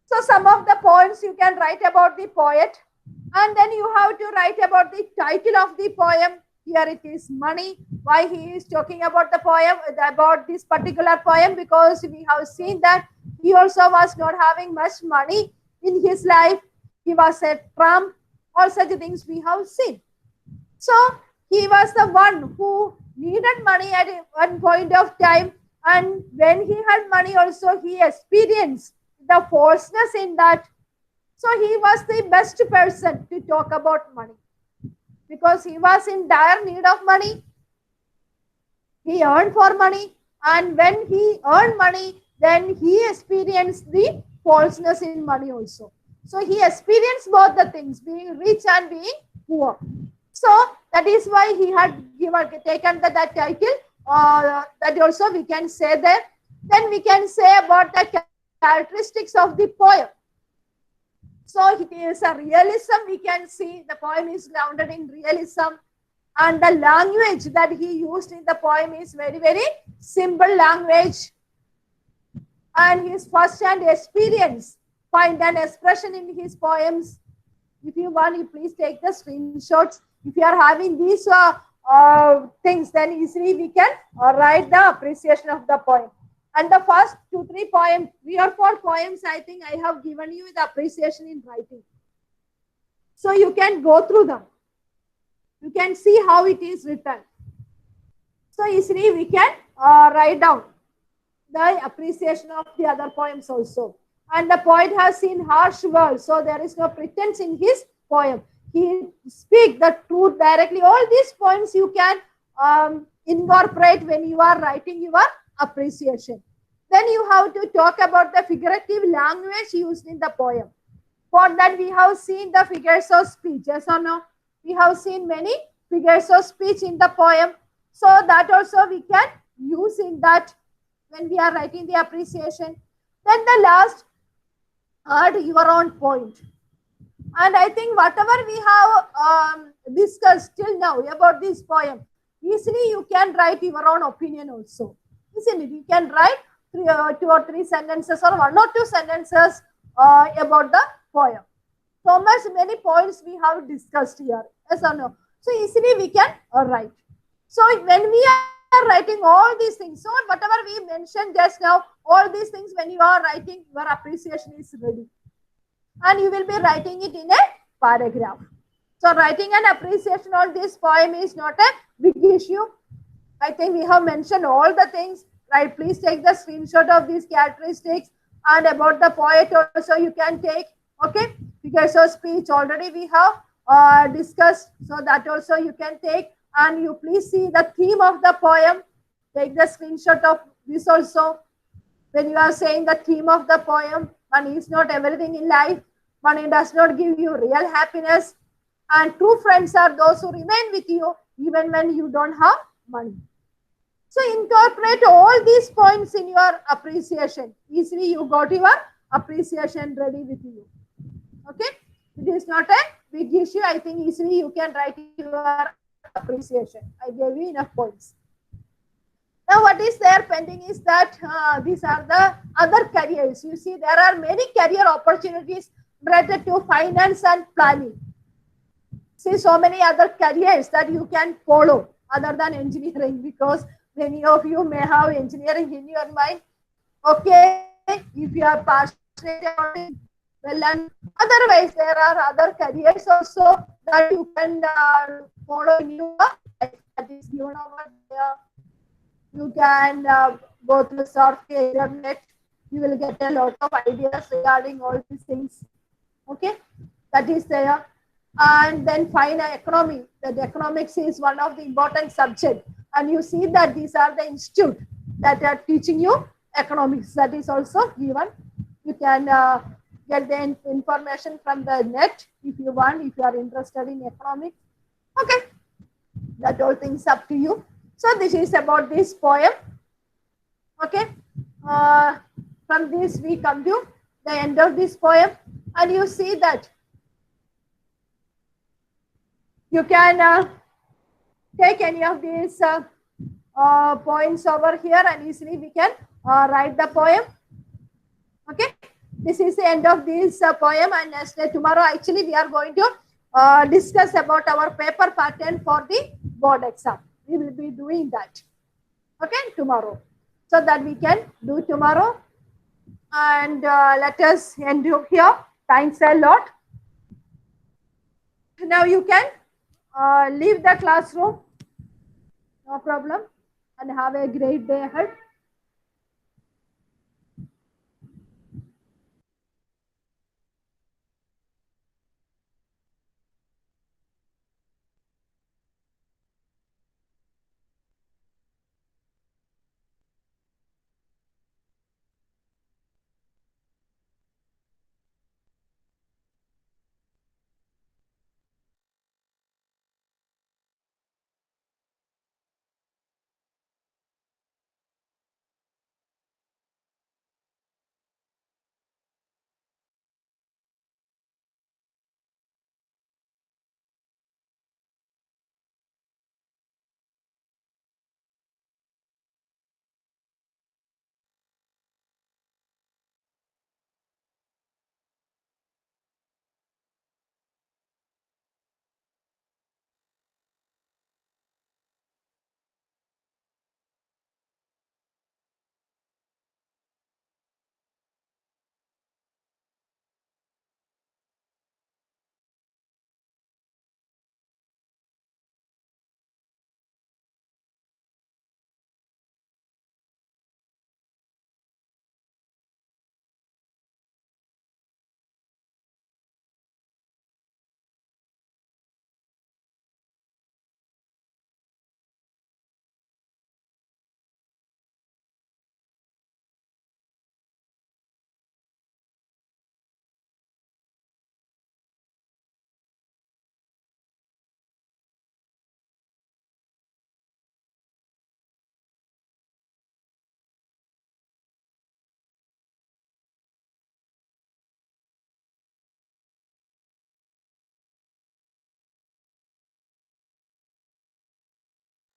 So some of the poems you can write about the poet. And then you have to write about the title of the poem. Here it is Money. Why he is talking about the poem, about this particular poem, because we have seen that he also was not having much money in his life. He was a tramp. All such things we have seen. So he was the one who needed money at one point of time. And when he had money also, he experienced the falseness in that. So he was the best person to talk about money because he was in dire need of money. He earned for money, and when he earned money, then he experienced the falseness in money also. So he experienced both the things, being rich and being poor. So that is why he had taken that title. That also we can say there. Then we can say about the characteristics of the poem. So it is a realism. We can see the poem is grounded in realism, and the language that he used in the poem is very, very simple language. And his first-hand experience find an expression in his poems. If you want, you please take the screenshots. If you are having these things, then easily we can write the appreciation of the poem. And the first 2-3 poems, 3 or 4 poems, I think I have given you the appreciation in writing. So you can go through them. You can see how it is written. So easily we can write down the appreciation of the other poems also. And the poet has seen harsh words, so there is no pretense in his poem. He speaks the truth directly. All these points you can incorporate when you are writing your appreciation. Then you have to talk about the figurative language used in the poem. For that we have seen the figures of speech, yes or no? We have seen many figures of speech in the poem. So that also we can use in that when we are writing the appreciation. Then the last, add your own point. And I think whatever we have discussed till now about this poem, easily you can write your own opinion also. Isn't it? You can write 2 or 3 sentences or 1 or 2 sentences about the poem. So much many points we have discussed here. Yes or no? So easily we can write. So when we are writing all these things, so whatever we mentioned just now, all these things when you are writing, your appreciation is ready. And you will be writing it in a paragraph. So writing an appreciation on this poem is not a big issue. I think we have mentioned all the things, right? Please take the screenshot of these characteristics, and about the poet also you can take, okay? Figures of speech already we have discussed, so that also you can take, and you please see the theme of the poem. Take the screenshot of this also. When you are saying the theme of the poem, money is not everything in life. Money does not give you real happiness. And true friends are those who remain with you even when you don't have money. So incorporate all these points in your appreciation. Easily you got your appreciation ready with you. Okay? It is not a big issue. I think easily you can write your appreciation. I gave you enough points. Now what is there pending is that these are the other careers. You see, there are many career opportunities related to finance and planning. See, so many other careers that you can follow other than engineering, because many of you may have engineering in your mind. Okay, if you are passionate about it, well, and otherwise there are other careers also that you can follow in your life. That is given over there. You can go to the surf the internet. You will get a lot of ideas regarding all these things. Okay, that is there. And then finance, economy. That economics is one of the important subjects. And you see that these are the institute that are teaching you economics. That is also given. You can get the information from the net if you want, if you are interested in economics. Okay, that all things up to you. So this is about this poem. Okay, from this we come to the end of this poem, and you see that You can take any of these points over here and easily we can write the poem. Okay, this is the end of this poem, and next day tomorrow actually we are going to discuss about our paper pattern for the board exam. We will be doing that, okay, tomorrow, so that we can do tomorrow. And let us end here. Thanks a lot. Now you can leave the classroom, no problem, and have a great day ahead.